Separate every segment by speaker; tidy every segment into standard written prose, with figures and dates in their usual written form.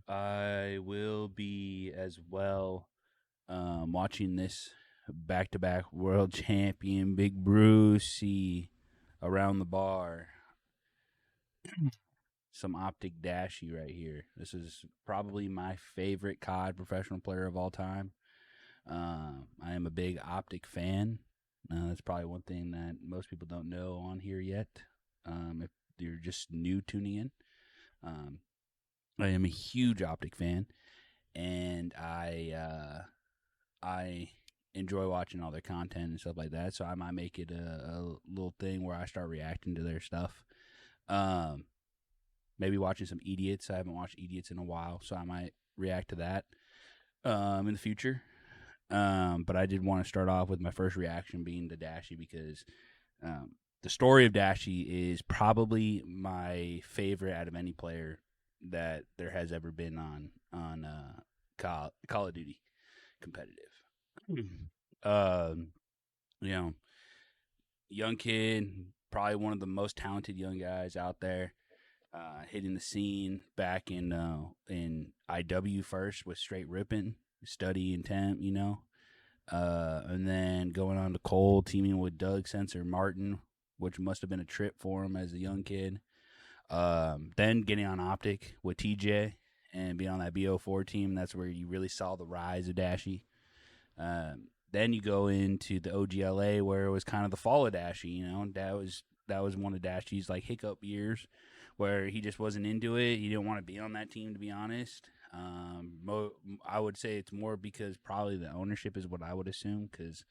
Speaker 1: I will be as well watching this back-to-back world champion Big Brucey around the bar. Some optic Dashy right here. This is probably my favorite COD professional player of all time. I am a big optic fan. That's probably one thing that most people don't know on here yet. If you're just new tuning in, um, I am a huge optic fan, and I enjoy watching all their content and stuff like that. So I might make it a little thing where I start reacting to their stuff. Um, Maybe watching some idiots. I haven't watched idiots in a while, so I might react to that in the future. But I did want to start off with my first reaction being to Dashy because the story of Dashy is probably my favorite out of any player that there has ever been on Call of Duty competitive. um, you know, young kid, probably one of the most talented young guys out there. Hitting the scene back in IW first with straight ripping, study intent, and then going on to Cole, teaming with Doug Sensor Martin, which must have been a trip for him as a young kid. Then getting on Optic with TJ and being on that BO4 team. That's where you really saw the rise of Dashy. Then you go into the OGLA where it was kind of the fall of Dashy. That was one of Dashy's like hiccup years where he just wasn't into it. He didn't want to be on that team, to be honest. I would say it's more because probably the ownership is what I would assume because,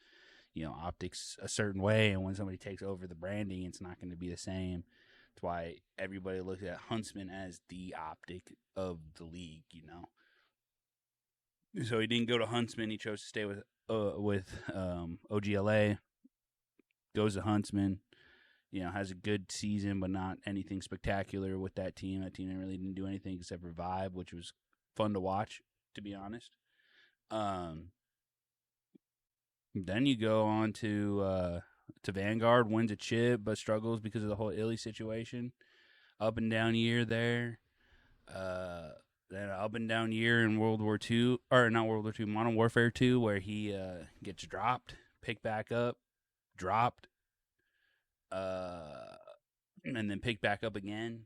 Speaker 1: optics a certain way. And when somebody takes over the branding, it's not going to be the same. That's why everybody looks at Huntsman as the optic of the league. So he didn't go to Huntsman. He chose to stay with OGLA. Goes to Huntsman. Has a good season, but not anything spectacular with that team. That team really didn't do anything except for vibe, which was fun to watch, to be honest. Then you go on to Vanguard, wins a chip, but struggles because of the whole Illy situation. Up and down year there. Then an up and down year in World War II, or not World War II, Modern Warfare 2, where he gets dropped, picked back up, dropped, and then picked back up again.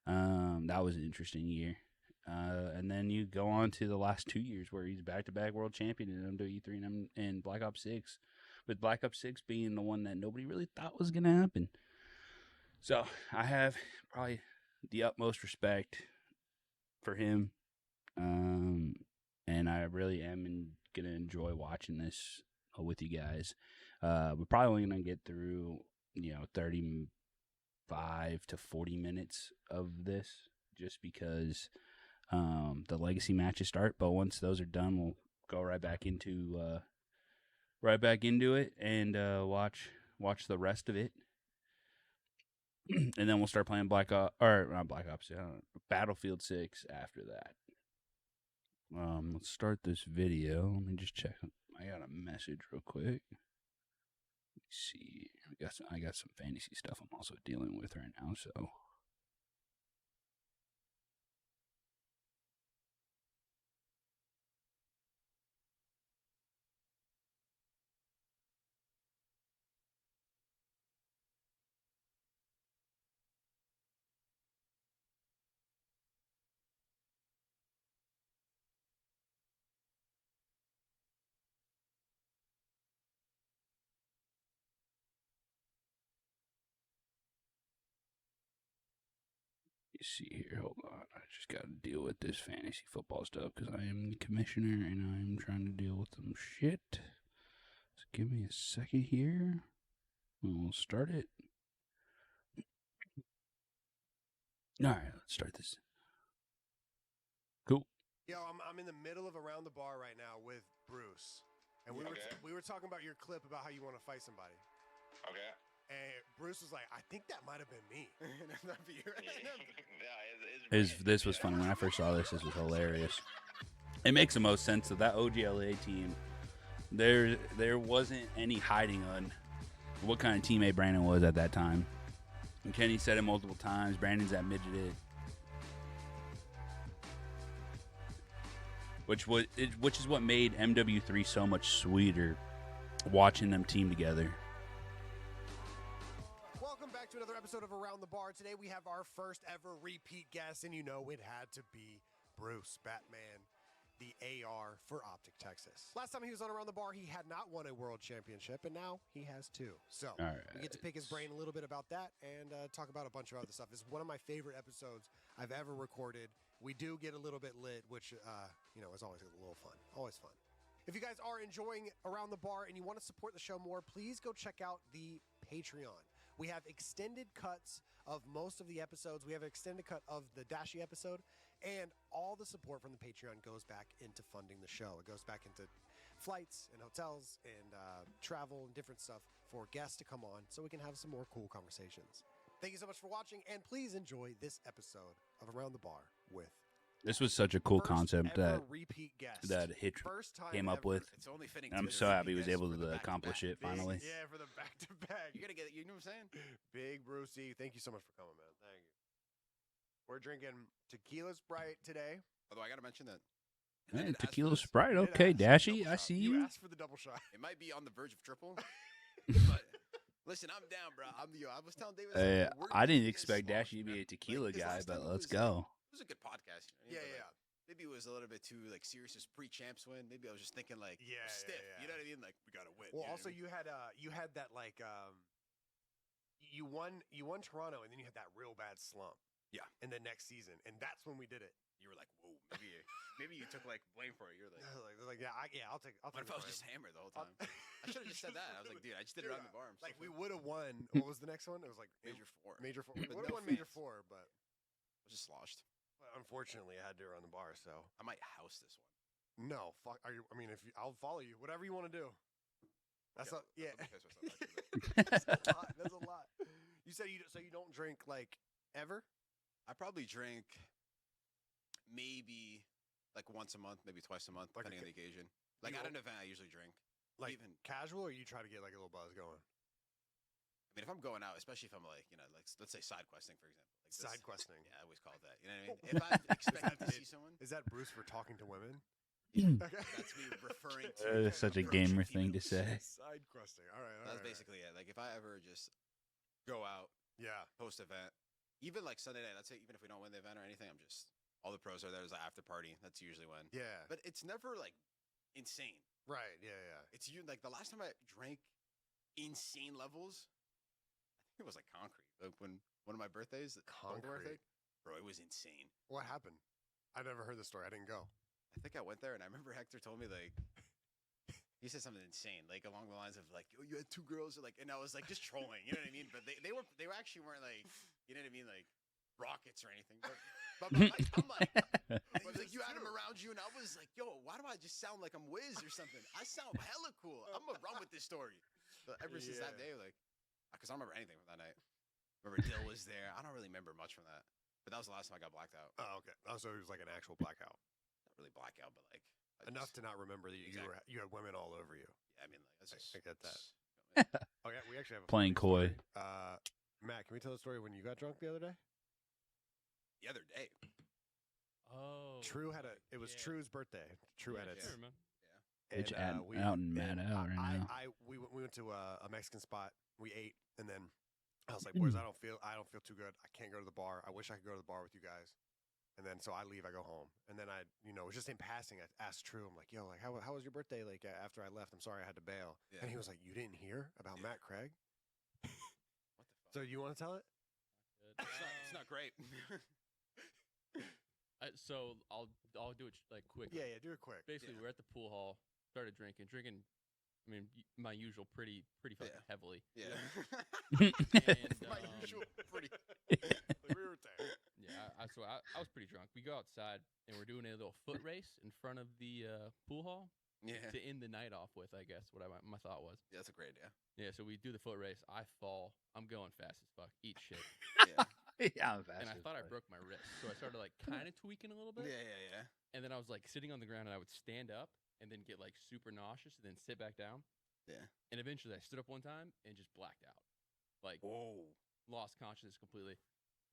Speaker 1: That was an interesting year. And then you go on to the last 2 years where he's back-to-back world champion in MW3 and Black Ops 6, with Black Ops 6 being the one that nobody really thought was going to happen. So I have probably the utmost respect for him, and I really am going to enjoy watching this with you guys. We're probably only going to get through, 35 to 40 minutes of this just because the legacy matches start. But once those are done, we'll go right back into it and watch the rest of it. And then we'll start playing Battlefield 6 after that. Let's start this video. Let me just check. I got a message real quick. Let's see. I got some fantasy stuff I'm also dealing with right now, so. You see here, hold on. I just got to deal with this fantasy football stuff because I am the commissioner and I'm trying to deal with some shit. So give me a second here. We'll start it. All right, let's start this. Cool.
Speaker 2: Yo, I'm in the middle of Around the Bar right now with Bruce, and we were talking about your clip about how you want to fight somebody.
Speaker 3: Okay.
Speaker 2: And Bruce was like, "I think that might have been me."
Speaker 1: This was funny when I first saw this. This was hilarious. It makes the most sense of that OGLA team. There wasn't any hiding on what kind of teammate Brandon was at that time. And Kenny said it multiple times. Brandon's admitted it. which is what made MW3 so much sweeter. Watching them team together.
Speaker 2: Welcome back to another episode of Around the Bar. Today we have our first ever repeat guest, and you know it had to be Bruce Batman, the AR for Optic Texas. Last time he was on Around the Bar, he had not won a world championship, and now he has two. So we get to pick his brain a little bit about that and talk about a bunch of other stuff. It's one of my favorite episodes I've ever recorded. We do get a little bit lit, which, is always a little fun. Always fun. If you guys are enjoying Around the Bar and you want to support the show more, please go check out the Patreon. We have extended cuts of most of the episodes. We have an extended cut of the Dashy episode, and all the support from the Patreon goes back into funding the show. It goes back into flights and hotels and travel and different stuff for guests to come on so we can have some more cool conversations. Thank you so much for watching, and please enjoy this episode of Around the Bar with...
Speaker 1: This was such a cool concept that Hitch came up with.
Speaker 3: It's only fitting.
Speaker 1: I'm so happy he was able to accomplish it finally.
Speaker 2: Yeah, for the back-to-back.
Speaker 3: You gotta get it. You know what I'm saying?
Speaker 2: Big Brucey, thank you so much for coming, man. Thank you. We're drinking tequila Sprite today.
Speaker 3: Although I gotta mention that.
Speaker 1: Man, tequila Sprite. Okay, Dashy, I see you.
Speaker 2: You asked for the double shot.
Speaker 3: It might be on the verge of triple, but listen, I'm down, bro. I was telling David.
Speaker 1: I didn't expect Dashy to be a tequila guy, but let's go.
Speaker 3: It was a good podcast.
Speaker 2: Yeah.
Speaker 3: Maybe it was a little bit too serious as pre-champs win. Maybe I was just thinking stiff.
Speaker 2: Yeah.
Speaker 3: You know what I mean? Like we gotta win.
Speaker 2: Well, also you had that you won Toronto, and then you had that real bad slump.
Speaker 3: Yeah.
Speaker 2: In the next season, and that's when we did it.
Speaker 3: You were like, whoa, maybe you took blame for it. You're like,
Speaker 2: I'll take.
Speaker 3: What if I was just hammered the whole time? I should have just said that. I was like, dude, I just did it around the bar.
Speaker 2: We would have won. What was the next one? It was like
Speaker 3: Major 4.
Speaker 2: Major 4. We would have won Major 4, but
Speaker 3: I was just sloshed.
Speaker 2: But unfortunately, I had to do it on the bar, so
Speaker 3: I might house this one.
Speaker 2: No, fuck. I'll follow you. Whatever you want to do. That's not. Yeah. That's a lot. You said you don't drink ever.
Speaker 3: I probably drink maybe once a month, maybe twice a month, depending on the occasion. At an event, I usually drink.
Speaker 2: Even casual, or you try to get a little buzz going?
Speaker 3: I mean, if I'm going out, especially if I'm let's say side questing, for example.
Speaker 2: Side questing.
Speaker 3: Yeah, I always call it that. You know what I mean? If I'm expecting to see someone.
Speaker 2: Is that Bruce for talking to women?
Speaker 3: That's me referring to.
Speaker 1: Such a gamer thing to say.
Speaker 2: Side questing. All right.
Speaker 3: That's basically it. If I ever just go out, post event, even Sunday night, let's say even if we don't win the event or anything, I'm just all the pros are there. There's an after party. That's usually when.
Speaker 2: Yeah.
Speaker 3: But it's never insane.
Speaker 2: Right. Yeah.
Speaker 3: It's you the last time I drank insane levels, I think it was concrete. When one of my birthdays,
Speaker 2: concrete.
Speaker 3: Bro, it was insane.
Speaker 2: What happened? I never heard the story. I didn't go.
Speaker 3: I think I went there, and I remember Hector told me he said something insane, along the lines of oh, you had 2 girls, and I was just trolling, you know what I mean? But they were actually weren't you know what I mean, rockets or anything. But I'm he was you had them around you, and I was like, yo, why do I just sound like I'm Wiz or something? I sound hella cool. I'm gonna run with this story. But ever since that day, because I don't remember anything from that night. Remember Dill was there. I don't really remember much from that. But that was the last time I got blacked out.
Speaker 2: Oh, okay. Oh, so it was an actual blackout.
Speaker 3: Not really blackout, but
Speaker 2: enough to not remember that you had women all over you.
Speaker 3: Yeah, I mean, that's just,
Speaker 2: I get that. Okay, we actually have a
Speaker 1: playing coy.
Speaker 2: Matt, can we tell the story when you got drunk the other day?
Speaker 3: The other day.
Speaker 4: Oh.
Speaker 2: True had it was True's birthday. True edits.
Speaker 4: Sure, man.
Speaker 1: It's out and mad out right now.
Speaker 2: We went to a Mexican spot. We ate, and then I was like, boys, I don't feel too good. I can't go to the bar. I wish I could go to the bar with you guys. And then so I leave. I go home, and then it was just in passing. I asked True, I'm like, yo, how was your birthday? After I left, I'm sorry I had to bail. Yeah. And he was like, you didn't hear about Matt Craig? What the fuck? So you want to tell it?
Speaker 3: It's not great.
Speaker 4: So I'll do it quick.
Speaker 2: Yeah, do it quick.
Speaker 4: Basically, we're at the pool hall, started drinking. I mean, my usual pretty fucking heavily.
Speaker 3: Yeah.
Speaker 4: And,
Speaker 3: my usual pretty.
Speaker 2: We were there.
Speaker 4: Yeah, I was pretty drunk. We go outside and we're doing a little foot race in front of the pool hall.
Speaker 3: Yeah.
Speaker 4: To end the night off with, I guess what my thought was.
Speaker 3: Yeah, that's a great idea.
Speaker 4: Yeah, so we do the foot race. I fall. I'm going fast as fuck. Eat shit.
Speaker 3: Yeah.
Speaker 1: Yeah, I'm fast.
Speaker 4: And I thought I broke my wrist, so I started kind of tweaking a little bit.
Speaker 3: Yeah.
Speaker 4: And then I was sitting on the ground, and I would stand up and then get super nauseous, and then sit back down.
Speaker 3: Yeah.
Speaker 4: And eventually, I stood up one time and just blacked out.
Speaker 3: Whoa.
Speaker 4: Lost consciousness completely.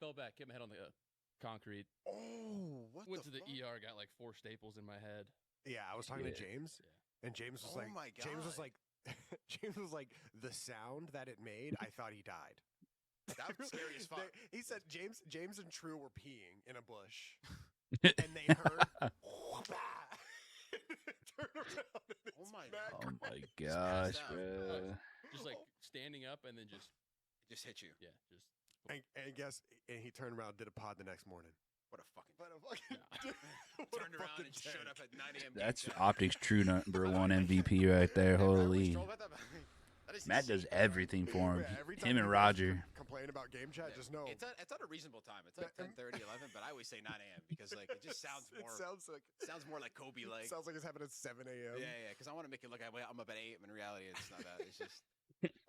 Speaker 4: Fell back, hit my head on the concrete.
Speaker 2: Oh, what?
Speaker 4: Went to the ER, got 4 staples in my head.
Speaker 2: Yeah, I was talking to
Speaker 1: Yeah.
Speaker 2: James,
Speaker 4: Yeah.
Speaker 2: and James was
Speaker 3: Oh
Speaker 2: like,
Speaker 3: my
Speaker 2: James was
Speaker 3: God.
Speaker 2: like, James was like, the sound that it made, I thought he died.
Speaker 3: That's scary as fuck.
Speaker 2: He said James and True were peeing in a bush, and they heard. Turn around and
Speaker 3: Oh
Speaker 2: it's
Speaker 3: my
Speaker 2: Matt
Speaker 1: Oh
Speaker 3: God.
Speaker 1: my
Speaker 2: Gray.
Speaker 3: Just passed
Speaker 1: gosh,
Speaker 3: out.
Speaker 1: bro.
Speaker 4: Just like standing up and then just
Speaker 3: It just hit you.
Speaker 4: yeah, just
Speaker 2: And guess, and he turned around, and did a pod the next morning.
Speaker 3: What a fucking.
Speaker 2: What a fucking what a
Speaker 3: Turned around
Speaker 2: fucking
Speaker 3: and showed up
Speaker 2: tank.
Speaker 3: at 9 a.m.
Speaker 1: That's
Speaker 3: game chat.
Speaker 1: Optics true number one MVP right
Speaker 3: Hey,
Speaker 1: there.
Speaker 3: bro, everyone's
Speaker 1: Holy.
Speaker 3: trolling about that, but that is
Speaker 1: Matt
Speaker 3: insane,
Speaker 1: does
Speaker 3: bro.
Speaker 1: everything for him.
Speaker 2: Yeah, every
Speaker 1: Him
Speaker 2: time
Speaker 1: and
Speaker 2: you guys
Speaker 1: Roger.
Speaker 2: complain about game chat,
Speaker 3: Yeah.
Speaker 2: just know
Speaker 3: It's at a reasonable time. It's like 10:30, 11, but I always say 9 a.m. because like it just sounds
Speaker 2: it
Speaker 3: more
Speaker 2: sounds
Speaker 3: more like Kobe like.
Speaker 2: sounds like it's happening at 7 a.m.
Speaker 3: Yeah, because I want to make it look like I'm up at 8, but in reality it's not that. It's just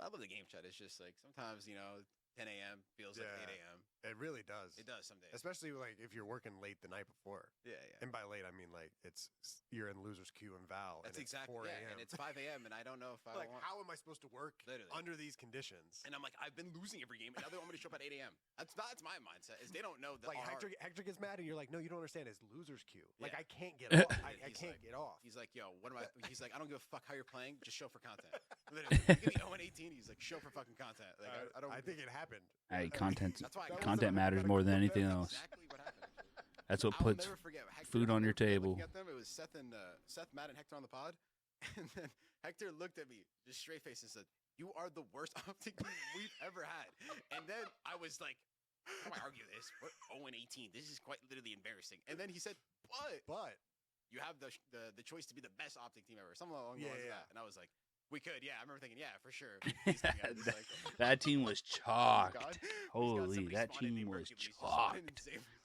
Speaker 3: I love the game chat. It's just like sometimes 10 a.m. feels like 8 a.m.
Speaker 2: It really does.
Speaker 3: It does some days.
Speaker 2: Especially like if you're working late the night before.
Speaker 3: Yeah.
Speaker 2: And by late, I mean like you're in losers queue and Val.
Speaker 3: That's
Speaker 2: and it's
Speaker 3: exactly
Speaker 2: 4
Speaker 3: yeah,
Speaker 2: a.m.
Speaker 3: and it's 5 a.m. and I don't know if I
Speaker 2: like
Speaker 3: want.
Speaker 2: how am I supposed to work
Speaker 3: Literally.
Speaker 2: under these conditions?
Speaker 3: And I'm like, I've been losing every game, and now they want me to show up at 8 a.m. That's my mindset. Is they don't know that
Speaker 2: Like
Speaker 3: our-
Speaker 2: Hector gets mad and you're like, no, you don't understand. It's losers queue. Like
Speaker 3: Yeah.
Speaker 2: I can't get off. I
Speaker 3: He's
Speaker 2: can't
Speaker 3: like-
Speaker 2: get off.
Speaker 3: He's like, yo, what am I? He's like, I don't give a fuck how you're playing. Just show for content. Literally, you give me 0 and 18. He's like, show for fucking content. Like, I don't.
Speaker 2: I think it happened.
Speaker 1: Hey, content
Speaker 3: That's why I
Speaker 1: content
Speaker 2: wasn't-
Speaker 1: matters more than anything else.
Speaker 3: exactly what happened.
Speaker 1: That's what
Speaker 3: I'll
Speaker 1: puts
Speaker 3: never forget. Hector,
Speaker 1: food on your
Speaker 3: I'll never forget
Speaker 1: table.
Speaker 3: Looking at them, it was Seth, Matt, and Hector on the pod, and then Hector looked at me, just straight face, and said, "You are the worst optic team we've ever had." And then I was like, "How do I argue this? We're 0 and 18. This is quite literally embarrassing." And then he said, "But you have the choice to be the best optic team ever." Something along the lines of that. And I was like, "We could, yeah." I remember thinking, "Yeah, for sure." Please tell me I was like,
Speaker 1: That team was
Speaker 3: "Oh,
Speaker 1: chalked.
Speaker 3: God." He's got
Speaker 1: Holy,
Speaker 3: somebody
Speaker 1: that
Speaker 3: spawning
Speaker 1: team
Speaker 3: named
Speaker 1: was
Speaker 3: Hercules, just spawning
Speaker 1: chalked.
Speaker 3: in Sabres.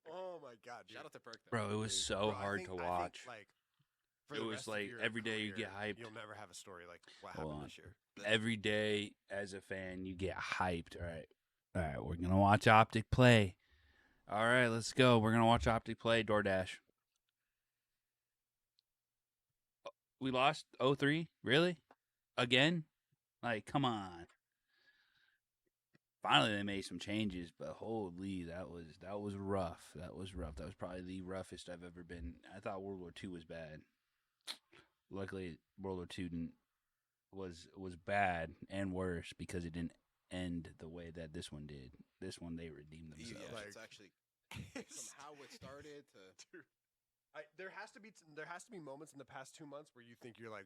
Speaker 2: Oh my god, dude.
Speaker 3: Shout out to Perk, though.
Speaker 1: Bro, it was
Speaker 2: Bro,
Speaker 1: so
Speaker 2: I
Speaker 1: hard
Speaker 2: think-
Speaker 1: to
Speaker 2: I think,
Speaker 1: watch.
Speaker 2: like, for
Speaker 1: It
Speaker 2: the
Speaker 1: was
Speaker 2: rest of
Speaker 1: like
Speaker 2: your
Speaker 1: every day you get
Speaker 2: career,
Speaker 1: hyped.
Speaker 2: You'll never have a story like what
Speaker 1: Hold
Speaker 2: happened
Speaker 1: on.
Speaker 2: this year.
Speaker 1: Every day as a fan, you get hyped. All right, we're gonna watch Optic play. All right, let's go. We're gonna watch Optic play. DoorDash. We lost 0-3? Really? Again? Like, come on. Finally, they made some changes, but holy, that was rough. That was rough. That was probably the roughest I've ever been. I thought World War II was bad. Luckily, World War II was bad and worse because it didn't end the way that this one did. This one, they redeemed
Speaker 3: Yeah,
Speaker 1: themselves.
Speaker 2: like-
Speaker 3: it's actually from how it started to.
Speaker 2: Dude, there has to be moments in the past 2 months where you think you're like,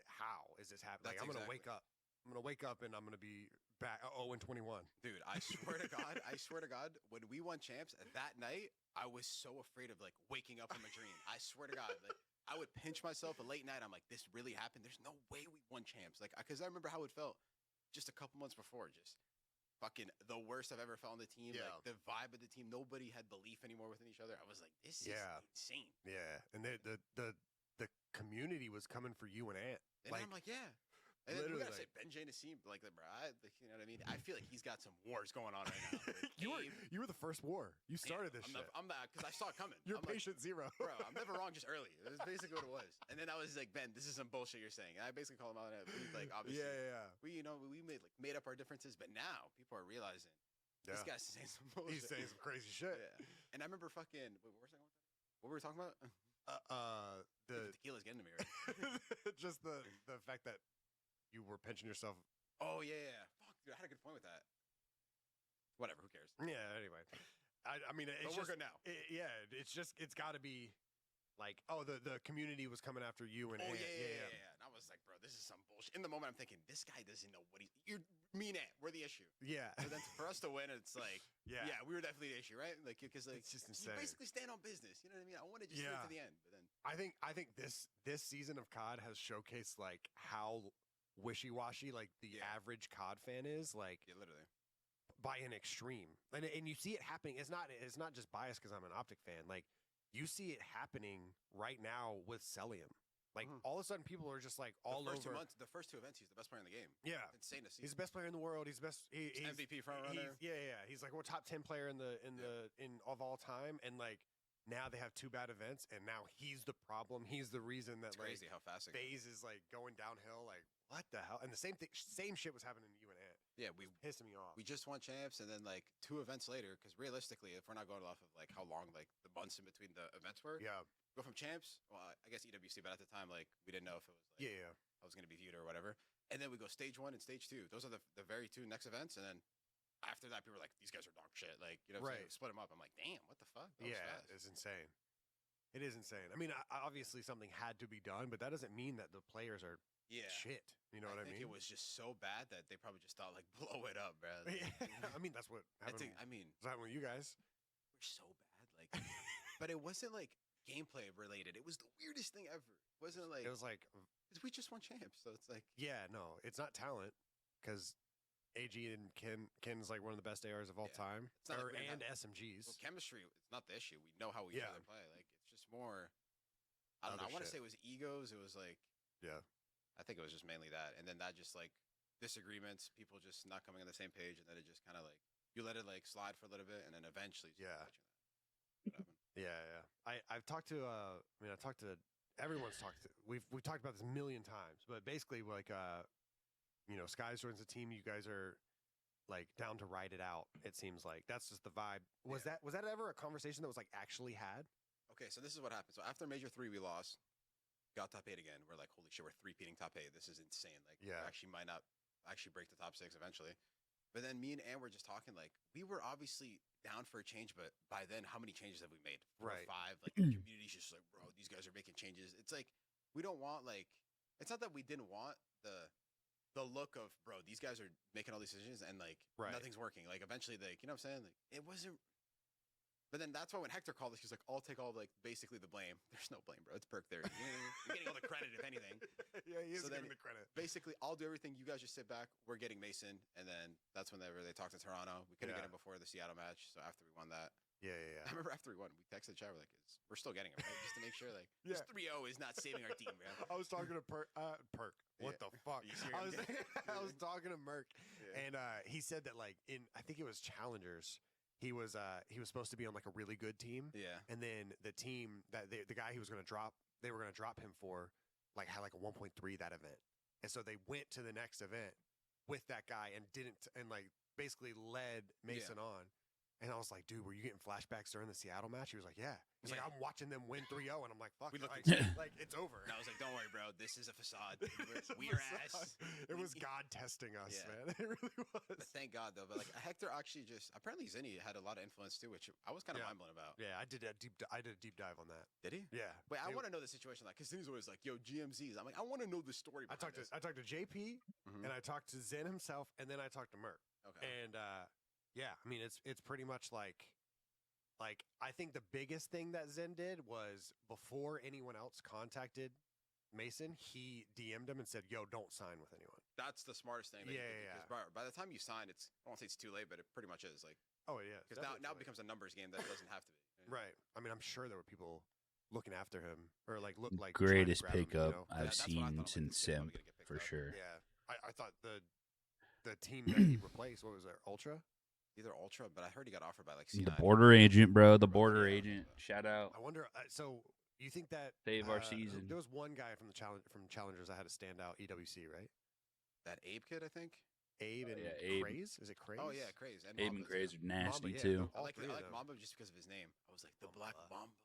Speaker 2: how is this happening? Like,
Speaker 3: That's
Speaker 2: I'm gonna
Speaker 3: exactly-
Speaker 2: wake up. I'm gonna wake up and I'm gonna be back 0-21.
Speaker 3: Dude, I swear to God, when we won champs that night, I was so afraid of like waking up from a dream. I swear to God, like I would pinch myself a late night. I'm like, this really happened. There's no way we won champs. Like, because I remember how it felt just a couple months before, just fucking the worst I've ever felt on the team.
Speaker 2: Yeah.
Speaker 3: Like the vibe of the team, nobody had belief anymore within each other. I was like, this is
Speaker 2: Yeah.
Speaker 3: insane.
Speaker 2: Yeah, and the community was coming for you and Ant.
Speaker 3: And I'm like, yeah. And then we
Speaker 2: literally,
Speaker 3: gotta say Ben J. Nassim, like, bro, you know what I mean? I feel like he's got some wars going on right now. Like,
Speaker 2: you were the first war. You started this shit.
Speaker 3: I'm that because I saw it coming.
Speaker 2: You're
Speaker 3: I'm like,
Speaker 2: patient zero.
Speaker 3: bro, I'm never wrong, just early. That's basically what it was. And then I was like, Ben, this is some bullshit you're saying. And I basically called him out. And we like obviously,
Speaker 2: yeah.
Speaker 3: we made up our differences, but now people are realizing this
Speaker 2: Yeah.
Speaker 3: guy's saying some bullshit.
Speaker 2: He's saying some crazy shit.
Speaker 3: Yeah. And I remember fucking. Wait, what were we talking about?
Speaker 2: The
Speaker 3: Tequila's getting to me right.
Speaker 2: just the fact that you were pinching yourself.
Speaker 3: Oh yeah. Fuck, dude, I had a good point with that. Whatever. Who cares?
Speaker 2: Yeah. Anyway, I mean, it's
Speaker 3: But
Speaker 2: just,
Speaker 3: we're good now.
Speaker 2: It's got to be like, oh, the community was coming after you and
Speaker 3: Oh
Speaker 2: Ant.
Speaker 3: yeah. And I was like, bro, this is some bullshit. In the moment, I'm thinking, this guy doesn't know what you're me and Ant. We're the issue.
Speaker 2: Yeah.
Speaker 3: So then for us to win, it's like,
Speaker 2: Yeah.
Speaker 3: yeah, we were definitely the issue, right? Like, because like
Speaker 2: It's just
Speaker 3: you
Speaker 2: insane.
Speaker 3: basically stand on business. You know what I mean? I want to just live
Speaker 2: Yeah.
Speaker 3: to the end, but then
Speaker 2: I think this season of COD has showcased like how wishy-washy like the
Speaker 3: Yeah.
Speaker 2: average COD fan is, like
Speaker 3: yeah, literally.
Speaker 2: by an extreme. And you see it happening. It's not just biased because I'm an Optic fan. Like you see it happening right now with Celium. Like
Speaker 3: Mhm.
Speaker 2: all of a sudden people are just like all
Speaker 3: the first
Speaker 2: over.
Speaker 3: 2 months, the first 2 events, he's the best player in the game.
Speaker 2: Yeah.
Speaker 3: Insane to see.
Speaker 2: He's the best player in the world. He's best. He's
Speaker 3: MVP front runner.
Speaker 2: Yeah. He's like, we're top 10 player in of all time. And like Now they have 2 bad events, and now he's the problem. He's the reason that
Speaker 3: It's crazy how fast it goes.
Speaker 2: FaZe is like going downhill. Like what the hell? And the same shit was happening to you and Ant.
Speaker 3: Yeah,
Speaker 2: It was pissing me off.
Speaker 3: we just won champs, and then like 2 events later, because realistically, if we're not going off of like how long like the months in between the events were,
Speaker 2: Yeah,
Speaker 3: go from champs. Well, I guess EWC, but at the time, like we didn't know if it was like
Speaker 2: yeah.
Speaker 3: I was gonna be viewed or whatever. And then we go stage 1 and stage 2. Those are the very 2 next events, and then after that, people were like, "These guys are dog shit." Like you know, what I'm saying?
Speaker 2: Right.
Speaker 3: Split them up. I'm like, "Damn, what the fuck?" That was
Speaker 2: Yeah,
Speaker 3: fast.
Speaker 2: it's insane. It is insane. I mean, obviously something had to be done, but that doesn't mean that the players are
Speaker 3: Yeah.
Speaker 2: shit. You know what I
Speaker 3: think
Speaker 2: mean?
Speaker 3: it was just so bad that they probably just thought like blow it up, bro.
Speaker 2: Yeah. I mean, that's what
Speaker 3: I
Speaker 2: happened.
Speaker 3: think. I mean,
Speaker 2: What's happening with you guys?
Speaker 3: we're so bad. Like, but it wasn't like gameplay related. It was the weirdest thing ever. It wasn't like
Speaker 2: It was like,
Speaker 3: 'cause we just won champs, so it's like
Speaker 2: yeah, no, it's not talent because AG and Ken's like one of the best ARs of all
Speaker 3: Yeah.
Speaker 2: time,
Speaker 3: It's not like we didn't
Speaker 2: and
Speaker 3: have-
Speaker 2: SMGs.
Speaker 3: well, chemistry. It's not the issue. We know how each
Speaker 2: Yeah.
Speaker 3: other play. Like it's just more. I don't know.
Speaker 2: Other
Speaker 3: I want to
Speaker 2: shit.
Speaker 3: say it was egos. It was like
Speaker 2: Yeah.
Speaker 3: I think it was just mainly that, and then that just like disagreements, people just not coming on the same page, and then it just kind of like you let it like slide for a little bit, and then eventually, just
Speaker 2: Yeah.
Speaker 3: catching that. What happened?
Speaker 2: Yeah. I've talked to I've talked to everyone's talked to we've talked about this a million times, but basically like Skies joins the team, you guys are like down to ride it out. It seems like that's just the vibe. Was that ever a conversation that was like actually had?
Speaker 3: Okay, so this is what happened. So after Major 3, we lost, got top 8 again. We're like, holy shit, we're 3-peating top 8. This is insane. Like,
Speaker 2: Yeah.
Speaker 3: we actually might not actually break the top 6 eventually. But then me and Ann were just talking, like, we were obviously down for a change, but by then, how many changes have we made? 4
Speaker 2: Right.
Speaker 3: or 5? Like, the community's just like, bro, these guys are making changes. It's like, we don't want, like, it's not that we didn't want the look of, bro, these guys are making all these decisions and, like,
Speaker 2: Right.
Speaker 3: nothing's working. Like, eventually, like, you know what I'm saying? Like, it wasn't. But then that's why when Hector called us, he's like, I'll take all, like, basically the blame. There's no blame, bro. It's perk theory. You know what I mean? You're getting all the credit, if anything.
Speaker 2: Yeah, he is
Speaker 3: So then-
Speaker 2: giving the credit.
Speaker 3: Basically, I'll do everything. You guys just sit back. We're getting Mason. And then that's whenever they talked to Toronto. We couldn't
Speaker 2: Yeah.
Speaker 3: get him before the Seattle match. So after we won that,
Speaker 2: Yeah.
Speaker 3: I remember after we won, we texted Chad. We're like, we're still getting him, right? Just to make sure, like,
Speaker 2: Yeah.
Speaker 3: this 3-0 is not saving our team, bro.
Speaker 2: I was talking to Perk. What
Speaker 3: Yeah.
Speaker 2: the fuck?
Speaker 3: You see
Speaker 2: I
Speaker 3: what
Speaker 2: was,
Speaker 3: I'm
Speaker 2: I was talking to Merc,
Speaker 3: Yeah.
Speaker 2: and he said that like I think it was Challengers. He was supposed to be on like a really good team,
Speaker 3: Yeah.
Speaker 2: and then the team that the guy he was going to drop, they were going to drop him for, like had like a 1.3 that event, and so they went to the next event with that guy and like basically led Mason on. And I was like, dude, were you getting flashbacks during the Seattle match? He was like, yeah. He's like,
Speaker 3: Yeah.
Speaker 2: I'm watching them win 3-0. And I'm like, fuck.
Speaker 3: We looked
Speaker 2: like,
Speaker 3: at
Speaker 2: like, it's over.
Speaker 3: And I was like, don't worry, bro. This is a facade.
Speaker 2: It's a
Speaker 3: We're
Speaker 2: facade.
Speaker 3: ass.
Speaker 2: It was God testing us,
Speaker 3: Yeah.
Speaker 2: man. It really was.
Speaker 3: But thank God, though. But like Hector actually just apparently Zinni had a lot of influence too, which I was kind of
Speaker 2: Yeah.
Speaker 3: mind blown about.
Speaker 2: Yeah, I did a deep dive on that.
Speaker 3: Did he?
Speaker 2: Yeah.
Speaker 3: Wait, I
Speaker 2: They-
Speaker 3: want to know the situation, like, because Zinni's always like, "Yo, GMZs." I'm like, I want to know the story.
Speaker 2: I
Speaker 3: behind
Speaker 2: talked to JP
Speaker 3: Mhm.
Speaker 2: and I talked to Zen himself and then I talked to Merc.
Speaker 3: Okay.
Speaker 2: And yeah, I mean it's pretty much like I think the biggest thing that Zen did was before anyone else contacted Mason, he DM'd him and said, "Yo, don't sign with anyone."
Speaker 3: That's the smartest thing. That you
Speaker 2: Yeah,
Speaker 3: could do,
Speaker 2: yeah,
Speaker 3: 'cause by the time you sign, I don't say it's too late, but it pretty much is. Like,
Speaker 2: Oh yeah,
Speaker 3: because now it becomes a numbers game that doesn't have to be. You know?
Speaker 2: right. I mean, I'm sure there were people looking after him or like trying to
Speaker 1: Greatest
Speaker 2: grab him,
Speaker 1: pickup
Speaker 2: you know?
Speaker 1: I've
Speaker 3: That's what I
Speaker 1: seen
Speaker 3: thought. I'm like,
Speaker 1: since
Speaker 3: this kid's probably
Speaker 1: Simp
Speaker 3: gonna get picked
Speaker 1: for
Speaker 3: up.
Speaker 1: sure.
Speaker 2: Yeah, I thought the team that he replaced, what was it, Ultra?
Speaker 3: Either Ultra, but I heard he got offered by like
Speaker 1: The
Speaker 3: C9.
Speaker 1: border agent, bro. The border
Speaker 3: Yeah.
Speaker 1: agent. Shout out.
Speaker 2: I wonder. So you think that
Speaker 1: Save our season.
Speaker 2: There was one guy from Challengers that had a standout EWC, right?
Speaker 3: That Abe kid, I think.
Speaker 2: Abe and
Speaker 1: Yeah, Abe.
Speaker 2: Craze. Is it Craze?
Speaker 3: Oh yeah, Craze. And
Speaker 1: Abe and
Speaker 3: Mamba,
Speaker 1: Grays
Speaker 3: too.
Speaker 1: are nasty
Speaker 2: Mamba, yeah,
Speaker 1: too.
Speaker 3: I
Speaker 2: all
Speaker 3: like
Speaker 2: three of them.
Speaker 3: Mamba just because of his name. I was like the Black Mamba.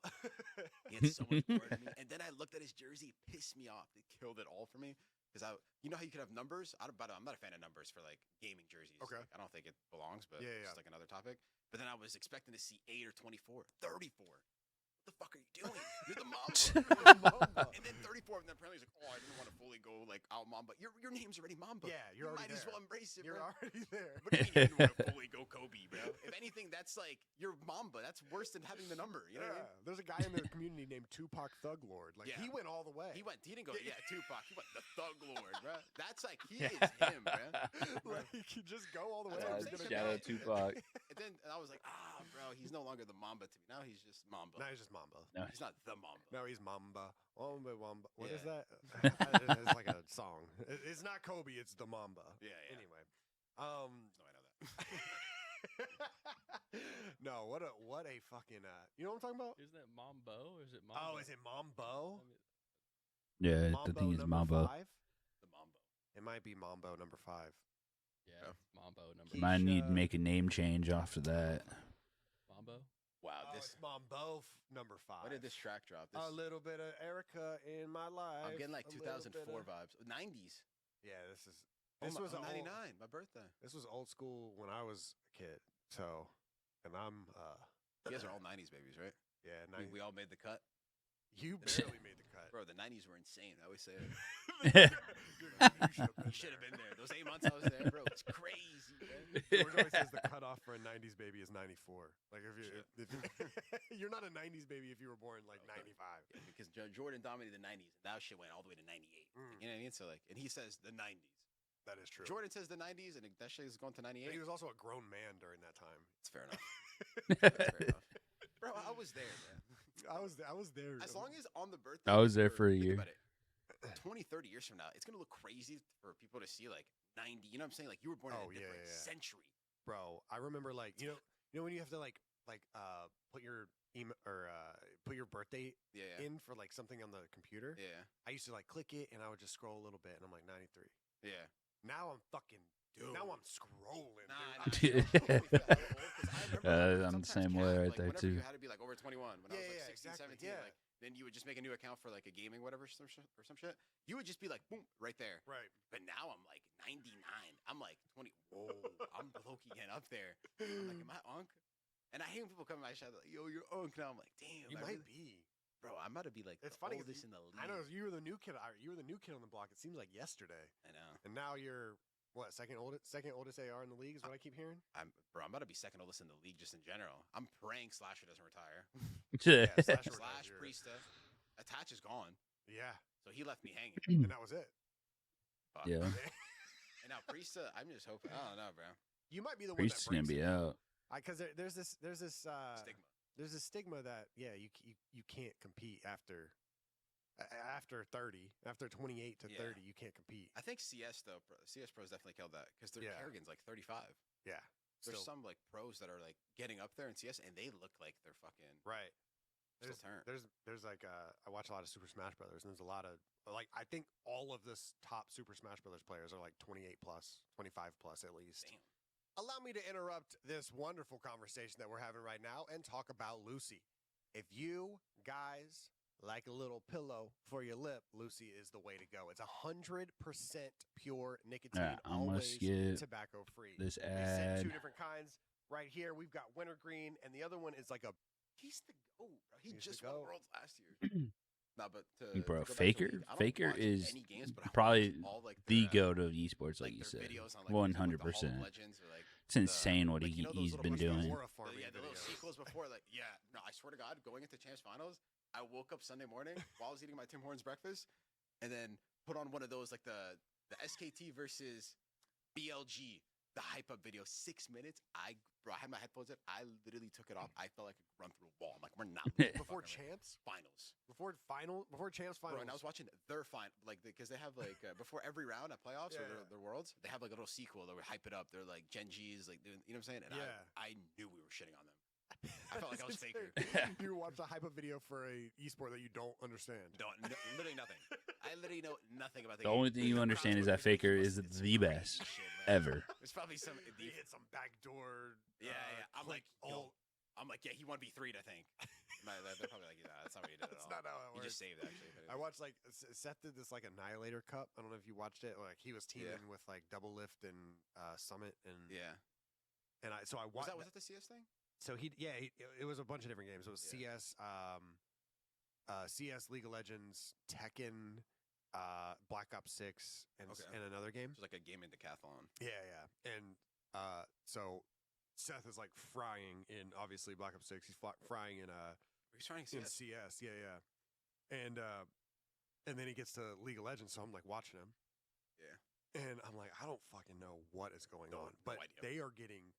Speaker 3: He had so much more to me. And then I looked at his jersey, it pissed me off. It killed it all for me. Because you know how you could have numbers? I'm not a fan of numbers for like gaming jerseys.
Speaker 2: Okay.
Speaker 3: Like, I don't think it belongs, but
Speaker 2: Yeah,
Speaker 3: it's
Speaker 2: yeah.
Speaker 3: like another topic. But then I was expecting to see 8 or 24, 34. What the fuck are you doing? You're the Mamba. And then 34, and then apparently he's like, oh, I didn't want to fully go like out Mamba. Your name's already Mamba.
Speaker 2: Yeah, you're
Speaker 3: you
Speaker 2: already
Speaker 3: might as
Speaker 2: there.
Speaker 3: well embrace it,
Speaker 2: You're
Speaker 3: bro.
Speaker 2: already there.
Speaker 3: What do you mean you didn't want to fully go Kobe, bro? If anything, that's like your Mamba. That's worse than having the number. You know what I mean?
Speaker 2: There's a guy in the community named Tupac Thug Lord. Like
Speaker 3: Yeah.
Speaker 2: he went all the way.
Speaker 3: He didn't go,
Speaker 2: Yeah.
Speaker 3: Tupac. He went the Thug Lord, bro. That's like, he
Speaker 2: Yeah.
Speaker 3: is him, bro.
Speaker 2: Like you just go all the way.
Speaker 3: That's what I'm
Speaker 2: He's
Speaker 3: saying.
Speaker 2: gonna
Speaker 1: Shout
Speaker 2: go.
Speaker 1: out Tupac.
Speaker 3: And I was like, bro, he's no longer the Mamba to me. Now he's just Mamba.
Speaker 2: Now he's just Mamba.
Speaker 1: No,
Speaker 3: He's not the Mamba.
Speaker 2: No, he's Mamba. Wamba. What is
Speaker 3: Yeah.
Speaker 2: that? It's like a song. It's not Kobe. It's the Mamba.
Speaker 3: Yeah, yeah.
Speaker 2: Anyway,
Speaker 3: No, I know that.
Speaker 2: No, what a fucking you know what I'm talking about?
Speaker 4: Isn't that Mambo or is it Mambo?
Speaker 2: Oh, is it Mambo?
Speaker 4: I mean,
Speaker 1: Yeah, the
Speaker 2: Mambo
Speaker 1: thing is
Speaker 2: number
Speaker 1: Mambo.
Speaker 2: 5?
Speaker 3: The Mambo.
Speaker 2: It might be Mambo number 5.
Speaker 4: yeah, Mambo number.
Speaker 2: Keisha-
Speaker 1: Might need to make a name change after that.
Speaker 4: Mambo.
Speaker 3: Wow,
Speaker 2: Oh,
Speaker 3: this.
Speaker 2: it's Mambo number 5.
Speaker 3: When did this track drop? This,
Speaker 2: A little bit of Erica in my life.
Speaker 3: I'm getting like
Speaker 2: a little
Speaker 3: 2004
Speaker 2: bit of-
Speaker 3: vibes. 90s.
Speaker 2: Yeah, this is
Speaker 3: Oh,
Speaker 2: this was
Speaker 3: I'm
Speaker 2: a
Speaker 3: 99,
Speaker 2: old,
Speaker 3: my birthday.
Speaker 2: this was old school when I was a kid. So, and I'm
Speaker 3: You guys are all 90s babies, right?
Speaker 2: yeah,
Speaker 3: We all made the cut.
Speaker 2: you barely made the cut.
Speaker 3: Bro, the 90s were insane. I always say it.
Speaker 2: You
Speaker 3: You should have been there. Those 8 months I was there, bro, it's crazy, man.
Speaker 2: George always says the cutoff for a 90s baby is 94. Like if you're not a 90s baby if you were born like 95.
Speaker 3: Yeah, because Jordan dominated the 90s, and that shit went all the way to 98. You know what I mean? So like, and he says the 90s.
Speaker 2: That is true.
Speaker 3: Jordan says the 90s, and that shit is going to 98.
Speaker 2: But he was also a grown man during that time.
Speaker 3: It's fair enough. That's fair enough. Bro, I was there, man.
Speaker 2: I was there.
Speaker 3: As long as on the birthday,
Speaker 1: I was there for a
Speaker 3: think
Speaker 1: year.
Speaker 3: about it, 20, 30 years from now, it's gonna look crazy for people to see like 90. You know what I'm saying? Like you were born in
Speaker 2: Oh,
Speaker 3: a
Speaker 2: yeah,
Speaker 3: different
Speaker 2: yeah.
Speaker 3: century.
Speaker 2: Bro, I remember like you know when you have to like put your email or put your birthday
Speaker 3: Yeah,
Speaker 2: in for like something on the computer.
Speaker 3: yeah,
Speaker 2: I used to like click it and I would just scroll a little bit and I'm like 93.
Speaker 3: yeah.
Speaker 2: Now I'm fucking
Speaker 3: Dude.
Speaker 2: now I'm scrolling.
Speaker 3: Nah,
Speaker 2: dude.
Speaker 1: I'm the same way right there, too.
Speaker 3: You had to be like over 21. When I was like 16, 17,
Speaker 2: yeah.
Speaker 3: like then you would just make a new account for like a gaming whatever or some shit. You would just be like boom right there.
Speaker 2: Right.
Speaker 3: But now I'm like 99. I'm like 20. Whoa, I'm low-key getting up there. I'm like, am I Unk? And I hate when people come to my shop like, yo, you're Unk. Now I'm like, damn.
Speaker 2: You
Speaker 3: I
Speaker 2: might
Speaker 3: really-
Speaker 2: be.
Speaker 3: Bro, I'm about to be like
Speaker 2: It's
Speaker 3: the
Speaker 2: funny 'cause
Speaker 3: oldest in the league.
Speaker 2: I know you were the new kid. You were the new kid on the block. It seems like yesterday,
Speaker 3: I know.
Speaker 2: and now you're what second oldest AR in the league is what I keep hearing.
Speaker 3: I'm about to be second oldest in the league just in general. I'm praying Slasher doesn't retire.
Speaker 2: Yeah, Slash
Speaker 3: Slash Priesta. Attach is gone.
Speaker 2: Yeah,
Speaker 3: So he left me hanging.
Speaker 2: and that was it.
Speaker 3: Fuck.
Speaker 1: Yeah.
Speaker 3: And now Priesta, I'm just hoping. I don't know, bro.
Speaker 2: You might be the one
Speaker 1: Priest is
Speaker 2: that
Speaker 1: gonna
Speaker 2: breaks
Speaker 1: be
Speaker 2: it.
Speaker 1: out.
Speaker 2: Because there's this
Speaker 3: Stigma.
Speaker 2: there's a stigma that you can't compete after 30, after 28 to
Speaker 3: Yeah.
Speaker 2: 30, you can't compete.
Speaker 3: I think CS though, CS pros definitely killed that because their
Speaker 2: Yeah.
Speaker 3: Kerrigan's like 35.
Speaker 2: Yeah,
Speaker 3: There's
Speaker 2: still,
Speaker 3: some like pros that are like getting up there in CS and they look like they're fucking
Speaker 2: right.
Speaker 3: still turn.
Speaker 2: There's like I watch a lot of Super Smash Brothers, and there's a lot of like I think all of this top Super Smash Brothers players are like 28 plus, 25 plus at least.
Speaker 3: Damn.
Speaker 2: Allow me to interrupt this wonderful conversation that we're having right now and talk about Lucy. If you guys like a little pillow for your lip, Lucy is the way to go. It's 100% pure nicotine,
Speaker 1: I'm gonna
Speaker 2: always
Speaker 1: skip
Speaker 2: tobacco free.
Speaker 1: this
Speaker 2: They sent
Speaker 1: ad.
Speaker 2: two different kinds right here. We've got wintergreen, and the other one is like a
Speaker 3: He's the bro. He
Speaker 2: He's
Speaker 3: just
Speaker 2: the
Speaker 3: won
Speaker 2: GOAT.
Speaker 3: Worlds last year. Nah, but
Speaker 1: Bro,
Speaker 3: to go back to
Speaker 1: Faker-
Speaker 3: League, I don't
Speaker 1: Faker
Speaker 3: watch
Speaker 1: is
Speaker 3: any games, but I
Speaker 1: probably
Speaker 3: watch all, like,
Speaker 1: The
Speaker 3: their,
Speaker 1: goat of esports, like you
Speaker 3: their
Speaker 1: said.
Speaker 3: videos on, like, YouTube, like, the Hall of
Speaker 1: 100%.
Speaker 3: Legends or, like,
Speaker 1: It's insane what
Speaker 3: like, you know those
Speaker 1: he's
Speaker 3: little
Speaker 1: been
Speaker 3: ones that
Speaker 1: doing.
Speaker 2: Aura farming
Speaker 3: the little
Speaker 2: videos.
Speaker 3: sequels before, like, yeah, no, I swear to God, going into Champs Finals, I woke up Sunday morning while I was eating my Tim Hortons breakfast, and then put on one of those, like the SKT versus BLG, the hype up video, 6 minutes. I had my headphones in. I literally took it off. I felt like I could run through a wall. I'm like, we're not losing
Speaker 2: before
Speaker 3: fucking
Speaker 2: champs,
Speaker 3: finals.
Speaker 2: before champs
Speaker 3: Bro,
Speaker 2: finals.
Speaker 3: and I was watching their final, like, because they have like before every round at playoffs or
Speaker 2: Yeah,
Speaker 3: their worlds, they have like a little sequel that would hype it up. They're like Gen G's, like doing, you know what I'm saying? And
Speaker 2: Yeah.
Speaker 3: I knew we were shitting on them. I felt like I was
Speaker 2: That's
Speaker 3: Faker.
Speaker 2: insane. You watch a hype up video for a esport that you don't understand.
Speaker 3: Literally nothing. I literally know nothing about the
Speaker 1: The
Speaker 3: game.
Speaker 1: only thing you
Speaker 3: The
Speaker 1: understand is
Speaker 3: crowds
Speaker 1: that
Speaker 3: were
Speaker 1: Faker
Speaker 3: ridiculous.
Speaker 1: is
Speaker 3: It's
Speaker 1: the
Speaker 3: crazy
Speaker 1: best
Speaker 3: shit, man.
Speaker 1: ever.
Speaker 3: There's probably some.
Speaker 2: He hit some backdoor.
Speaker 3: Yeah, yeah. I'm
Speaker 2: click
Speaker 3: like,
Speaker 2: ult.
Speaker 3: I'm like, yeah, he 1v3'd, I think. They're probably like, yeah, that's not what he did at
Speaker 2: That's
Speaker 3: all.
Speaker 2: not how it
Speaker 3: He
Speaker 2: works.
Speaker 3: just saved actually. if
Speaker 2: I
Speaker 3: anything.
Speaker 2: watched like Seth did this like Annihilator Cup. I don't know if you watched it. Like he was teaming with like Double Lift and Summit and
Speaker 3: Yeah.
Speaker 2: and I so I
Speaker 3: Was
Speaker 2: watched.
Speaker 3: that the CS thing?
Speaker 2: So it was a bunch of different games. It was
Speaker 3: Yeah.
Speaker 2: CS, League of Legends, Tekken, Black Ops 6, and
Speaker 3: Okay.
Speaker 2: and another game.
Speaker 3: It was like a gaming decathlon.
Speaker 2: Yeah, yeah. And so Seth is like frying in obviously Black Ops 6. He's frying in
Speaker 3: He's trying
Speaker 2: in
Speaker 3: CS.
Speaker 2: CS. Yeah, yeah. And then he gets to League of Legends, so I'm like watching him.
Speaker 3: Yeah.
Speaker 2: And I'm like, I don't fucking know what is going
Speaker 3: No
Speaker 2: on, but
Speaker 3: idea.
Speaker 2: they are getting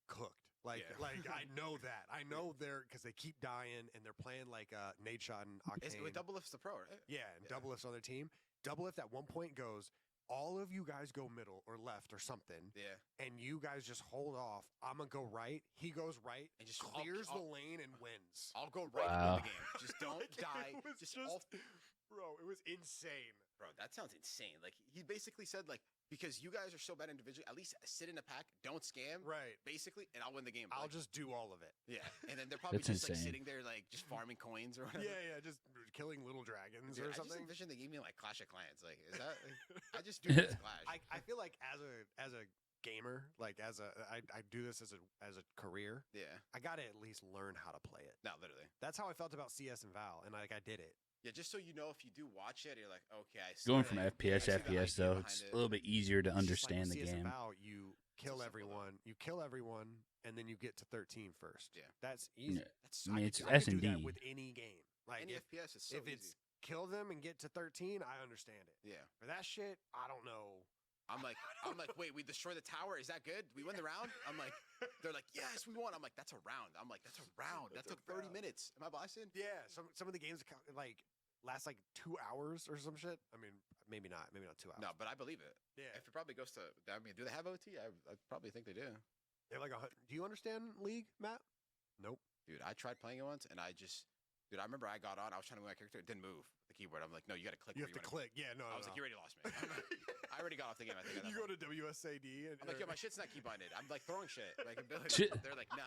Speaker 2: cooked. Like,
Speaker 3: Yeah.
Speaker 2: like I know that. I know they're because they keep dying and they're playing like Nade Shot and
Speaker 3: It's
Speaker 2: Octane.
Speaker 3: with Double Lift's the pro, right?
Speaker 2: Yeah, and
Speaker 3: Yeah.
Speaker 2: Double Lift's on their team. Double Lift at one point goes all of you guys go middle or left or something,
Speaker 3: Yeah.
Speaker 2: and you guys just hold off. I'm gonna go right. He goes right
Speaker 3: And just
Speaker 2: clears the lane and wins.
Speaker 3: I'll go right and
Speaker 1: Wow.
Speaker 3: win the game. Just don't
Speaker 2: Like,
Speaker 3: die.
Speaker 2: It was
Speaker 3: Just,
Speaker 2: just,
Speaker 3: all,
Speaker 2: bro, it was insane.
Speaker 3: bro. That sounds insane. Like he basically said, like because you guys are so bad individually, at least sit in a pack, don't scam,
Speaker 2: Right.
Speaker 3: basically, and I'll win the game.
Speaker 2: I'll
Speaker 3: Like,
Speaker 2: just do all of it.
Speaker 3: yeah, and then they're probably
Speaker 1: That's
Speaker 3: just like
Speaker 1: insane.
Speaker 3: sitting there, like just farming coins or whatever.
Speaker 2: Yeah, just killing little dragons
Speaker 3: Dude,
Speaker 2: or
Speaker 3: I just
Speaker 2: something.
Speaker 3: envision they gave me like Clash of Clans. Like, is that? I just do this Clash.
Speaker 2: I feel like as a gamer, like I do this as a career.
Speaker 3: Yeah.
Speaker 2: I gotta at least learn how to play it.
Speaker 3: No, literally.
Speaker 2: That's how I felt about CS and Val, and like I did it.
Speaker 3: Yeah, just so you know, if you do watch it, you're like, okay, I see
Speaker 1: Going
Speaker 3: the-
Speaker 1: from
Speaker 3: I
Speaker 1: FPS
Speaker 3: see
Speaker 1: to
Speaker 3: the
Speaker 1: FPS
Speaker 3: idea
Speaker 1: though,
Speaker 3: behind
Speaker 1: it's
Speaker 3: it.
Speaker 1: a little bit easier to
Speaker 2: It's just like
Speaker 1: understand
Speaker 2: with
Speaker 1: the
Speaker 2: CS and
Speaker 1: game.
Speaker 2: Val, you kill
Speaker 3: simple, though.
Speaker 2: everyone. You kill everyone, and then you get to 13 first.
Speaker 3: Yeah.
Speaker 2: That's easy.
Speaker 1: Yeah.
Speaker 3: That's
Speaker 1: I mean,
Speaker 2: could
Speaker 1: it's
Speaker 2: do- I could do that
Speaker 1: S&D.
Speaker 2: with any game. Like
Speaker 3: any
Speaker 2: if
Speaker 3: FPS is so
Speaker 2: if
Speaker 3: easy.
Speaker 2: it's kill them and get to 13, I understand it.
Speaker 3: Yeah.
Speaker 2: For that shit, I don't know.
Speaker 3: I'm like, wait, we destroy the tower. Is that good? We win the round? I'm like, they're like, yes, we won. I'm like, that's a round. I'm like, that's a round. That
Speaker 2: That's a
Speaker 3: took 30
Speaker 2: round.
Speaker 3: minutes. Am I biasing?
Speaker 2: Yeah, some of the games like last like 2 hours or some shit. I mean, maybe not 2 hours.
Speaker 3: No, but I believe it.
Speaker 2: Yeah,
Speaker 3: If it probably goes to, I mean, do they have OT? I probably think they do.
Speaker 2: they're like do you understand League, Matt? Nope.
Speaker 3: Dude, I tried playing it once, and I remember I got on. I was trying to move my character. It didn't move the keyboard. I'm like, no, you got to click.
Speaker 2: You
Speaker 3: where
Speaker 2: have to
Speaker 3: wanna-
Speaker 2: click. Yeah, no.
Speaker 3: I was like, you already lost me. I already got off the game. I think. at that
Speaker 2: You go
Speaker 3: point.
Speaker 2: to WSAD and
Speaker 3: I'm like, yo, my shit's not key binded. I'm like throwing shit. Like,
Speaker 1: Shit.
Speaker 3: they're like, no.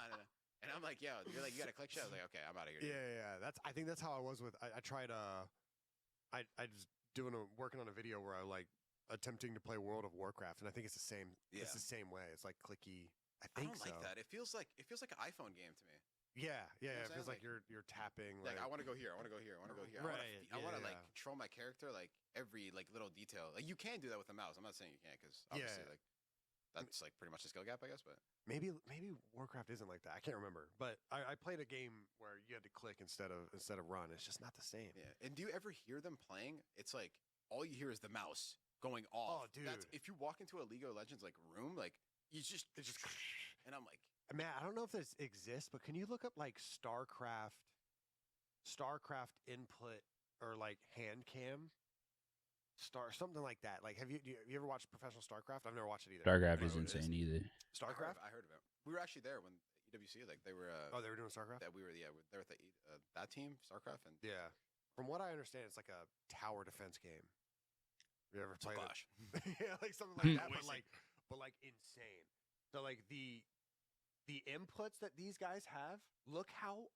Speaker 3: And I'm like, yo, you're like, you got to click shit. I was like, okay, I'm out of here. dude.
Speaker 2: yeah. I think that's how I was with. I tried. I just working on a video where I like attempting to play World of Warcraft, and I think it's the same.
Speaker 3: Yeah.
Speaker 2: It's the same way. It's like clicky. I
Speaker 3: I
Speaker 2: think
Speaker 3: don't like
Speaker 2: so.
Speaker 3: that. It feels like an iPhone game to me.
Speaker 2: Yeah.
Speaker 3: know what I'm
Speaker 2: It feels
Speaker 3: saying?
Speaker 2: like you're tapping.
Speaker 3: Like, I want to go here. I want to go here. I want to go here.
Speaker 2: Right,
Speaker 3: I want to
Speaker 2: yeah.
Speaker 3: like control my character, like every like little detail. Like you can do that with the mouse. I'm not saying you can't, because obviously
Speaker 2: Yeah.
Speaker 3: like that's like pretty much a skill gap, I guess. But
Speaker 2: Maybe Warcraft isn't like that. I can't remember, but I played a game where you had to click instead of run. It's just not the same.
Speaker 3: yeah. And do you ever hear them playing? It's like all you hear is the mouse going off.
Speaker 2: Oh, dude.
Speaker 3: If you walk into a League of Legends like room, like it's just and I'm like,
Speaker 2: Man, I don't know if this exists, but can you look up like StarCraft input or like hand cam? Something like that. Like, have you ever watched professional StarCraft? I've never watched it either.
Speaker 1: StarCraft
Speaker 3: I
Speaker 1: is
Speaker 3: know what it is.
Speaker 1: insane either.
Speaker 2: StarCraft?
Speaker 3: I heard of it. We were actually there when EWC like they were.
Speaker 2: Oh, they were doing StarCraft.
Speaker 3: that we were there with that team StarCraft and
Speaker 2: Yeah. From what I understand, it's like a tower defense game. You ever
Speaker 3: it's a
Speaker 2: played it?
Speaker 3: Clash.
Speaker 2: Yeah, like something like that,
Speaker 3: Noisy.
Speaker 2: but like insane. So like the inputs that these guys have, look how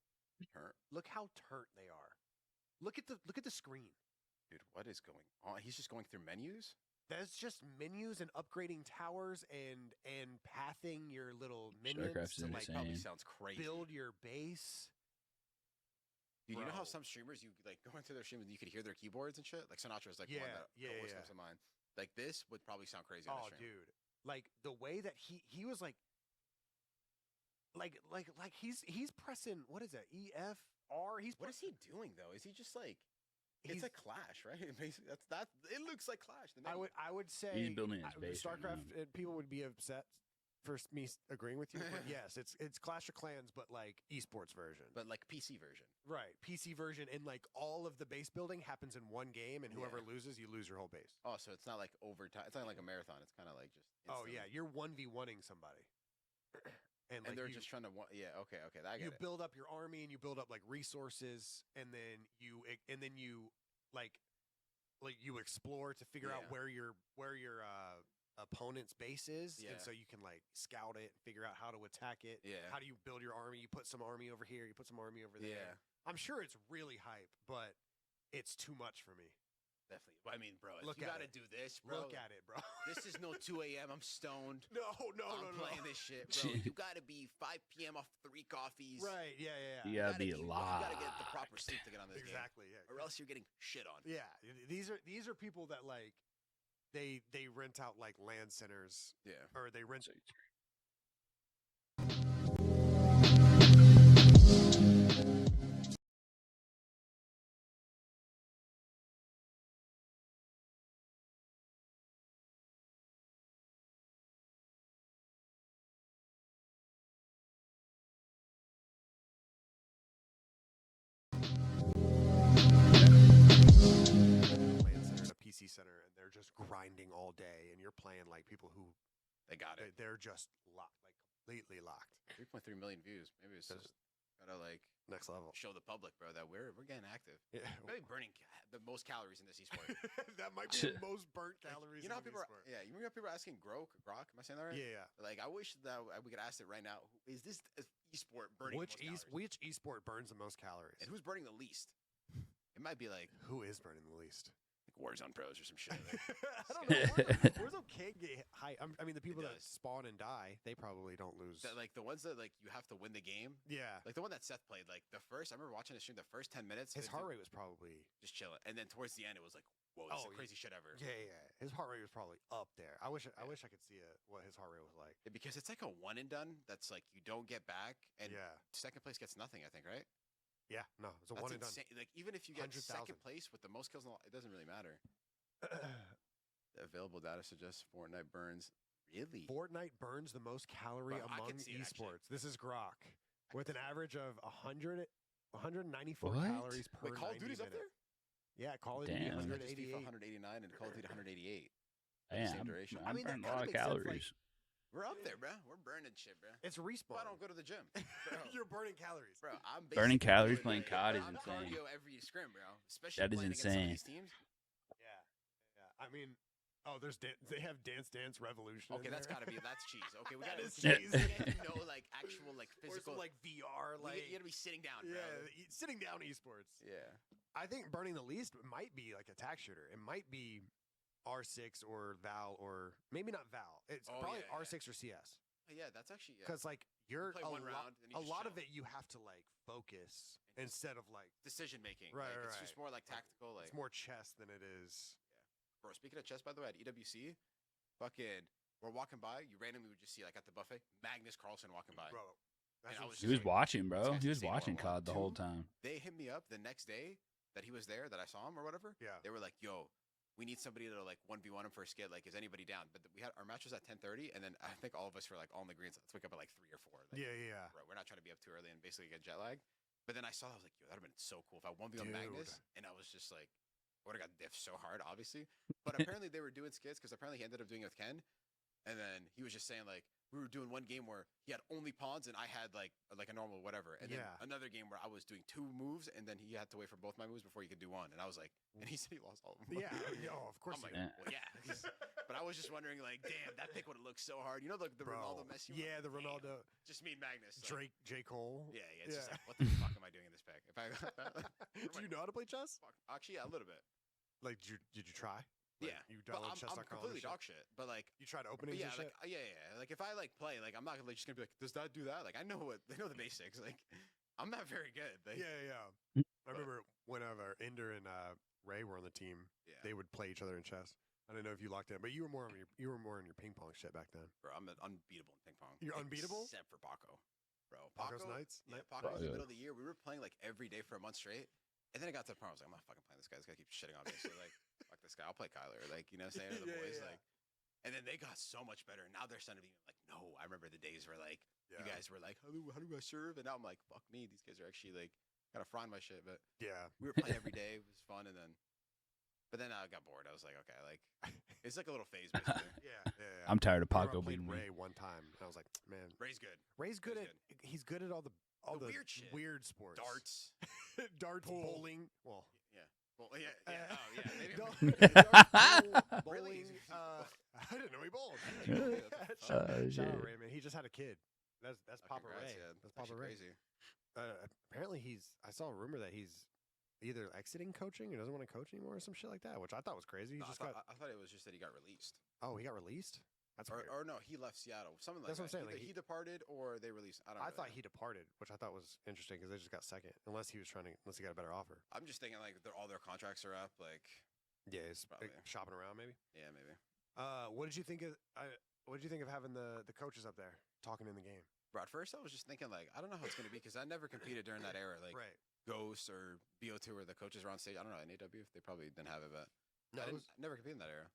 Speaker 2: turnt they are. Look at the screen.
Speaker 3: Dude, what is going on? He's just going through menus.
Speaker 2: That's just menus and upgrading towers and pathing your little minions
Speaker 1: StarCraft's
Speaker 2: to like
Speaker 1: insane.
Speaker 3: Probably sounds crazy.
Speaker 2: build your base.
Speaker 3: Dude, you know how
Speaker 2: Bro.
Speaker 3: some streamers you like go into their stream and you could hear their keyboards and shit. Like Sinatra's like
Speaker 2: Yeah,
Speaker 3: one that
Speaker 2: yeah,
Speaker 3: always
Speaker 2: yeah.
Speaker 3: comes to mind. Like this would probably sound crazy on
Speaker 2: Oh,
Speaker 3: the stream.
Speaker 2: dude. Like the way that he was like he's pressing, what is that? EFR?
Speaker 3: What is he doing though? Is he just like
Speaker 2: he's
Speaker 3: it's a Clash, right? Basically, that. It looks like Clash. The menu.
Speaker 2: I would say
Speaker 1: building his base right
Speaker 2: StarCraft
Speaker 1: now.
Speaker 2: people would be upset for me agreeing with you, but yes, it's Clash of Clans, but like esports version,
Speaker 3: but like PC version.
Speaker 2: right? PC version, and like all of the base building happens in one game, and whoever loses, you lose your whole base.
Speaker 3: Oh, so it's not like overtime. It's not like a marathon. It's kind of like just.
Speaker 2: Oh
Speaker 3: instantly.
Speaker 2: yeah, you're 1v1ing somebody, and
Speaker 3: And
Speaker 2: like
Speaker 3: they're
Speaker 2: you,
Speaker 3: just trying to. Yeah. Okay. I get
Speaker 2: you
Speaker 3: it.
Speaker 2: build up your army and you build up like resources, and then you like you explore to figure out
Speaker 3: Yeah.
Speaker 2: where your opponent's base is,
Speaker 3: Yeah.
Speaker 2: and so you can like scout it, figure out how to attack it.
Speaker 3: Yeah.
Speaker 2: How do you build your army? You put some army over here, you put some army over there.
Speaker 3: Yeah.
Speaker 2: I'm sure it's really hype, but it's too much for me.
Speaker 3: Definitely. Well, I mean, bro, if
Speaker 2: Look
Speaker 3: you
Speaker 2: at
Speaker 3: got to
Speaker 2: it.
Speaker 3: do this, bro.
Speaker 2: Look at it, bro.
Speaker 3: This is no 2 a.m. I'm stoned.
Speaker 2: no,
Speaker 3: I'm playing this shit, bro. You got to be 5 p.m. off 3 coffees.
Speaker 2: Right? Yeah.
Speaker 1: You
Speaker 3: You
Speaker 1: gotta be
Speaker 3: You
Speaker 1: alive.
Speaker 3: got to get the proper sleep to get on this game.
Speaker 2: Exactly. Yeah.
Speaker 3: Or else you're getting shit on.
Speaker 2: Yeah. These are people that like they rent out like land centers,
Speaker 3: Yeah.
Speaker 2: or they rent. Land center and a PC center, and they're just grinding all day, and you're playing like people who
Speaker 3: They got it.
Speaker 2: they're just locked, like completely locked.
Speaker 3: 3.3 million views. Maybe it's just gotta like
Speaker 2: Next level.
Speaker 3: show the public, bro, that we're getting active.
Speaker 2: Yeah.
Speaker 3: Maybe burning the most calories in this esport.
Speaker 2: That might be the most burnt calories.
Speaker 3: You know how
Speaker 2: in
Speaker 3: people
Speaker 2: an esport.
Speaker 3: you remember how people are asking Grok? Am I saying that right?
Speaker 2: Yeah.
Speaker 3: Like, I wish that we could ask it right now. Is this esport burning
Speaker 2: Which
Speaker 3: the most calories?
Speaker 2: which esport burns the most calories?
Speaker 3: And who's burning the least? It might be like
Speaker 2: Who is burning the least?
Speaker 3: Warzone Pros or some shit. Like,
Speaker 2: I don't know. Warzone can't get high. I mean, the people that
Speaker 3: does.
Speaker 2: spawn and die, they probably don't lose.
Speaker 3: like the ones that like you have to win the game.
Speaker 2: Yeah.
Speaker 3: Like the one that Seth played. Like the first, I remember watching the stream. The first 10 minutes,
Speaker 2: His
Speaker 3: it
Speaker 2: heart rate was probably.
Speaker 3: just chilling, and then towards the end, it was like, whoa, this is the craziest shit ever.
Speaker 2: Yeah. His heart rate was probably up there. I wish I could see what his heart rate was like.
Speaker 3: Yeah, because it's like a one and done. That's like you don't get back, and
Speaker 2: Yeah.
Speaker 3: second place gets nothing. I think, right?
Speaker 2: Yeah. No, it's a
Speaker 3: That's
Speaker 2: one and done.
Speaker 3: insane. Like even if you get
Speaker 2: 100,000.
Speaker 3: second place with the most kills, it doesn't really matter. The available data suggests Fortnite burns. Really?
Speaker 2: Fortnite burns the most calorie
Speaker 3: Bro, I
Speaker 2: among
Speaker 3: can see it, actually.
Speaker 2: esports. This is Grok with an average of 194
Speaker 1: What?
Speaker 2: calories per
Speaker 3: Wait, Call of
Speaker 2: 90
Speaker 3: Duty's up
Speaker 2: minute.
Speaker 3: there?
Speaker 2: Yeah, Call of Duty
Speaker 1: Damn.
Speaker 3: It's just FIFA
Speaker 2: 188.
Speaker 3: 189 and Call of Duty 188.
Speaker 1: Damn,
Speaker 3: Same duration.
Speaker 1: I'm
Speaker 2: I mean, that
Speaker 1: burning a
Speaker 2: kinda
Speaker 1: lot of
Speaker 2: makes sense, like-
Speaker 1: calories.
Speaker 3: We're up there, bro. We're burning shit, bro.
Speaker 2: It's respawn.
Speaker 3: I don't go to the gym, bro.
Speaker 2: You're burning calories.
Speaker 3: Bro, I'm
Speaker 1: Burning
Speaker 3: basically
Speaker 1: calories
Speaker 3: doing,
Speaker 1: playing
Speaker 3: like,
Speaker 1: COD is
Speaker 3: I'm
Speaker 1: insane.
Speaker 3: cardio every scrim, bro. Especially
Speaker 1: That is
Speaker 3: playing against some of
Speaker 1: insane.
Speaker 3: these teams.
Speaker 2: Yeah. I mean, they have Dance Dance Revolution.
Speaker 3: Okay,
Speaker 2: in
Speaker 3: that's
Speaker 2: there.
Speaker 3: gotta be cheese. Okay, we
Speaker 2: That
Speaker 3: gotta
Speaker 2: is
Speaker 3: we
Speaker 2: cheese.
Speaker 3: get to know like actual like
Speaker 2: Or
Speaker 3: physical
Speaker 2: some, like VR, like
Speaker 3: you gotta be sitting down, bro.
Speaker 2: yeah, sitting down esports.
Speaker 3: Yeah.
Speaker 2: I think burning the least might be like attack shooter. It might be R6 or Val, or maybe not Val. It's
Speaker 3: Oh,
Speaker 2: probably
Speaker 3: yeah, yeah.
Speaker 2: R6 or CS.
Speaker 3: Yeah, that's actually
Speaker 2: Because like you're
Speaker 3: play
Speaker 2: a
Speaker 3: one
Speaker 2: lot,
Speaker 3: round, and you
Speaker 2: a
Speaker 3: just
Speaker 2: lot of
Speaker 3: chill.
Speaker 2: it you have to like focus
Speaker 3: And
Speaker 2: instead of like
Speaker 3: decision making.
Speaker 2: Right,
Speaker 3: like,
Speaker 2: right,
Speaker 3: It's
Speaker 2: right.
Speaker 3: just more like tactical. Like,
Speaker 2: it's more chess than it is.
Speaker 3: bro. Speaking of chess, by the way, at EWC, fucking, we're walking by. You randomly would just see like at the buffet, Magnus Carlsen walking by.
Speaker 2: Bro, that's
Speaker 3: And I
Speaker 2: what
Speaker 3: was
Speaker 1: He was
Speaker 3: just like,
Speaker 1: watching, bro.
Speaker 3: guy's
Speaker 1: He was
Speaker 3: insane.
Speaker 1: watching
Speaker 3: One,
Speaker 1: COD the whole
Speaker 3: two.
Speaker 1: time.
Speaker 3: They hit me up the next day that he was there, that I saw him or whatever.
Speaker 2: Yeah.
Speaker 3: They were like, "Yo, we need somebody to like 1v1 him for a skit. Like, is anybody down?" But we had our match was at 10:30, and then I think all of us were like all in the greens. Let's wake up at like 3 or 4. Like,
Speaker 2: Yeah.
Speaker 3: bro, we're not trying to be up too early and basically get jet lag. But then I saw, I was like, yo, that'd have been so cool if I 1v1
Speaker 2: Dude.
Speaker 3: Magnus, and I was just like, I would have got diff so hard, obviously. But apparently they were doing skits because apparently he ended up doing it with Ken, and then he was just saying like, we were doing one game where he had only pawns and I had like a normal whatever, and then
Speaker 2: Yeah.
Speaker 3: another game where I was doing 2 moves and then he had to wait for both my moves before he could do one, and I was like, and he said he lost all of them.
Speaker 2: Yeah. Oh, of course.
Speaker 3: I'm like,
Speaker 2: he
Speaker 1: Yeah.
Speaker 3: well, yeah. 'cause- But I was just wondering, like, damn, that pick would have looked so hard. You know, the
Speaker 2: Bro.
Speaker 3: Ronaldo Messi one?
Speaker 2: Yeah, the
Speaker 3: Damn.
Speaker 2: Ronaldo,
Speaker 3: Just me and Magnus. like-
Speaker 2: Drake, J. Cole.
Speaker 3: Yeah, It's just
Speaker 2: Yeah.
Speaker 3: like, what the fuck am I doing in this pick? If I got that,
Speaker 2: Do you know how to play chess?
Speaker 3: fuck. Actually, yeah, a little bit.
Speaker 2: Like, did you try? Like,
Speaker 3: Yeah,
Speaker 2: You
Speaker 3: but
Speaker 2: download
Speaker 3: I'm
Speaker 2: chess.com.
Speaker 3: completely
Speaker 2: and
Speaker 3: dog shit. But like,
Speaker 2: You tried
Speaker 3: but
Speaker 2: openings
Speaker 3: yeah,
Speaker 2: and
Speaker 3: like,
Speaker 2: shit?
Speaker 3: yeah. Like if I like play, like I'm not like just gonna be like, does that do that? Like I know the basics. Like I'm not very good. Like,
Speaker 2: Yeah. I remember whenever Ender and Ray were on the team,
Speaker 3: yeah.
Speaker 2: they would play each other in chess. I don't know if you locked in, but you were more on your ping pong shit back then.
Speaker 3: Bro, I'm unbeatable in ping pong.
Speaker 2: You're unbeatable?
Speaker 3: except for Paco. Bro,
Speaker 2: Paco's
Speaker 3: Paco,
Speaker 2: Knights?
Speaker 3: Yeah,
Speaker 2: Night-
Speaker 3: Paco was in the
Speaker 1: Paco.
Speaker 3: middle of the year. We were playing like every day for a month straight, and then it got to the point I was like, I'm not fucking playing this guy. This guy keeps shitting on me. So like, fuck this guy. I'll play Kyler. Like, you know what I'm saying? To the
Speaker 2: Yeah,
Speaker 3: boys,
Speaker 2: yeah.
Speaker 3: like. And then they got so much better. Now they're starting to be like, no. I remember the days where like
Speaker 2: Yeah.
Speaker 3: you guys were like, how do I serve? And now I'm like, fuck me. These guys are actually like kind of frying my shit. But
Speaker 2: Yeah.
Speaker 3: we were playing every day. It was fun. But then I got bored. I was like, okay, like it's like a little phase. Basically.
Speaker 2: Yeah.
Speaker 1: I'm tired of
Speaker 2: I remember
Speaker 1: Paco
Speaker 2: I played
Speaker 1: beating me.
Speaker 2: Ray one time, and I was like, man,
Speaker 3: Ray's good.
Speaker 2: Ray's good
Speaker 3: Ray's
Speaker 2: at. He's good at all the
Speaker 3: The weird shit.
Speaker 2: weird sports.
Speaker 3: Darts.
Speaker 2: Darts,
Speaker 3: Pool.
Speaker 2: bowling. Well,
Speaker 3: Yeah. Well, yeah. Oh, yeah. Maybe.
Speaker 2: Darts,
Speaker 3: Really?
Speaker 2: bowling. I didn't know he bowled.
Speaker 1: Oh,
Speaker 2: Shout out
Speaker 1: shit.
Speaker 2: Ray, man. He just had a kid. That's Papa
Speaker 3: Congrats,
Speaker 2: Ray.
Speaker 3: yeah.
Speaker 2: That's
Speaker 3: Actually
Speaker 2: Papa Ray.
Speaker 3: crazy.
Speaker 2: Apparently I saw a rumor that he's either exiting coaching or doesn't want to coach anymore or some shit like that, which I thought was crazy. He
Speaker 3: No,
Speaker 2: just
Speaker 3: I thought it was just that he got released.
Speaker 2: he got released. That's weird.
Speaker 3: Or no, he left Seattle. Something like
Speaker 2: That's what
Speaker 3: that.
Speaker 2: I'm saying,
Speaker 3: Either
Speaker 2: like,
Speaker 3: he departed or they released. I don't know.
Speaker 2: I thought he departed, which I thought was interesting because they just got second. Unless he got a better offer.
Speaker 3: I'm just thinking like all their contracts are up. Like,
Speaker 2: Yeah, he's
Speaker 3: Probably.
Speaker 2: shopping around maybe.
Speaker 3: yeah, maybe.
Speaker 2: What did you think of? What did you think of having the coaches up there talking in the game?
Speaker 3: Bro, at first I was just thinking like, I don't know how it's gonna be because I never competed during that era. Like
Speaker 2: Right.
Speaker 3: Ghost or BO2 where the coaches were on stage. I don't know, NAW, they probably didn't have it, but
Speaker 2: No,
Speaker 3: I
Speaker 2: it was,
Speaker 3: never competed in that era.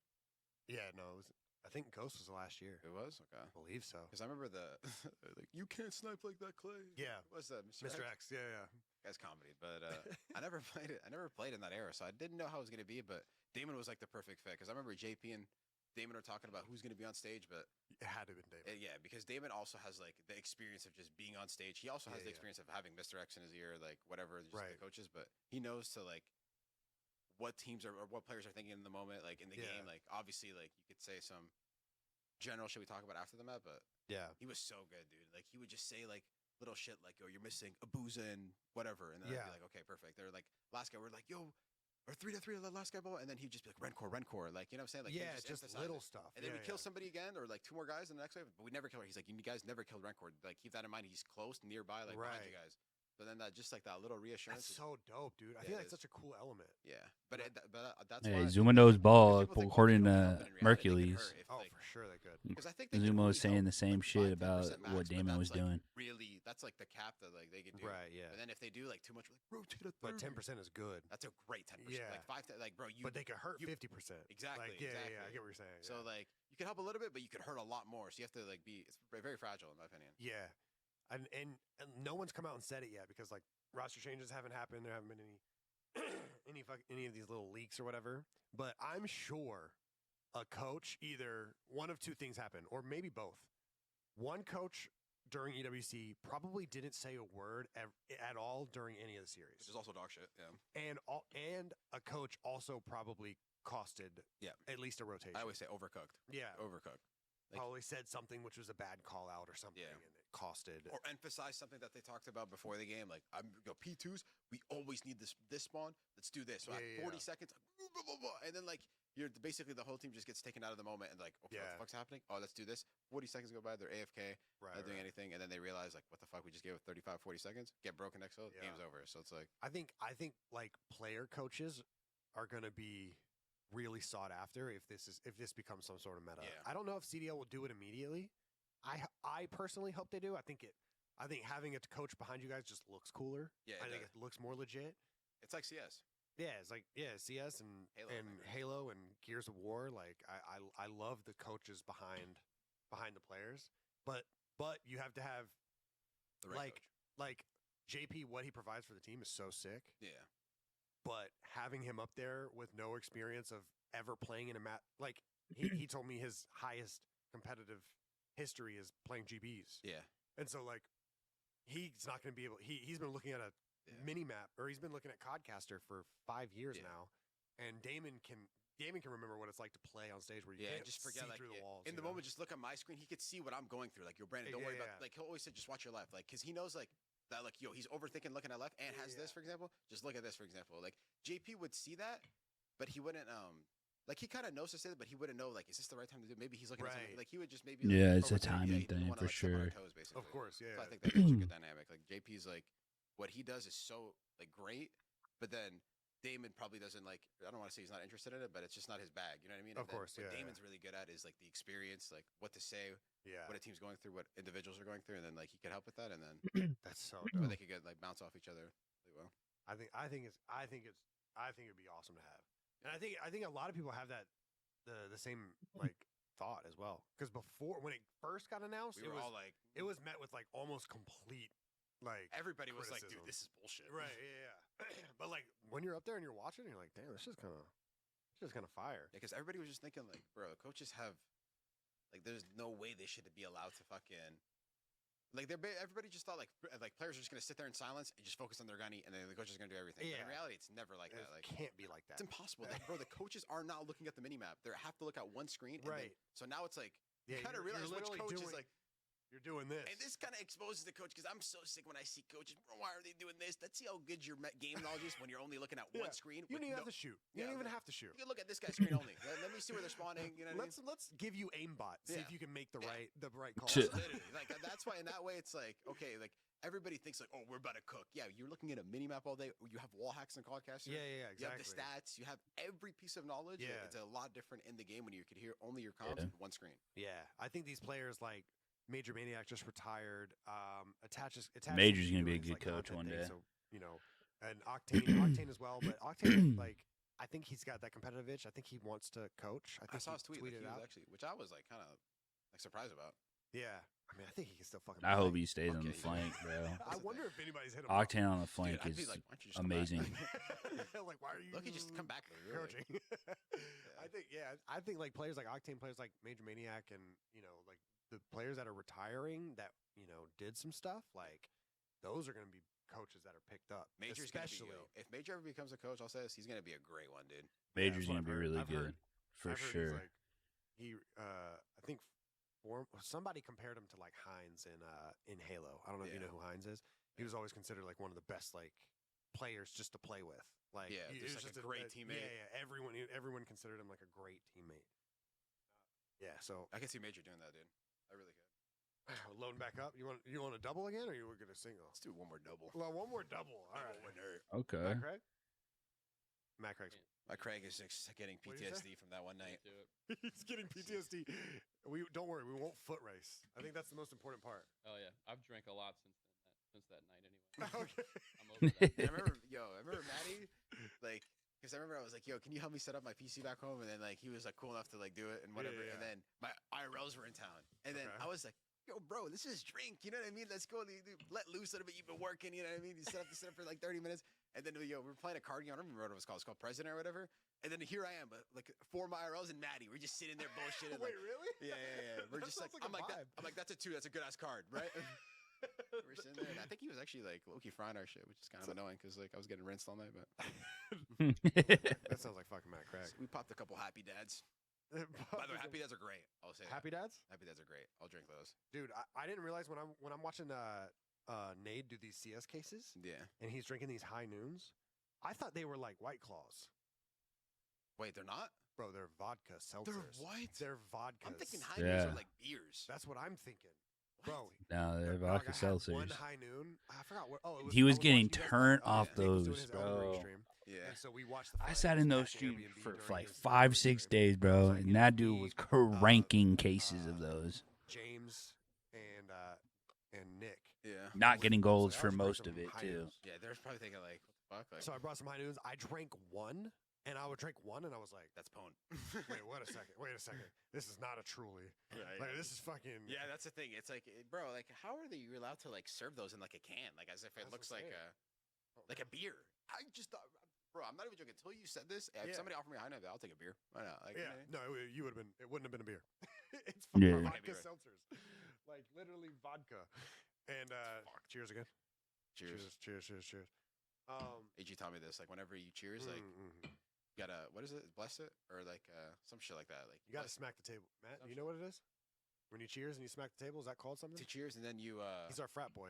Speaker 2: yeah, no, it was. I think Ghost was the last year.
Speaker 3: It was? Okay.
Speaker 2: I believe so.
Speaker 3: Because I remember like, you can't snipe like that, Clay.
Speaker 2: Yeah.
Speaker 3: What's that,
Speaker 2: Mr. X. Yeah.
Speaker 3: Guy's comedy, but I never played it. I never played in that era, so I didn't know how it was gonna be. But Damon was like the perfect fit because I remember JP and Damon were talking about who's going to be on stage, but
Speaker 2: It had to have been Damon.
Speaker 3: yeah, because Damon also has like the experience of just being on stage. He also has
Speaker 2: Yeah,
Speaker 3: the
Speaker 2: yeah.
Speaker 3: experience of having Mr. X in his ear, like whatever, just
Speaker 2: Right.
Speaker 3: the coaches. But he knows to like what teams are or what players are thinking in the moment, like in the
Speaker 2: Yeah.
Speaker 3: game. Like obviously, like you could say some general shit we talk about after the map, but
Speaker 2: Yeah.
Speaker 3: he was so good, dude. Like he would just say like little shit like, "Yo, you're missing a booza and whatever," and then I'd
Speaker 2: Yeah.
Speaker 3: be like, "Okay, perfect." They're like, last guy, we're like, "Yo." Or 3-3, the last guy ball, and then he'd just be like Rencore, like you know what I'm saying? Like he would
Speaker 2: Yeah, just
Speaker 3: emphasize
Speaker 2: little
Speaker 3: it.
Speaker 2: stuff.
Speaker 3: And then
Speaker 2: Yeah,
Speaker 3: we kill
Speaker 2: yeah.
Speaker 3: somebody again, or like 2 more guys in the next wave, but we never kill her. He's like, you guys never killed Rencore. Like keep that in mind. He's close, nearby, like behind you
Speaker 2: Right.
Speaker 3: guys. So then that just like that little reassurance.
Speaker 2: That's
Speaker 3: is-
Speaker 2: so dope, dude. I
Speaker 3: Yeah,
Speaker 2: feel
Speaker 3: it
Speaker 2: like
Speaker 3: is.
Speaker 2: such a cool element.
Speaker 3: yeah, but that's
Speaker 1: Hey,
Speaker 3: why
Speaker 1: Zuma knows ball,
Speaker 3: because people think,
Speaker 1: according
Speaker 3: they can
Speaker 1: to
Speaker 3: help, but in reality, they could
Speaker 1: Mercules.
Speaker 3: hurt if,
Speaker 2: Oh,
Speaker 3: like,
Speaker 2: for sure they could.
Speaker 3: because I think they
Speaker 1: Zuma
Speaker 3: can
Speaker 1: was saying
Speaker 3: help,
Speaker 1: the same
Speaker 3: like,
Speaker 1: shit
Speaker 3: 5-10%
Speaker 1: about
Speaker 3: max,
Speaker 1: what
Speaker 3: but
Speaker 1: Damon was
Speaker 3: that's, like,
Speaker 1: doing.
Speaker 3: Really, that's like the cap that like they could do.
Speaker 2: Right, yeah.
Speaker 3: But then if they do like too much, like rotate a
Speaker 2: But
Speaker 3: 30.
Speaker 2: 10% is good.
Speaker 3: That's a great 10%.
Speaker 2: Yeah.
Speaker 3: Like 5, like bro, you.
Speaker 2: But they could hurt
Speaker 3: you-
Speaker 2: 50%.
Speaker 3: Exactly,
Speaker 2: Like, yeah, yeah, I
Speaker 3: exactly.
Speaker 2: get what you're saying.
Speaker 3: So
Speaker 2: yeah.
Speaker 3: like you can help a little bit, but you could hurt a lot more. So you have to like be it's very fragile in my opinion.
Speaker 2: Yeah. And no one's come out and said it yet because like roster changes haven't happened. There haven't been any any of these little leaks or whatever. But I'm sure a coach, either one of two things happened, or maybe both. One coach during EWC probably didn't say a word at all during any of the series.
Speaker 3: Which is also dog shit. Yeah.
Speaker 2: And a coach also probably costed at least a rotation.
Speaker 3: I always say overcooked.
Speaker 2: yeah.
Speaker 3: Overcooked. Like-
Speaker 2: Probably said something which was a bad call out or something,
Speaker 3: Yeah.
Speaker 2: and it costed.
Speaker 3: Or emphasize something that they talked about before the game, like P2s. We always need this spawn. Let's do this. So
Speaker 2: Yeah,
Speaker 3: at
Speaker 2: yeah,
Speaker 3: 40
Speaker 2: yeah.
Speaker 3: seconds, blah, blah, blah, and then like you're basically the whole team just gets taken out of the moment and like, okay, what
Speaker 2: Yeah.
Speaker 3: the fuck's happening? Oh, let's do this. 40 seconds go by, they're AFK,
Speaker 2: Right,
Speaker 3: not doing
Speaker 2: right.
Speaker 3: anything, and then they realize like, what the fuck? We just gave it 35, 40 seconds. Get broken next hill,
Speaker 2: Yeah.
Speaker 3: game's over. So it's like,
Speaker 2: I think like player coaches are going to be really sought after if this becomes some sort of meta.
Speaker 3: Yeah.
Speaker 2: I don't know if CDL will do it immediately. I personally hope they do. I think having a coach behind you guys just looks cooler.
Speaker 3: yeah,
Speaker 2: I think it looks more legit.
Speaker 3: it's like CS.
Speaker 2: Yeah, it's like CS and
Speaker 3: Halo,
Speaker 2: and
Speaker 3: maybe.
Speaker 2: Halo and Gears of War. Like I love the coaches behind the players, but you have to have
Speaker 3: The right coach.
Speaker 2: like JP. What he provides for the team is so sick.
Speaker 3: Yeah.
Speaker 2: But having him up there with no experience of ever playing in a map, like he told me his highest competitive history is playing GBs,
Speaker 3: Yeah.
Speaker 2: and so like he's not going to be able. He's been looking at a
Speaker 3: Yeah.
Speaker 2: mini map, or he's been looking at Codcaster for 5 years
Speaker 3: Yeah.
Speaker 2: now, and Damon can remember what it's like to play on stage where you
Speaker 3: Yeah,
Speaker 2: can't
Speaker 3: just forget
Speaker 2: see
Speaker 3: like
Speaker 2: through the
Speaker 3: yeah.
Speaker 2: walls.
Speaker 3: In
Speaker 2: you
Speaker 3: the
Speaker 2: know?
Speaker 3: moment, just look at my screen. He could see what I'm going through. Like, yo, Brandon, don't
Speaker 2: Yeah,
Speaker 3: worry
Speaker 2: yeah,
Speaker 3: about. Like, he'll always say, just watch your left. Like, because he knows like that. Like, yo, he's overthinking looking at left and has this, for example. Just look at this, for example. Like, JP would see that, but he wouldn't. Like he kind of knows to say it, but he wouldn't know. Like, is this the right time to do? Maybe he's looking at something.
Speaker 2: Right.
Speaker 3: Like, he would just maybe. Like,
Speaker 1: Yeah, it's a
Speaker 3: overthink.
Speaker 1: timing
Speaker 3: he doesn't
Speaker 1: thing
Speaker 3: wanna,
Speaker 1: for
Speaker 3: like, step on our
Speaker 1: sure.
Speaker 3: toes, basically.
Speaker 2: Of course, yeah.
Speaker 3: So I think that makes a good dynamic. Like JP's like what he does is so like great, but then Damon probably doesn't like. I don't want to say he's not interested in it, but it's just not his bag. You know what I mean?
Speaker 2: Of
Speaker 3: And then
Speaker 2: course,
Speaker 3: what
Speaker 2: yeah,
Speaker 3: Damon's really good at is like the experience, like what to say,
Speaker 2: yeah,
Speaker 3: what a team's going through, what individuals are going through, and then like he could help with that, and then
Speaker 2: that's so
Speaker 3: or
Speaker 2: dope.
Speaker 3: they could get like bounce off each other really well.
Speaker 2: I think it'd be awesome to have, and I think a lot of people have that the same like thought as well. Because before, when it first got announced,
Speaker 3: We were all like,
Speaker 2: it was met with like almost complete like
Speaker 3: everybody was like,
Speaker 2: criticism.
Speaker 3: dude, this is bullshit.
Speaker 2: right, yeah. But like when you're up there and you're watching, you're like, damn, this is kind of fire.
Speaker 3: Yeah, because everybody was just thinking like, bro, coaches have like, there's no way they should be allowed to fucking. Like everybody just thought like players are just gonna sit there in silence and just focus on their gunny, and then the coach is gonna do everything. But
Speaker 2: Yeah.
Speaker 3: in reality, it's never like
Speaker 2: It
Speaker 3: that. Like
Speaker 2: can't be like that.
Speaker 3: it's impossible. Like, bro, the coaches are not looking at the mini map. They have to look at one screen. And
Speaker 2: Right.
Speaker 3: so now it's like
Speaker 2: Yeah,
Speaker 3: you kind of
Speaker 2: you're
Speaker 3: realize which
Speaker 2: literally
Speaker 3: coach is
Speaker 2: doing-
Speaker 3: like.
Speaker 2: You're doing this.
Speaker 3: And this kind of exposes the coach because I'm so sick when I see coaches. Bro, why are they doing this? Let's see how good your game knowledge is when you're only looking at
Speaker 2: Yeah.
Speaker 3: one screen.
Speaker 2: You
Speaker 3: with
Speaker 2: don't even
Speaker 3: no-
Speaker 2: have to shoot. You
Speaker 3: Yeah,
Speaker 2: don't even
Speaker 3: like-
Speaker 2: have to shoot.
Speaker 3: You can look at this guy's screen only. Let me see where they're spawning. You know what I mean?
Speaker 2: Let's give you aimbot. See
Speaker 3: Yeah.
Speaker 2: if you can make the
Speaker 3: Yeah.
Speaker 2: right call.
Speaker 1: Shit.
Speaker 3: Literally, like that's why in that way it's like okay, like everybody thinks like oh we're about to cook. Yeah, you're looking at a mini map all day. You have wall hacks and codcaster.
Speaker 2: Yeah,
Speaker 3: You
Speaker 2: exactly.
Speaker 3: have the stats. You have every piece of knowledge.
Speaker 2: Yeah.
Speaker 3: It's a lot different in the game when you could hear only your comms
Speaker 1: Yeah.
Speaker 3: with one screen.
Speaker 2: Yeah, I think these players like Major Maniac just retired. Attaches
Speaker 1: Major's gonna be a
Speaker 2: doing his,
Speaker 1: good
Speaker 2: like,
Speaker 1: coach
Speaker 2: content
Speaker 1: one
Speaker 2: thing,
Speaker 1: day.
Speaker 2: So you know, and Octane as well. But Octane, like, I think he's got that competitive itch. I think he wants to coach. I
Speaker 3: I
Speaker 2: think
Speaker 3: saw
Speaker 2: he
Speaker 3: his tweet. Like,
Speaker 2: tweeted
Speaker 3: he was
Speaker 2: out.
Speaker 3: actually, which I was like kind of like surprised about.
Speaker 2: Yeah. I mean, I think he can still fucking.
Speaker 1: I hope
Speaker 2: play.
Speaker 1: he stays on
Speaker 3: Okay,
Speaker 1: the
Speaker 3: yeah.
Speaker 1: flank, bro.
Speaker 2: I wonder if anybody's hit him.
Speaker 1: Octane on the
Speaker 3: Dude,
Speaker 1: flank
Speaker 3: I'd be
Speaker 1: is
Speaker 3: like, why don't you just come back?
Speaker 1: amazing.
Speaker 2: Like, why are you?
Speaker 3: Look, just come back, really.
Speaker 2: coaching. I think like players like Octane, players like Major Maniac, and like the players that are retiring that did some stuff. Like those are going to be coaches that are picked up.
Speaker 3: Major's gonna be,
Speaker 2: especially.
Speaker 3: if Major ever becomes a coach, I'll say this, he's gonna be a great one, dude.
Speaker 1: Major's
Speaker 2: that's what
Speaker 1: gonna be
Speaker 2: I've heard.
Speaker 1: really
Speaker 2: I've
Speaker 1: good
Speaker 2: heard-
Speaker 1: for
Speaker 2: I've heard
Speaker 1: sure.
Speaker 2: I think somebody compared him to like Hines in Halo. I don't know if you
Speaker 3: Yeah.
Speaker 2: know who Hines is. He was always considered like one of the best like players just to play with. Like
Speaker 3: Yeah,
Speaker 2: he
Speaker 3: just
Speaker 2: was
Speaker 3: like a great teammate.
Speaker 2: Yeah. Everyone considered him like a great teammate. Yeah. So
Speaker 3: I can see Major doing that, dude. I really could.
Speaker 2: loading back up. You want a double again, or you were gonna single?
Speaker 3: Let's do one more double.
Speaker 2: Well, one more double. All right.
Speaker 1: Okay.
Speaker 2: Matt Craig. Matt Craig's.
Speaker 3: My Craig is just getting
Speaker 2: What'd you say?
Speaker 3: PTSD from that one night.
Speaker 4: Do it.
Speaker 2: He's getting PTSD. We don't worry. We won't foot race. I think that's the most important part.
Speaker 4: Oh yeah, I've drank a lot since that night anyway.
Speaker 2: Okay.
Speaker 4: I'm over that.
Speaker 3: I remember Maddie, like, because I remember I was like, yo, can you help me set up my PC back home? And then like he was like cool enough to like do it and whatever.
Speaker 2: yeah.
Speaker 3: And then my IRLs were in town, and then
Speaker 2: Okay.
Speaker 3: I was like, yo, bro, this is drink. You know what I mean? Let's go. Let loose a little bit. You've been working. You know what I mean? You set up for like 30 minutes, and then we were playing a card game. I don't remember what it was called. It's called President or whatever. And then here I am, but like 4 of my IRLs and Maddie. We're just sitting there bullshitting.
Speaker 2: Wait,
Speaker 3: like,
Speaker 2: really?
Speaker 3: yeah. We're
Speaker 2: That
Speaker 3: just like,
Speaker 2: sounds like a vibe.
Speaker 3: I'm like, that's a 2. That's a good ass card, right? We're sitting there, and I think he was actually like low-key frying our shit, which is kind of annoying because like I was getting rinsed all night. But
Speaker 2: That sounds like fucking Matt Craig.
Speaker 3: we popped a couple Happy Dads. By the way, Happy Dads are great. I'll say
Speaker 2: Happy Dads,
Speaker 3: that. Happy Dads are great. I'll drink those.
Speaker 2: dude. I didn't realize when I'm watching Nade do these CS cases,
Speaker 3: Yeah.
Speaker 2: and he's drinking these high noons. I thought they were like White Claws,
Speaker 3: Wait, they're not.
Speaker 2: bro. They're vodka seltzers.
Speaker 3: They're what?
Speaker 2: They're vodkas.
Speaker 3: I'm thinking high
Speaker 1: Yeah.
Speaker 3: noons are like beers.
Speaker 2: That's what I'm thinking,
Speaker 3: What?
Speaker 2: bro.
Speaker 1: No, they're
Speaker 2: Dog,
Speaker 1: vodka
Speaker 2: I had one
Speaker 1: seltzers.
Speaker 2: high noon. I forgot what. Oh, it was,
Speaker 1: He was
Speaker 2: I
Speaker 1: getting
Speaker 2: watching his-
Speaker 1: turned
Speaker 2: oh,
Speaker 1: off
Speaker 2: Nate was doing
Speaker 1: those,
Speaker 2: his Elden Ring
Speaker 1: bro.
Speaker 2: stream,
Speaker 3: Yeah.
Speaker 2: and so we watched the.
Speaker 1: I
Speaker 2: fight
Speaker 1: sat
Speaker 2: at
Speaker 1: in those
Speaker 2: Dashy
Speaker 1: streams
Speaker 2: Airbnb
Speaker 1: for
Speaker 2: during
Speaker 1: like
Speaker 2: his
Speaker 1: 5,
Speaker 2: Elden Ring
Speaker 1: 6
Speaker 2: stream.
Speaker 1: days, bro,
Speaker 2: So I
Speaker 1: and
Speaker 2: get
Speaker 1: that dude
Speaker 2: me,
Speaker 1: was cranking cases of those.
Speaker 2: James and Nick.
Speaker 3: Yeah.
Speaker 1: Not getting goals
Speaker 2: So I
Speaker 1: for
Speaker 2: was drinking
Speaker 1: most of
Speaker 2: some
Speaker 1: it
Speaker 2: high
Speaker 1: too.
Speaker 2: noons.
Speaker 3: Yeah, they're probably thinking like, what the fuck? Like,
Speaker 2: So I brought some high noons. I drank one, and I would drink one, and I was like,
Speaker 3: that's pwn.
Speaker 2: wait, wait a second. This is not a truly.
Speaker 3: Right.
Speaker 2: Like, this is fucking.
Speaker 3: Yeah, that's the thing. It's like, bro, like, how are you allowed to like serve those in like a can, like as if it
Speaker 2: That's
Speaker 3: looks
Speaker 2: what I'm
Speaker 3: like a beer? I just thought, bro, I'm not even joking. Until you said this, if
Speaker 2: Yeah.
Speaker 3: somebody offered me a high note, I'll take a beer. Why not? Like,
Speaker 2: Yeah,
Speaker 3: you know?
Speaker 2: no, you would have been. It wouldn't have been a beer. It's
Speaker 1: Yeah.
Speaker 2: fucking vodka
Speaker 3: Beer.
Speaker 2: seltzers, like literally vodka. And cheers again.
Speaker 3: Cheers.
Speaker 2: Cheers.
Speaker 3: AG taught me this. Like, whenever you cheers, like, you gotta, what is it? Bless it or like some shit like that. Like,
Speaker 2: you gotta
Speaker 3: bless-
Speaker 2: smack the table, Matt. Do you know what it is? When you cheers and you smack the table, is that called something?
Speaker 3: to cheers, and then you
Speaker 2: He's our frat boy.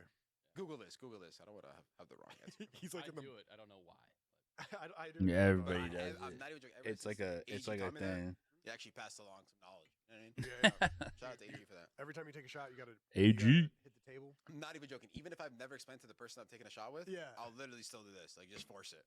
Speaker 3: Google this. I don't want to have the wrong answer.
Speaker 2: He's like
Speaker 4: I
Speaker 2: in the.
Speaker 4: do it. I don't know why.
Speaker 2: I do.
Speaker 1: Yeah,
Speaker 2: it.
Speaker 1: everybody
Speaker 3: But
Speaker 1: does
Speaker 3: I'm
Speaker 1: it.
Speaker 3: not even joking. Ever
Speaker 1: It's like
Speaker 3: since
Speaker 1: a
Speaker 3: AG taught me that,
Speaker 1: thing.
Speaker 3: You actually passed along some knowledge. You know what I mean?
Speaker 2: Yeah.
Speaker 3: Shout out to AG for that.
Speaker 2: Every time you take a shot, you gotta
Speaker 1: AG?
Speaker 2: hit the table.
Speaker 3: I'm not even joking. Even if I've never explained to the person I'm taking a shot with,
Speaker 2: Yeah.
Speaker 3: I'll literally still do this. Like, just force it.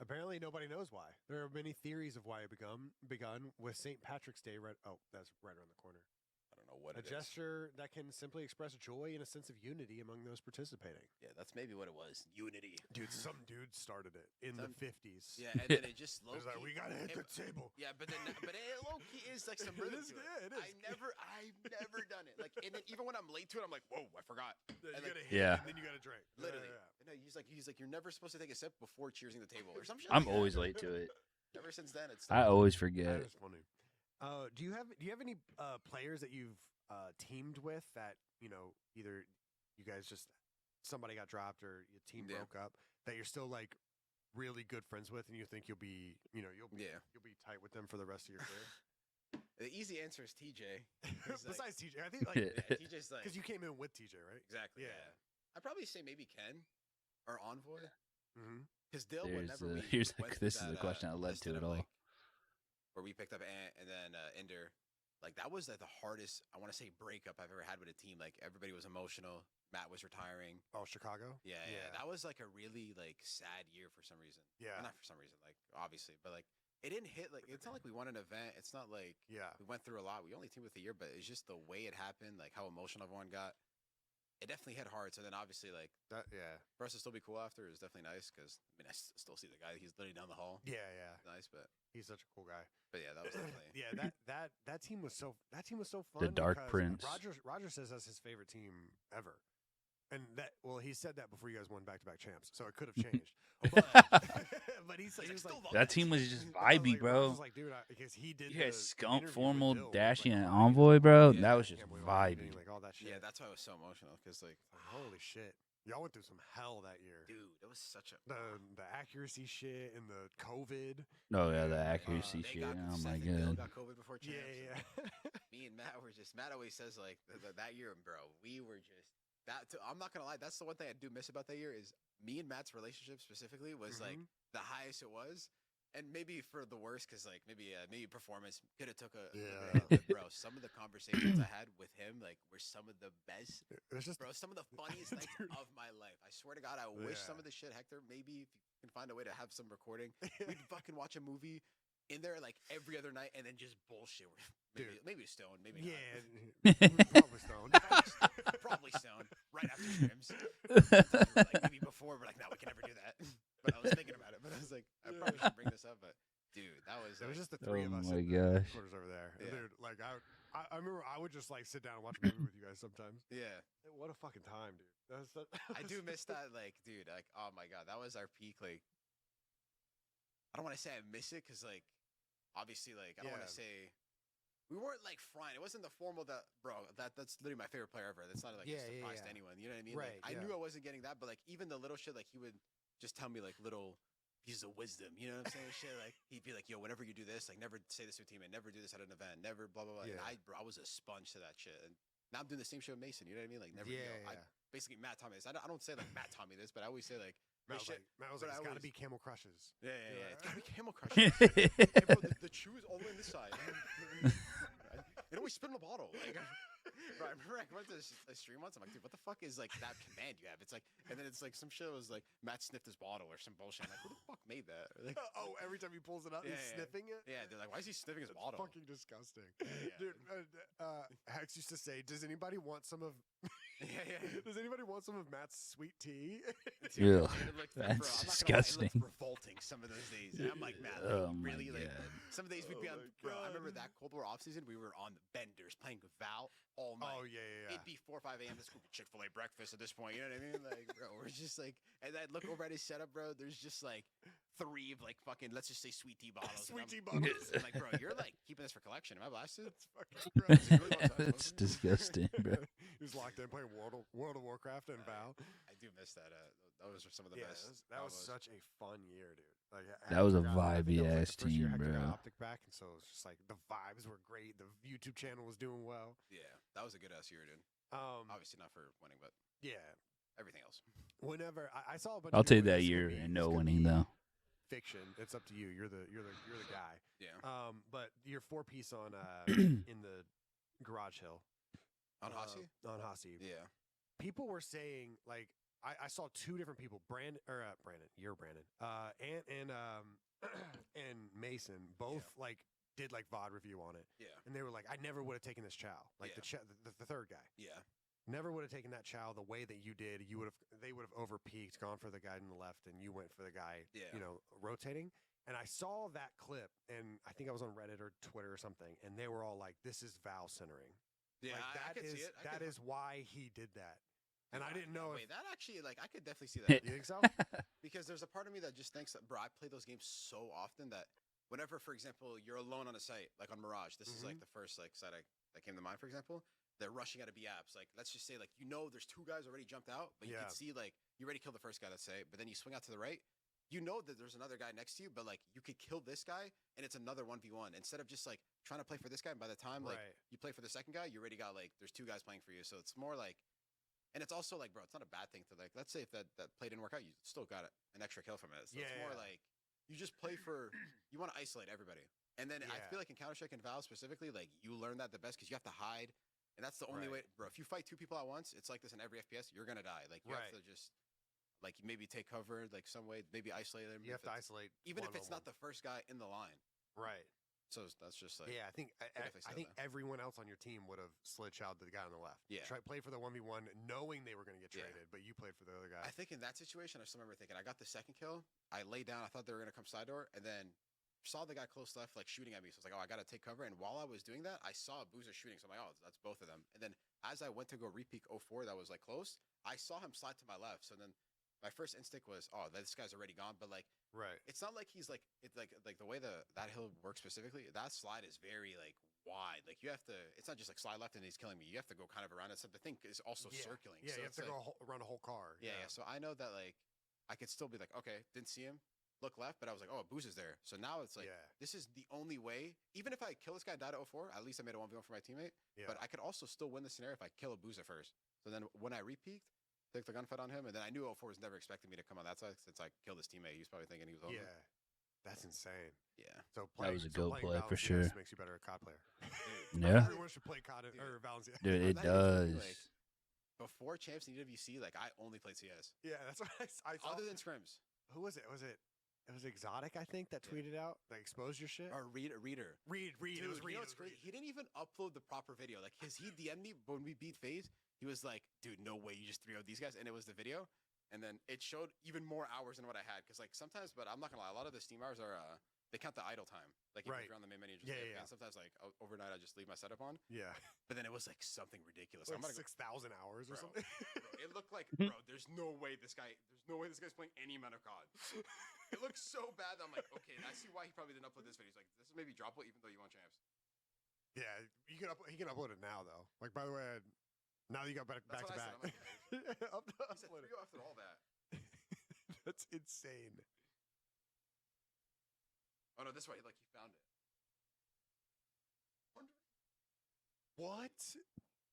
Speaker 2: Apparently, nobody knows why. There are many theories of why it begun with St. Patrick's Day. Oh, that's right around the corner.
Speaker 3: I don't know what
Speaker 2: A
Speaker 3: it is.
Speaker 2: gesture that can simply express joy and a sense of unity among those participating.
Speaker 3: Yeah, that's maybe what it was. Unity.
Speaker 2: Dude, some dude started it in the
Speaker 3: Some-
Speaker 2: 50s.
Speaker 3: Yeah, and then it just low
Speaker 2: It was like, we gotta hit the table.
Speaker 3: Yeah, but then it low key is like some
Speaker 2: It
Speaker 3: rhythm
Speaker 2: is,
Speaker 3: to
Speaker 2: yeah, it is.
Speaker 3: I've never done it. Like, and then even when I'm late to it, I'm like, whoa, I forgot.
Speaker 2: You
Speaker 3: And, like,
Speaker 2: gotta hit,
Speaker 1: Yeah.
Speaker 2: and then you gotta drink.
Speaker 3: Literally.
Speaker 2: Yeah.
Speaker 3: No, he's like, you're never supposed to take a sip before cheersing the table or some shit.
Speaker 1: I'm
Speaker 3: like
Speaker 1: always
Speaker 3: that.
Speaker 1: late to it.
Speaker 3: Ever since then, it's.
Speaker 1: I always
Speaker 2: That
Speaker 1: forget.
Speaker 2: is funny. Do you have any players that you've teamed with that either you guys just somebody got dropped or your team
Speaker 3: Yeah.
Speaker 2: broke up that you're still like really good friends with and you think you'll be you'll be tight with them for the rest of your career?
Speaker 3: The easy answer is TJ. He's like-
Speaker 2: Besides TJ, I think like
Speaker 3: Yeah, TJ's like
Speaker 2: because you came in with TJ, right?
Speaker 3: exactly.
Speaker 2: Yeah.
Speaker 3: Yeah. I'd probably say maybe Ken or Envoy
Speaker 2: Mm-hmm.
Speaker 3: because Dill.
Speaker 1: There's
Speaker 3: Whenever
Speaker 1: the-
Speaker 3: we
Speaker 1: here's the-
Speaker 3: went through
Speaker 1: this is the
Speaker 3: that,
Speaker 1: question that led
Speaker 3: listing
Speaker 1: to it
Speaker 3: of,
Speaker 1: all.
Speaker 3: like, where we picked up Ant and then Ender. Like that was like the hardest I want to say breakup I've ever had with a team. Like everybody was emotional. Matt was retiring.
Speaker 2: Oh, Chicago.
Speaker 3: Yeah. That was like a really like sad year for some reason.
Speaker 2: Yeah.
Speaker 3: Well, not for some reason, like obviously, but like it didn't hit. Like it's not like we won an event. It's not like
Speaker 2: Yeah.
Speaker 3: we went through a lot. We only teamed with a year, but it's just the way it happened, like how emotional everyone got. it definitely hit hard. So then obviously like
Speaker 2: That, yeah.
Speaker 3: for us to still be cool after is definitely nice because I mean I still see the guy. He's literally down the hall.
Speaker 2: Yeah, yeah.
Speaker 3: Nice, but
Speaker 2: He's such a cool guy.
Speaker 3: yeah, that was definitely
Speaker 2: Yeah, that team was so fun.
Speaker 1: The Dark
Speaker 2: because
Speaker 1: Prince.
Speaker 2: Roger says that's his favorite team ever. And he said that before you guys won back-to-back champs, so it could have changed. But he was like,
Speaker 1: That team was just
Speaker 2: I was
Speaker 1: vibey,
Speaker 2: like,
Speaker 1: bro.
Speaker 2: Roger's like, dude, because he did.
Speaker 1: You had
Speaker 2: the
Speaker 1: Skunk,
Speaker 2: interview with
Speaker 1: Formal,
Speaker 2: Bill, was
Speaker 1: Dashy,
Speaker 2: like,
Speaker 1: and
Speaker 2: oh, I
Speaker 1: Envoy, bro.
Speaker 3: Yeah,
Speaker 1: That was
Speaker 2: can't
Speaker 1: just
Speaker 2: believe I'm
Speaker 1: vibey.
Speaker 2: getting, like all that shit.
Speaker 3: yeah. That's why I was so emotional because like
Speaker 2: Holy shit, y'all went through some hell that year.
Speaker 3: dude, it was such a
Speaker 2: The accuracy shit and the COVID.
Speaker 1: Oh yeah, the accuracy
Speaker 3: they
Speaker 1: shit.
Speaker 3: got
Speaker 1: Oh my
Speaker 3: Seth and Bill
Speaker 1: god.
Speaker 3: got COVID before champs.
Speaker 2: Yeah, yeah.
Speaker 3: Me and Matt were just Matt always says like that year, bro. We were just I'm not gonna lie. That's the one thing I do miss about that year is me and Matt's relationship specifically was like the highest it was, and maybe for the worst because like maybe performance could have took a
Speaker 2: Yeah.
Speaker 3: but bro. Some of the conversations I had with him like were some of the best,
Speaker 2: It's just
Speaker 3: bro. Some of the funniest nights of my life. I swear to God, I wish some of the shit, Hector. Maybe if you can find a way to have some recording, we'd fucking watch a movie in there like every other night and then just bullshit. Maybe stoned, maybe
Speaker 2: yeah, probably stoned.
Speaker 3: probably stoned right after scrims. Like maybe before, we're like, no, we can never do that. But I was thinking about it. But I was like, I probably should bring this up. But dude, that was
Speaker 2: It was just the
Speaker 1: Oh
Speaker 2: three of us
Speaker 1: my
Speaker 2: in the
Speaker 1: gosh.
Speaker 2: quarters over there.
Speaker 3: Yeah.
Speaker 2: Dude, like I remember I would just like sit down and watch a movie with you guys sometimes.
Speaker 3: yeah.
Speaker 2: What a fucking time, dude.
Speaker 3: I do miss that. Like, dude, like, oh my god, that was our peak. Like, I don't want to say I miss it because like, obviously, like, I don't want to say. We weren't like frying. It wasn't the formal that, bro. That's literally my favorite player ever. That's not like a surprise to anyone. You know what I mean?
Speaker 2: Right,
Speaker 3: Like, I knew I wasn't getting that, but like even the little shit, like he would just tell me like little pieces of wisdom. You know what I'm saying? Shit, like he'd be like, "Yo, whenever you do this, like never say this to a teammate, never do this at an event, never blah blah blah."
Speaker 2: Yeah.
Speaker 3: And I was a sponge to that shit. And now I'm doing the same shit with Mason. You know what I mean? Like never.
Speaker 2: Yeah,
Speaker 3: I basically Matt taught me this. I don't say like Matt taught me this, but I always say like.
Speaker 2: Matt was like, it's got to be Camel Crushes.
Speaker 3: Yeah. It's gotta be Camel Crushes. Hey, bro, the chew is all the way on this side. It always spit in the bottle. Like, bro, I remember I went to a stream once. I'm like, dude, what the fuck is like that command you have? It's like, and then it's like some shit was like Matt sniffed his bottle or some bullshit. I'm like, who the fuck made that? Like,
Speaker 2: Every time he pulls it out, he's sniffing it.
Speaker 3: yeah, they're like, why is he sniffing his bottle?
Speaker 2: Fucking disgusting, dude. Hex used to say, "Does anybody want some of?" Does anybody want some of Matt's sweet tea?
Speaker 1: Ew,
Speaker 3: That's
Speaker 1: that's disgusting.
Speaker 3: It looked revolting some of those days. And I'm like, Matt, like,
Speaker 1: Oh my
Speaker 3: really? Like,
Speaker 1: God.
Speaker 3: some days we'd be on,
Speaker 2: my
Speaker 3: bro. I
Speaker 2: God.
Speaker 3: remember that Cold War offseason, we were on the benders playing Val all night.
Speaker 2: Oh yeah.
Speaker 3: It'd be 4 or 5 a.m. This could be Chick-fil-A breakfast at this point. You know what I mean? Like, bro, we're just like, and I'd look over at his setup, bro. There's just like 3 of like fucking, let's just say sweet tea bottles.
Speaker 2: Sweet tea bottles.
Speaker 3: I'm like, bro, you're like keeping this for collection. Am I blasted?
Speaker 2: That's fucking gross.
Speaker 1: That's disgusting, bro.
Speaker 2: He was locked in playing World of Warcraft and Val.
Speaker 3: I do miss that. Those are some of the
Speaker 2: Yeah,
Speaker 3: best.
Speaker 2: that was
Speaker 3: combos.
Speaker 2: such a fun year, dude. Like
Speaker 1: That was a
Speaker 2: I think that was, like,
Speaker 1: vibey
Speaker 2: the
Speaker 1: ass
Speaker 2: first year
Speaker 1: team,
Speaker 2: Hector got
Speaker 1: bro.
Speaker 2: Optic back, and so it was just like the vibes were great. The YouTube channel was doing well.
Speaker 3: Yeah, that was a good ass year, dude. Obviously not for winning, but
Speaker 2: Yeah.
Speaker 3: everything else.
Speaker 2: Whenever I saw a bunch
Speaker 1: I'll
Speaker 2: of people
Speaker 1: take that
Speaker 2: it's gonna
Speaker 1: year
Speaker 2: be-
Speaker 1: and
Speaker 2: it's
Speaker 1: no
Speaker 2: gonna
Speaker 1: winning
Speaker 2: be
Speaker 1: though.
Speaker 2: Fiction. It's up to you. You're the guy.
Speaker 3: Yeah.
Speaker 2: But your 4-piece on in the Garage Hill
Speaker 3: On Hossie?
Speaker 2: on Hossie.
Speaker 3: Yeah.
Speaker 2: People were saying like I saw 2 different people, Brandon, you're Brandon, and Mason, both like did like VOD review on it,
Speaker 3: Yeah.
Speaker 2: and they were like, I never would have taken this chow, like
Speaker 3: Yeah.
Speaker 2: the third guy,
Speaker 3: Yeah.
Speaker 2: never would have taken that chow the way that you did. They would have overpeaked, gone for the guy on the left, and you went for the guy,
Speaker 3: Yeah.
Speaker 2: rotating. And I saw that clip, and I think I was on Reddit or Twitter or something, and they were all like, "This is Val centering."
Speaker 3: Yeah,
Speaker 2: Like,
Speaker 3: I could see it.
Speaker 2: That is why he did that. And I didn't know.
Speaker 3: Wait, that actually, like, I could definitely see that.
Speaker 2: You think so?
Speaker 3: Because there's a part of me that just thinks that, bro, I play those games so often that whenever, for example, you're alone on a site, like on Mirage, this is like the first like site that came to mind, for example. They're rushing out of B apps. Like, let's just say, like, there's 2 guys already jumped out, but you can see, like, you already killed the first guy, let's say, but then you swing out to the right. You know that there's another guy next to you, but like you could kill this guy and it's another 1v1 instead of just like trying to play for this guy. And by the time like you play for the second guy, you already got like there's 2 guys playing for you. So it's more like, and it's also like, bro, it's not a bad thing to like, let's say if that play didn't work out, you still got an extra kill from it. So it's more like you just play for, you want to isolate everybody. And then I feel like in Counter-Strike and Valve specifically, like you learn that the best because you have to hide. And that's the only way, bro. If you fight 2 people at once, it's like this in every FPS, you're going to die. Like you have to just. Like maybe take cover, like some way, maybe isolate them.
Speaker 2: You have to isolate,
Speaker 3: even if it's not the first guy in the line.
Speaker 2: Right.
Speaker 3: So that's just like
Speaker 2: Yeah, I think
Speaker 3: definitely
Speaker 2: I
Speaker 3: said
Speaker 2: think
Speaker 3: that.
Speaker 2: everyone else on your team would have slid child to the guy on the left.
Speaker 3: Yeah.
Speaker 2: Played for the 1v1 knowing they were going to get
Speaker 3: Yeah.
Speaker 2: traded, but you played for the other guy.
Speaker 3: I think in that situation, I still remember thinking, I got the second kill. I laid down. I thought they were going to come side door, and then saw the guy close left, like shooting at me. So I was like, oh, I got to take cover. And while I was doing that, I saw a boozer shooting. So I'm like, oh, that's both of them. And then as I went to go repeat 04, that was like close, I saw him slide to my left. So then my first instinct was, oh, this guy's already gone. But like,
Speaker 2: right.
Speaker 3: it's not like he's like, it's like the way that hill works specifically, that slide is very like wide. Like you have to, it's not just like slide left and he's killing me. You have to go kind of around it. So the thing is also circling.
Speaker 2: Yeah,
Speaker 3: so
Speaker 2: you have to
Speaker 3: like,
Speaker 2: go around a whole car.
Speaker 3: yeah. So I know that like I could still be like, okay, didn't see him, look left, but I was like, oh, Booze is there. So now it's like, this is the only way. Even if I kill this guy, died at 04, at least I made a 1v1 for my teammate.
Speaker 2: Yeah.
Speaker 3: But I could also still win the scenario if I kill a Boozer first. So then when I repeaked, took the gunfight on him, and then I knew 04 was never expecting me to come on that side since I killed his teammate. He was probably thinking he was over.
Speaker 2: Yeah. That's insane.
Speaker 3: Yeah.
Speaker 2: So
Speaker 1: That was a
Speaker 2: so
Speaker 1: GOAT
Speaker 2: playing
Speaker 1: play for
Speaker 2: Valenciennes
Speaker 1: sure.
Speaker 2: makes you better a COD player.
Speaker 1: Yeah.
Speaker 2: Everyone should play COD or Valenciennes.
Speaker 1: Dude,
Speaker 3: I'm
Speaker 1: it
Speaker 3: not even joking,
Speaker 1: does.
Speaker 3: like, before champs in EWC, like I only played CS.
Speaker 2: Yeah, that's what I saw.
Speaker 3: Other than scrims.
Speaker 2: Who was it? It was Exotic, I think, that tweeted out that exposed your shit.
Speaker 3: Or Reader.
Speaker 2: Reed.
Speaker 3: Dude,
Speaker 2: It was Reed.
Speaker 3: you know what's crazy? He didn't even upload the proper video. Like he DM'd me when we beat FaZe. He was like, dude, no way you just 3-0'd these guys. And it was the video. And then it showed even more hours than what I had. Because like sometimes, but I'm not gonna lie, a lot of the Steam hours are they count the idle time. Like if you're on the main menu, just and sometimes like overnight I just leave my setup on.
Speaker 2: Yeah.
Speaker 3: But then it was like something ridiculous.
Speaker 2: Like
Speaker 3: I'm gonna
Speaker 2: 6,000 hours or
Speaker 3: Bro,
Speaker 2: something.
Speaker 3: It looked like, bro, there's no way this guy's playing any amount of COD. It looks so bad that I'm like, okay, I see why he probably didn't upload this video. He's like, this is maybe dropable even though you want champs.
Speaker 2: Yeah, he can upload it now though. Like by the way, now you got back to
Speaker 3: That's what I
Speaker 2: back.
Speaker 3: said. I'm like, he said
Speaker 2: Upload it.
Speaker 3: 3 after all that.
Speaker 2: That's insane.
Speaker 3: Oh no, this way, like he found it.
Speaker 2: What?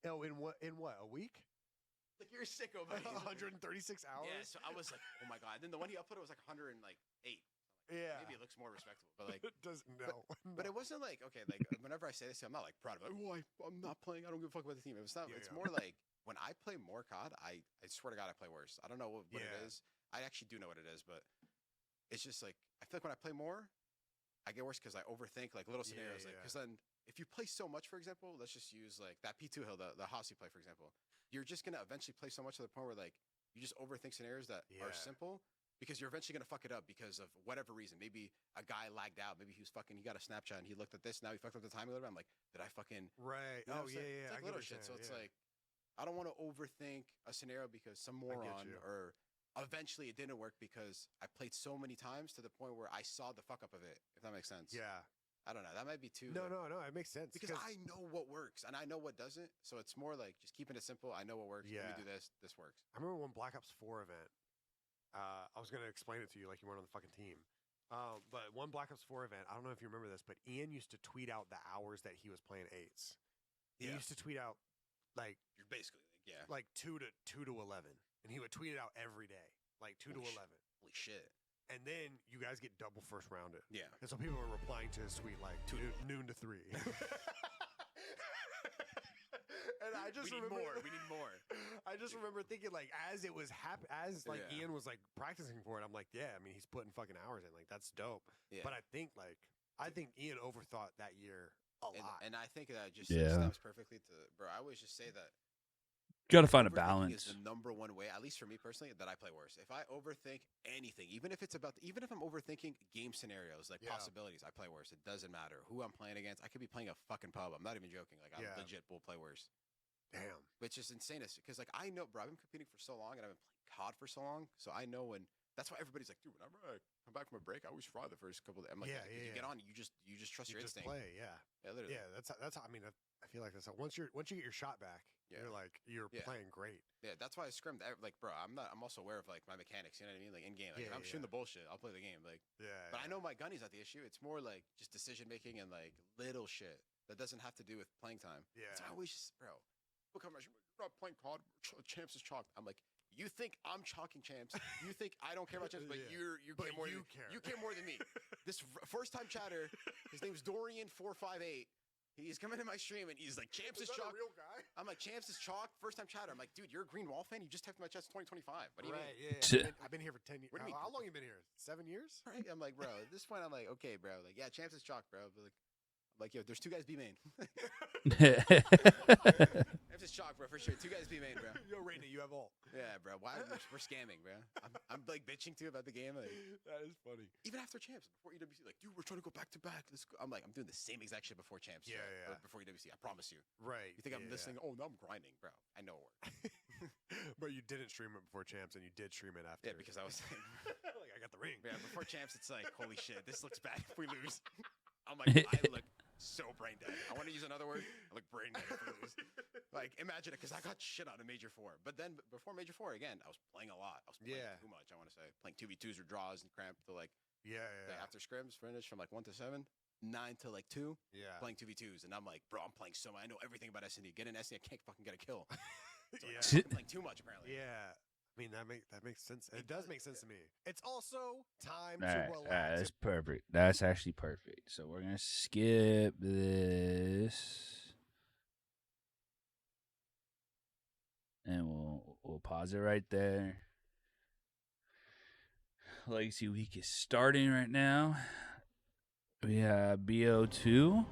Speaker 2: Oh, in what? A week?
Speaker 3: Like you're a sicko, buddy.
Speaker 2: 136 hours?
Speaker 3: Yeah, so I was like, oh my god. And then the one he uploaded was like 108.
Speaker 2: Yeah.
Speaker 3: Maybe it looks more respectable, but like,
Speaker 2: It does no.
Speaker 3: but it wasn't like, okay, like whenever I say this, I'm not like proud of it. Like, oh, I'm not playing. I don't give a fuck about the team. It's not.
Speaker 2: Yeah,
Speaker 3: It's
Speaker 2: yeah.
Speaker 3: more like when I play more COD, I swear to God, I play worse. I don't know what it is. I actually do know what it is, but it's just like I feel like when I play more, I get worse because I overthink like little scenarios. Like because then if you play so much, for example, let's just use like that P2 hill, the Hossie play, for example. You're just gonna eventually play so much to the point where like you just overthink scenarios that are simple. Because you're eventually gonna fuck it up because of whatever reason. Maybe a guy lagged out. Maybe he got a Snapchat and he looked at this. Now he fucked up the timing a little bit. I'm like, did I fucking?
Speaker 2: Right.
Speaker 3: You know
Speaker 2: Oh
Speaker 3: what I'm saying?
Speaker 2: yeah.
Speaker 3: It's like little shit. So it's like, I don't want to overthink a scenario because some moron or eventually it didn't work because I played so many times to the point where I saw the fuck up of it. If that makes sense.
Speaker 2: Yeah.
Speaker 3: I don't know. That might be too.
Speaker 2: No. It makes sense
Speaker 3: Because I know what works and I know what doesn't. So it's more like just keeping it simple. I know what works.
Speaker 2: Yeah.
Speaker 3: Let me do this. This works.
Speaker 2: I remember one Black Ops 4 event. I was gonna explain it to you like you weren't on the fucking team. But one Black Ops 4 event, I don't know if you remember this, but Ian used to tweet out the hours that he was playing eights. He used to tweet out like
Speaker 3: You're basically
Speaker 2: like 2 to 11, and he would tweet it out every day, like 2 to 11.
Speaker 3: Holy shit.
Speaker 2: And then you guys get double first rounded.
Speaker 3: Yeah.
Speaker 2: And so people were replying to his tweet like noon to 3. And I just
Speaker 3: We need more.
Speaker 2: I just remember thinking like as it was Ian was like practicing for it, I'm like, yeah, I mean he's putting fucking hours in, like that's dope.
Speaker 3: Yeah.
Speaker 2: But I think Ian overthought that year a lot.
Speaker 3: And I think that just stems perfectly to bro. I always just say that
Speaker 1: Got to find a
Speaker 3: overthinking
Speaker 1: balance.
Speaker 3: is the number one way, at least for me personally, that I play worse. If I overthink anything, even if I'm overthinking game scenarios, like possibilities, I play worse. It doesn't matter who I'm playing against. I could be playing a fucking pub. I'm not even joking. Like I legit will play worse.
Speaker 2: Damn.
Speaker 3: Which is insane because like I know, bro, I've been competing for so long and I've been playing COD for so long. So I know when that's why everybody's like, dude, whenever I come back from a break, I always fry the first couple of days. I'm like, you get on, you just trust your instinct.
Speaker 2: Play, yeah.
Speaker 3: Literally.
Speaker 2: Yeah, that's how, I mean I feel like that's how, once you get your shot back, you're playing great.
Speaker 3: Yeah, that's why I scrimmed. Like, bro, I'm also aware of like my mechanics. You know what I mean? Like in game, like if I'm shooting the bullshit, I'll play the game. Like, but I know my gunny's not the issue. It's more like just decision making and like little shit that doesn't have to do with playing time. Yeah, so I always just, bro, look how much you're not playing COD. Champs is chalked. I'm like, you think I'm chalking champs? You think I don't care about champs? But you care more. You care more than me. This first time chatter, his name's Dorian458. He's coming to my stream and he's like, Champs is chalked.
Speaker 2: Real guy?
Speaker 3: I'm like, Champs is chalked. First time chatter. I'm like, dude, you're a Green Wall fan. You just typed in my chat 2025. What do you mean?
Speaker 2: Yeah. I've been here for 10 years.
Speaker 3: What do you mean?
Speaker 2: How long you been here? 7 years?
Speaker 3: Right? I'm like, bro. At this point, I'm like, okay, bro. Like, yeah, Champs is chalked, bro. But like, I'm like, yo, there's 2 guys B main.
Speaker 1: Yeah.
Speaker 3: I'm just shocked, bro, for sure. 2 guys B main, bro.
Speaker 2: Yo, Raina, you have all.
Speaker 3: Yeah, bro. Why we're scamming, bro? I'm like bitching too about the game. Like,
Speaker 2: That is funny.
Speaker 3: even after champs, before EWC, like, dude, we're trying to go back to back. Let's go. I'm like, I'm doing the same exact shit before champs.
Speaker 2: Yeah, yeah.
Speaker 3: Before EWC, I promise you.
Speaker 2: Right.
Speaker 3: You think I'm listening? Oh, no, I'm grinding, bro. I know it works.
Speaker 2: But you didn't stream it before champs, and you did stream it after.
Speaker 3: Yeah, because I was
Speaker 2: like, I got the ring.
Speaker 3: yeah, before champs, it's like, holy shit, this looks bad if we lose. I'm like, I look so brain dead. I want to use another word. I look brain dead if we lose. Like, imagine it, because I got shit out of Major 4. But then before Major 4, again, I was playing a lot. I was playing too much, I want to say. Playing 2v2s or draws and cramp to like, like after scrims, finish from like 1 to 7, 9 to like 2, playing 2v2s. And I'm like, bro, I'm playing so much. I know everything about SNE. Get an SNE, I can't fucking get a kill. So I'm playing too much, apparently.
Speaker 2: Yeah. I mean, that makes sense. It does make sense to me. It's also time to relax.
Speaker 1: That's perfect. That's actually perfect. So we're gonna skip this, and we'll pause it right there. Legacy Week is starting right now. We have BO2.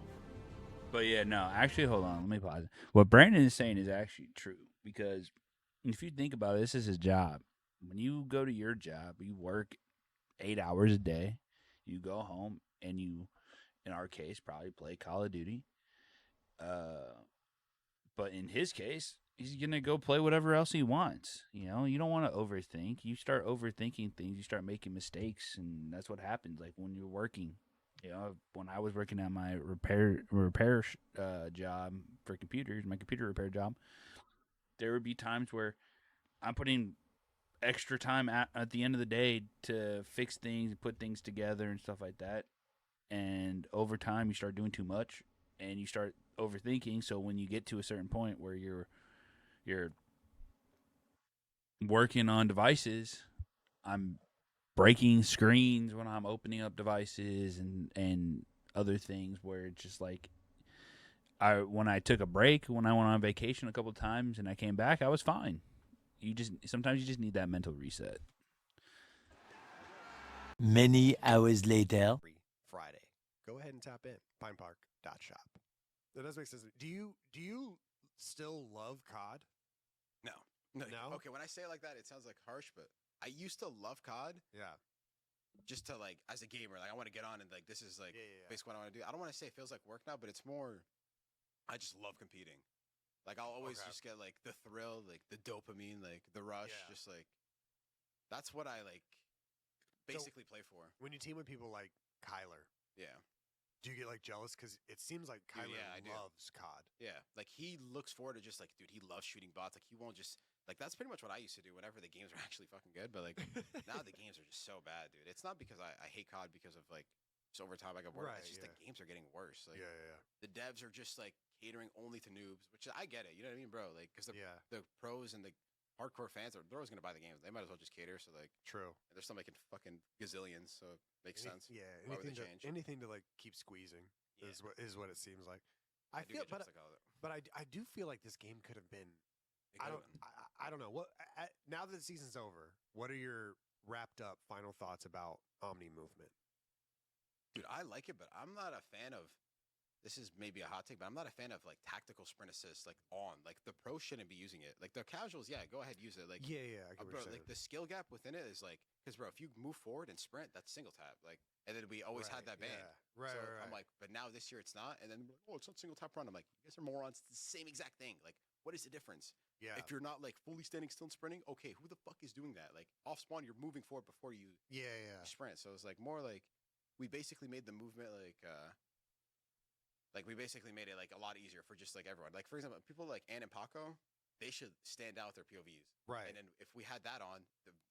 Speaker 1: But yeah, no, actually, hold on. Let me pause. What Brandon is saying is actually true, because if you think about it, this is his job. When you go to your job, you work 8 hours a day. You go home and you, in our case, probably play Call of Duty. But in his case, he's going to go play whatever else he wants. You know, you don't want to overthink. You start overthinking things, you start making mistakes, and that's what happens. Like when you're working. You know, when I was working at my repair job for computers, my computer repair job, there would be times where I'm putting extra time at the end of the day to fix things, put things together, and stuff like that. And over time, you start doing too much, and you start overthinking. So when you get to a certain point where you're working on devices, I'm breaking screens when I'm opening up devices and other things where it's just like when I took a break, when I went on vacation a couple of times and I came back, I was fine. Sometimes you just need that mental reset.
Speaker 5: Many hours later.
Speaker 2: Friday. Go ahead and tap in. PinePark.shop. That does make sense. Do you still love COD?
Speaker 3: No.
Speaker 2: No?
Speaker 3: Okay, when I say it like that, it sounds like harsh, but I used to love COD.
Speaker 2: Yeah.
Speaker 3: Just to like, as a gamer, like I want to get on and like this is like basically what I want to do. I don't want to say it feels like work now, but it's more. I just love competing. Like I'll always just get like the thrill, like the dopamine, like the rush. Just like that's what I like. Basically, play for.
Speaker 2: When you team with people like Kyler, do you get like jealous? Because it seems like Kyler loves COD.
Speaker 3: Yeah, like he looks forward to just like, dude, he loves shooting bots. Like he won't just like that's pretty much what I used to do whenever the games are actually fucking good. But like now the games are just so bad, dude. It's not because I hate COD because of like just over time I got bored. It's just the games are getting worse. Like the devs are just like catering only to noobs, which I get it. You know what I mean, bro? Like because the pros and the hardcore fans they're always gonna buy the games. They might as well just cater. So like,
Speaker 2: true.
Speaker 3: They're still making fucking gazillions, so it makes sense.
Speaker 2: Yeah,
Speaker 3: Why would they change?
Speaker 2: anything to like keep squeezing is what it seems like. I feel, but I do feel like this game could have been. I don't know what. Now that the season's over, what are your wrapped up final thoughts about Omni movement?
Speaker 3: Dude, I like it, but I'm not a fan of. This is maybe a hot take, but I'm not a fan of like tactical sprint assists. Like like the pros shouldn't be using it. Like the casuals, go ahead, use it. Like
Speaker 2: I
Speaker 3: bro, like the skill gap within it is like because bro, if you move forward and sprint, that's single tap. Like and then we always had that ban.
Speaker 2: Right.
Speaker 3: I'm like, but now this year it's not. And then it's not single tap run. I'm like, you guys are morons. It's the same exact thing. Like, what is the difference?
Speaker 2: Yeah.
Speaker 3: If you're not like fully standing still and sprinting, okay, who the fuck is doing that? Like off spawn, you're moving forward before you you sprint. So it's like more like we basically made the movement like we basically made it like a lot easier for just like everyone. Like for example, people like Ann and Paco, they should stand out with their POVs.
Speaker 2: Right.
Speaker 3: And then if we had that on,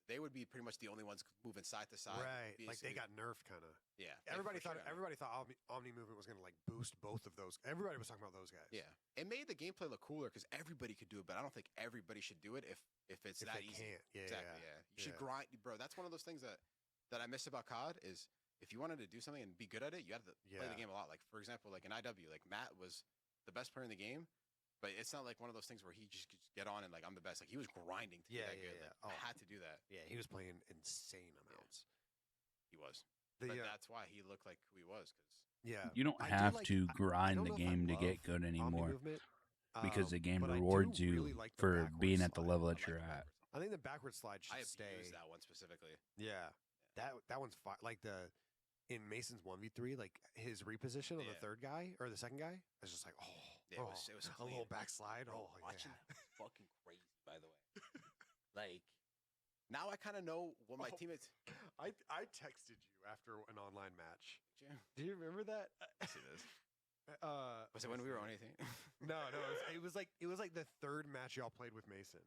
Speaker 3: they would be pretty much the only ones moving side to side.
Speaker 2: Right. Like they got nerfed kind of.
Speaker 3: Yeah.
Speaker 2: Everybody thought Omni movement was going to like boost both of those. Everybody was talking about those guys.
Speaker 3: Yeah. It made the gameplay look cooler because everybody could do it, but I don't think everybody should do it if it's that easy.
Speaker 2: Can't. Yeah.
Speaker 3: Exactly. Yeah. You should grind, bro. That's one of those things that I miss about COD is. If you wanted to do something and be good at it, you had to play the game a lot. Like, for example, like in IW, like Matt was the best player in the game, but it's not like one of those things where he just get on and like, I'm the best. Like, he was grinding to be that good. Like, I had to do that.
Speaker 2: Yeah, he was playing insane amounts.
Speaker 3: He was. But that's why he looked like who he was, because
Speaker 2: Yeah.
Speaker 1: You don't
Speaker 2: I do
Speaker 1: have
Speaker 2: like-
Speaker 1: to
Speaker 2: I
Speaker 1: grind
Speaker 2: don't
Speaker 1: the
Speaker 2: know if I
Speaker 1: game to
Speaker 2: love
Speaker 1: get good
Speaker 2: Omni
Speaker 1: anymore
Speaker 2: movement,
Speaker 1: because the game
Speaker 2: but I do
Speaker 1: rewards you
Speaker 2: really like the
Speaker 1: for
Speaker 2: backward
Speaker 1: being at the
Speaker 2: slide.
Speaker 1: level
Speaker 3: I
Speaker 1: that
Speaker 3: like
Speaker 1: you're
Speaker 3: the
Speaker 1: at.
Speaker 3: backwards.
Speaker 2: I think the backward slide should
Speaker 3: I
Speaker 2: stay.
Speaker 3: abuse that one specifically.
Speaker 2: Yeah. That one's fine. Like in Mason's 1v3, like his reposition on the
Speaker 3: Yeah.
Speaker 2: third guy or the second guy is just like,
Speaker 3: Yeah, it was
Speaker 2: a
Speaker 3: clean.
Speaker 2: little backslide.
Speaker 3: Bro,
Speaker 2: Oh,
Speaker 3: watching
Speaker 2: yeah.
Speaker 3: that was fucking crazy, by the way. Like, now I kind of know what my
Speaker 2: Oh.
Speaker 3: teammates.
Speaker 2: I texted you after an online match.
Speaker 3: Jim,
Speaker 2: Do you remember that?
Speaker 3: see this. Was it
Speaker 2: let
Speaker 3: when
Speaker 2: me
Speaker 3: we were
Speaker 2: see.
Speaker 3: on anything?
Speaker 2: No, it was like the third match y'all played with Mason.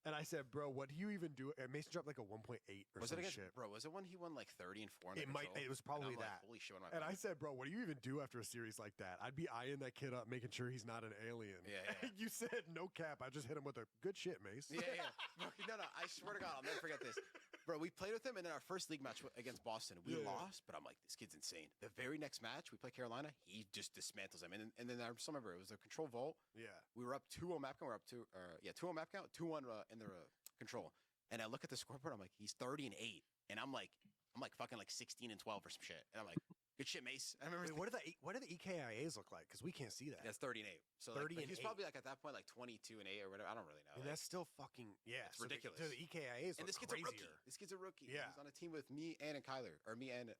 Speaker 2: And I said, bro, what do you even do? And Mason dropped like a 1.8 or
Speaker 3: Was
Speaker 2: some
Speaker 3: it against
Speaker 2: shit.
Speaker 3: bro? Was it when he won like 30 and 4 in the
Speaker 2: It was
Speaker 3: control?
Speaker 2: probably
Speaker 3: And I'm
Speaker 2: that.
Speaker 3: Like, holy shit! What am I?
Speaker 2: And I
Speaker 3: playing?
Speaker 2: said, bro, what do you even do after a series like that? I'd be eyeing that kid up, making sure he's not an alien.
Speaker 3: Yeah, yeah.
Speaker 2: You said no cap. I just hit him with a good shit, Mace.
Speaker 3: Yeah, yeah. Bro, no. I swear to God, I'll never forget this. Bro, we played with him, and then our first league match against Boston, we
Speaker 2: Yeah.
Speaker 3: lost. But I'm like, this kid's insane. The very next match, we play Carolina, he just dismantles him. And then I still remember it was a control vault.
Speaker 2: Yeah.
Speaker 3: We were up 2-0 map count. We're up 2-0 map count, 2-1 in the control. And I look at the scoreboard. I'm like, he's 30 and 8, and I'm like fucking like 16 and 12 or some shit. And I'm like, good shit, Mace. I remember.
Speaker 2: Wait, what do the EKIAs look like? Because we can't see that.
Speaker 3: That's 30 and 8. So
Speaker 2: 30
Speaker 3: like,
Speaker 2: and
Speaker 3: he's
Speaker 2: 8.
Speaker 3: probably like at that point like 22 and 8 or whatever. I don't really know.
Speaker 2: And
Speaker 3: Like,
Speaker 2: that's still fucking
Speaker 3: It's
Speaker 2: so
Speaker 3: ridiculous.
Speaker 2: The EKIAs
Speaker 3: and
Speaker 2: look
Speaker 3: this kid's
Speaker 2: crazier.
Speaker 3: a rookie. This kid's a rookie.
Speaker 2: Yeah.
Speaker 3: He's on a team with me and Kyler, or me and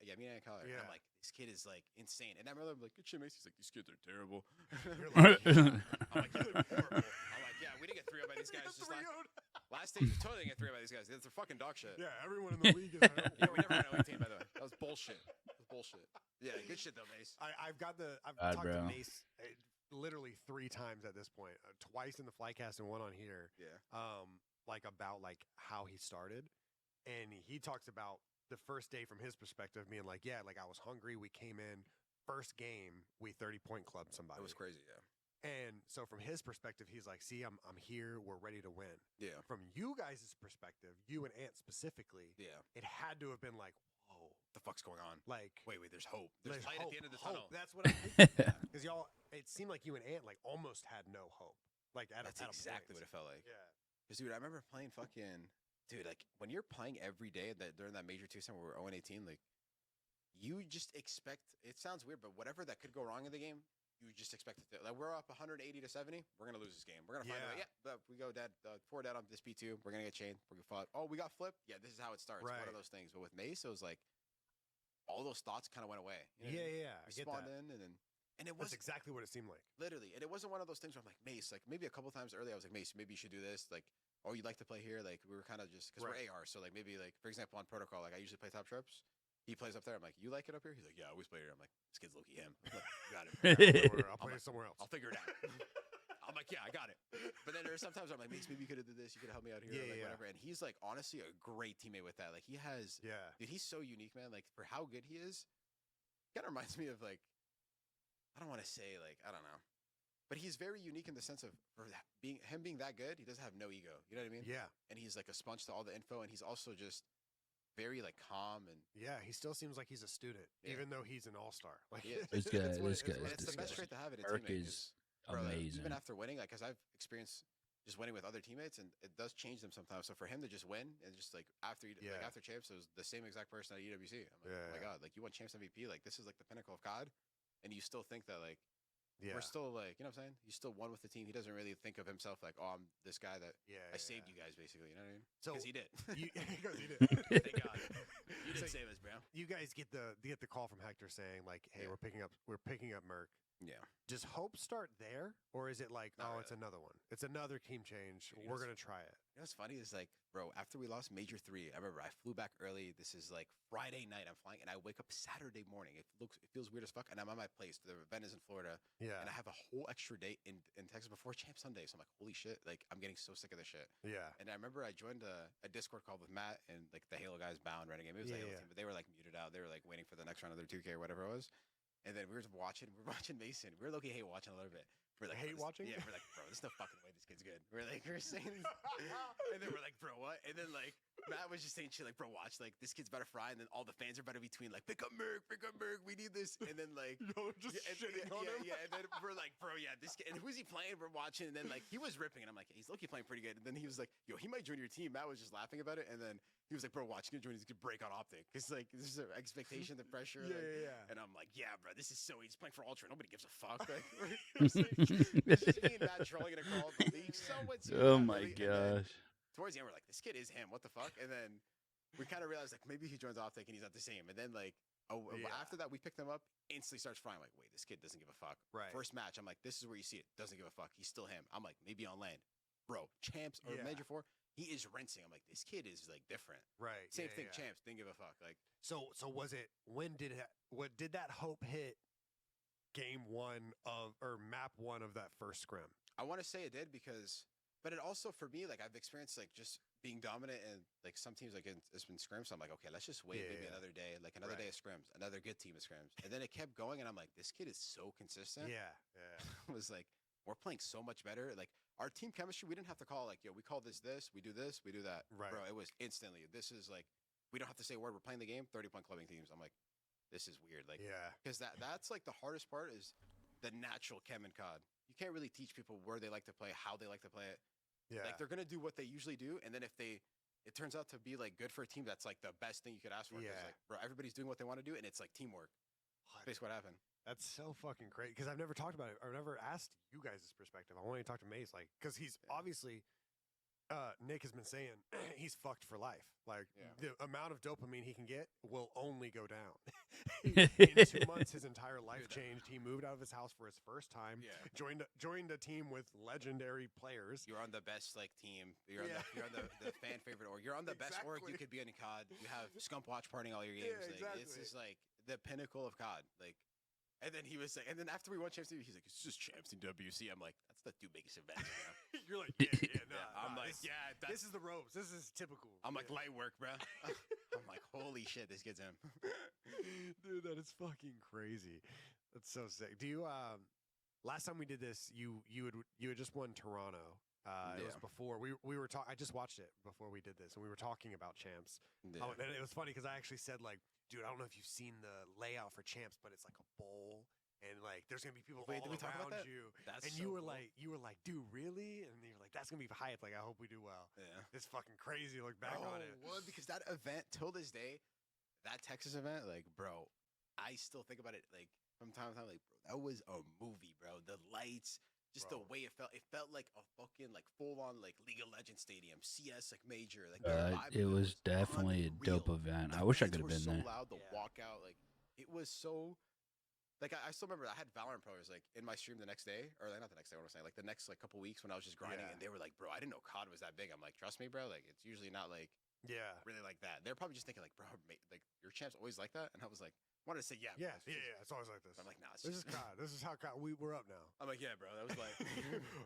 Speaker 3: Kyler. And
Speaker 2: Yeah.
Speaker 3: I'm like, this kid is like insane. And I remember I'm like, good shit, Mace. He's like, these kids are terrible.
Speaker 2: You're like,
Speaker 3: I'm like, you look horrible. I'm like, yeah, we didn't get 3-0 by these guys. Just last stage, we totally didn't get 3-0 by these guys. They're fucking dog shit.
Speaker 2: yeah, everyone in the league is.
Speaker 3: Yeah, we never ran away team, by the way. That was bullshit. Yeah, good shit though, Mace.
Speaker 2: I've talked
Speaker 1: bro.
Speaker 2: to Mace literally 3 times at this point, twice in the Flycast and one on here.
Speaker 3: Yeah.
Speaker 2: Like about like how he started, and he talks about the first day from his perspective, being like, yeah, like I was hungry. We came in first game, we 30-point clubbed somebody.
Speaker 3: It was crazy, yeah.
Speaker 2: And so from his perspective, he's like, see, I'm here. We're ready to win.
Speaker 3: Yeah.
Speaker 2: From you guys' perspective, you and Ant specifically,
Speaker 3: Yeah.
Speaker 2: it had to have been like, whoa,
Speaker 3: The fuck's going on?
Speaker 2: like
Speaker 3: Wait, there's hope. There's light
Speaker 2: hope,
Speaker 3: at the end of the
Speaker 2: hope.
Speaker 3: tunnel.
Speaker 2: That's what I'm thinking. Because y'all, it seemed like you and Ant like almost had no hope. Like at
Speaker 3: That's
Speaker 2: a
Speaker 3: exactly
Speaker 2: point.
Speaker 3: what it felt like.
Speaker 2: Yeah.
Speaker 3: Because, dude, I remember playing dude, like, when you're playing every day during that major 2 where we're 0-18, like, you just expect, it sounds weird, but whatever that could go wrong in the game, you just expect it to. Like, we're up 180 to 70, we're going to lose this game. We're going to find a way. Yeah, but we go dead, 4 dead on this P2, we're going to get chained, we're going to fall. Oh, we got flipped? Yeah, this is how it starts. One
Speaker 2: Right.
Speaker 3: of those things. But with Mace, it was like, all those thoughts kind of went away. You know what I mean?
Speaker 2: Yeah.
Speaker 3: We
Speaker 2: I get
Speaker 3: spawned
Speaker 2: that.
Speaker 3: in, and it
Speaker 2: That's
Speaker 3: was
Speaker 2: exactly what it seemed like.
Speaker 3: literally, and it wasn't one of those things where I'm like, Mace, like maybe a couple times earlier, I was like, Mace, maybe you should do this. Like, oh, you'd like to play here? Like, we were kind of just, because we're AR. So, like, maybe, like, for example, on Protocol, like, I usually play top trips. He plays up there. I'm like, you like it up here? He's like, yeah, I always play here. I'm like, this kid's low-key him. I'm like, got it.
Speaker 2: I'll play it somewhere else.
Speaker 3: I'll figure it out. I'm like, yeah, I got it. But then there's sometimes I'm like, Mace, maybe you could have did this. You could have helped me out here.
Speaker 2: Yeah,
Speaker 3: or, like,
Speaker 2: yeah.
Speaker 3: whatever. And he's, like, honestly, a great teammate with that. Like, he has,
Speaker 2: Yeah.
Speaker 3: dude, he's so unique, man. Like, for how good he is, kind of reminds me of, like, I don't want to say, like, I don't know. But he's very unique in the sense of being that good. He doesn't have no ego. You know what I mean?
Speaker 2: Yeah.
Speaker 3: And he's like a sponge to all the info, and he's also just very like calm and
Speaker 2: Yeah. He still seems like he's a student,
Speaker 3: Yeah.
Speaker 2: even though he's an all-star. Like,
Speaker 3: He is.
Speaker 1: This
Speaker 2: it's
Speaker 1: guy-
Speaker 2: what
Speaker 1: this
Speaker 2: it-
Speaker 1: guy
Speaker 2: it's what
Speaker 1: is
Speaker 3: and it's the best
Speaker 1: disgusting.
Speaker 3: trait to have in a
Speaker 1: Merc
Speaker 3: teammate.
Speaker 1: is
Speaker 3: 'cause, bro, like,
Speaker 1: amazing.
Speaker 3: even after winning, like, because I've experienced just winning with other teammates, and it does change them sometimes. So for him to just win and just like after
Speaker 2: Yeah.
Speaker 3: after champs, it was the same exact person at EWC. I'm like,
Speaker 2: Yeah,
Speaker 3: oh my
Speaker 2: yeah.
Speaker 3: god, like you won champs MVP, like this is like the pinnacle of God, and you still think that like
Speaker 2: Yeah.
Speaker 3: we're still like, you know what I'm saying? You still won with the team. He doesn't really think of himself like, oh, I'm this guy that
Speaker 2: Yeah.
Speaker 3: I saved you guys, basically. You know what I mean?
Speaker 2: So
Speaker 3: Because he did.
Speaker 2: you, because he did.
Speaker 3: Thank God. You didn't
Speaker 2: So
Speaker 3: save us, bro.
Speaker 2: You guys get the call from Hector saying like, "Hey,
Speaker 3: Yeah.
Speaker 2: we're picking up Merc."
Speaker 3: Yeah.
Speaker 2: Does hope start there, or is it like,
Speaker 3: Not
Speaker 2: oh, it's
Speaker 3: really.
Speaker 2: another one? It's another team change.
Speaker 3: Dude, you
Speaker 2: We're
Speaker 3: know
Speaker 2: gonna try it.
Speaker 3: You know what's funny is like, bro, after we lost Major 3, I remember I flew back early. This is like Friday night. I'm flying, and I wake up Saturday morning. It feels weird as fuck, and I'm at my place. The event is in Florida,
Speaker 2: Yeah.
Speaker 3: and I have a whole extra date in Texas before Champ Sunday. So I'm like, holy shit! Like I'm getting so sick of this shit.
Speaker 2: Yeah.
Speaker 3: And I remember I joined a Discord call with Matt and like the Halo guys, Bound, Renegade. It was the
Speaker 2: Yeah,
Speaker 3: Halo
Speaker 2: yeah.
Speaker 3: team, but they were like muted out. They were like waiting for the next round of their 2K or whatever it was. And then we were watching Mason. We were low-key hate watching a little bit. We're like,
Speaker 2: hate
Speaker 3: bro,
Speaker 2: watching?
Speaker 3: Yeah, we're like, bro, there's no fucking way this kid's good. We're saying this. And then we're like, bro, what? And then like Matt was just saying shit like, bro, watch, like this kid's about to fry, and then all the fans are about to between like, pick up Merc, we need this. And then like
Speaker 2: just
Speaker 3: shitting on him. Yeah, and then we're like, bro, yeah, this kid, and who's he playing? We're watching, and then like he was ripping, and I'm like, he's lucky playing pretty good. And then he was like, yo, he might join your team. Matt was just laughing about it, and then he was like, bro, watch, he's gonna join, he's gonna break on Optic. It's like this is an expectation, the pressure.
Speaker 2: Yeah.
Speaker 3: And I'm like, yeah, bro, this is so easy. He's playing for Ultra. Nobody gives a fuck. Like, it's just me and Matt trolling in a call.
Speaker 1: Oh my gosh.
Speaker 3: Towards the end, we're like, this kid is him. What the fuck? And then we kind of realized like maybe he joins Optic and he's not the same. And then like after that, we picked him up. Instantly starts frying. Like, wait, this kid doesn't give a fuck.
Speaker 2: Right.
Speaker 3: First match, I'm like, this is where you see it. Doesn't give a fuck. He's still him. I'm like, maybe on land, bro. Champs or Major 4, he is rinsing. I'm like, this kid is like different.
Speaker 2: Right.
Speaker 3: Same thing. Champs didn't give a fuck. Like,
Speaker 2: so was it? When did that hope hit? Game 1 of or map 1 of that first scrim.
Speaker 3: I want to say it did because, but it also for me, like I've experienced like just being dominant and like some teams like it's been scrims. So I'm like, okay, let's just wait maybe another day, like another day of scrims, another good team of scrims, and then it kept going, and I'm like, this kid is so consistent.
Speaker 2: Yeah.
Speaker 3: I was like, we're playing so much better. Like our team chemistry, we didn't have to call like, yo, we call this, we do this, we do that.
Speaker 2: Right.
Speaker 3: Bro, it was instantly. This is like, we don't have to say a word. We're playing the game. 30-point clubbing teams. I'm like, this is weird. Like, because that's like the hardest part is the natural chem and COD. You can't really teach people where they like to play, how they like to play it.
Speaker 2: Yeah.
Speaker 3: Like they're gonna do what they usually do, and then if it turns out to be like good for a team, that's like the best thing you could ask for.
Speaker 2: Yeah.
Speaker 3: Like, bro, everybody's doing what they want to do, and it's like teamwork. Basically, what happened.
Speaker 2: That's so fucking great because I've never talked about it. I've never asked you guys' perspective. I want to talk to Mace, like, because he's obviously. Nick has been saying he's fucked for life. Like the amount of dopamine he can get will only go down. In 2 months, his entire life changed. He moved out of his house for his first time.
Speaker 3: Yeah.
Speaker 2: Joined a team with legendary players.
Speaker 3: You're on the best like team. You're on the fan favorite org. You're on the best org you could be in COD. You have Scump Watch partying all your games.
Speaker 2: Yeah,
Speaker 3: like,
Speaker 2: exactly.
Speaker 3: It's just like the pinnacle of COD. Like. And then he was like, and then after we won Champs, he's like, it's just Champs in WC. I'm like, that's the 2 biggest events. You know?
Speaker 2: You're like,
Speaker 3: I'm like,
Speaker 2: this is the ropes. This is typical.
Speaker 3: I'm like, light work, bro. I'm like, holy shit, this kid's him.
Speaker 2: Dude, that is fucking crazy. That's so sick. Do you last time we did this, you had just won Toronto. It was before we were talking. I just watched it before we did this, and we were talking about Champs.
Speaker 3: Yeah.
Speaker 2: And it was funny because I actually said like, dude, I don't know if you've seen the layout for Champs, but it's like a bowl, and like there's gonna be people all
Speaker 3: did we talk about
Speaker 2: around
Speaker 3: that?
Speaker 2: you.
Speaker 3: That's
Speaker 2: and
Speaker 3: so
Speaker 2: you were
Speaker 3: cool.
Speaker 2: like, dude, really? And you were like, that's gonna be hype. Like, I hope we do well.
Speaker 3: Yeah.
Speaker 2: It's fucking crazy. Look back on it.
Speaker 3: Well, because that event till this day, that Texas event, like, bro, I still think about it like from time to time. Like, bro, that was a movie, bro. The lights. Just the way it felt like a fucking like full on like League of Legends stadium, CS like major. Like
Speaker 1: It was definitely a dope event. I wish I could have been
Speaker 3: so
Speaker 1: there.
Speaker 3: Loud, the walkout, like it was so. Like I still remember I had Valorant pros like in my stream the next day, or like, not the next day. What I'm saying, like the next like couple weeks when I was just grinding, and they were like, "Bro, I didn't know COD was that big." I'm like, "Trust me, bro. Like it's usually not like really like that." They're probably just thinking like, "Bro, like your champs always like that," and I was like. Wanted to say
Speaker 2: yeah. It's always like this.
Speaker 3: I'm like, nah.
Speaker 2: This is COD. This is how COD. We're up now.
Speaker 3: I'm like, yeah, bro. That was like,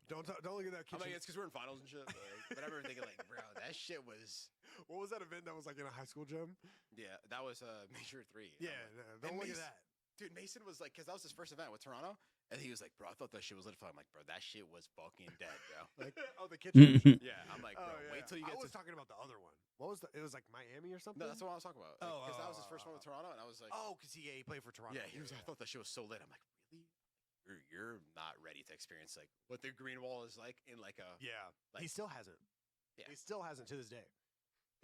Speaker 2: don't look at that kitchen.
Speaker 3: I'm like, it's because we're in finals and shit. But I remember thinking like, bro, that shit was.
Speaker 2: What was that event that was like in a high school gym?
Speaker 3: Yeah, that was Major 3.
Speaker 2: Yeah, don't look at that.
Speaker 3: Dude, Mason was like, because that was his first event with Toronto, and he was like, bro, I thought that shit was lit. I'm like, bro, that shit was fucking dead, bro. Like,
Speaker 2: oh, the kitchen.
Speaker 3: Yeah, I'm like, bro, wait till you get.
Speaker 2: I was talking about the other one. What was it was like Miami or something?
Speaker 3: No, that's what I was talking about. Because that was his first one with Toronto, and I was like,
Speaker 2: oh, because he played for Toronto.
Speaker 3: Yeah, he was. I thought that shit was so lit. I'm like, really? You're not ready to experience like what the green wall is like in like a.
Speaker 2: Yeah,
Speaker 3: like,
Speaker 2: he still hasn't.
Speaker 3: Yeah,
Speaker 2: he still hasn't to this day.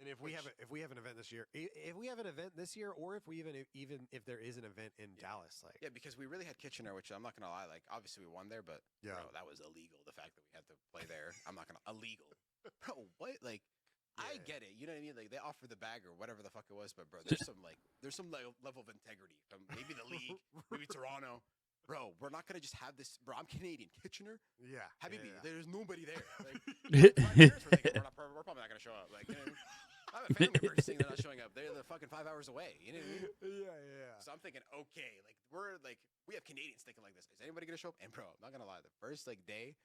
Speaker 2: And if we have an event this year, if we have an event this year, or if we even if there is an event in Dallas, like
Speaker 3: because we really had Kitchener, which I'm not gonna lie, like obviously we won there, but bro, that was illegal. The fact that we had to play there, I'm not gonna illegal, bro. What like? I get it, you know what I mean? Like they offer the bag or whatever the fuck it was, but bro, there's some level of integrity from maybe the league, maybe Toronto. Bro, we're not gonna just have this. Bro, I'm Canadian. Kitchener, Habibi, there's nobody there. Like, my parents were thinking, we're probably not gonna show up. Like, you know what I mean? I have a family member saying they're not showing up. They're fucking 5 hours away. You know what I mean?
Speaker 2: Yeah.
Speaker 3: So I'm thinking, okay, like we have Canadians thinking like this. Is anybody gonna show up? And bro, I'm not gonna lie, the first day.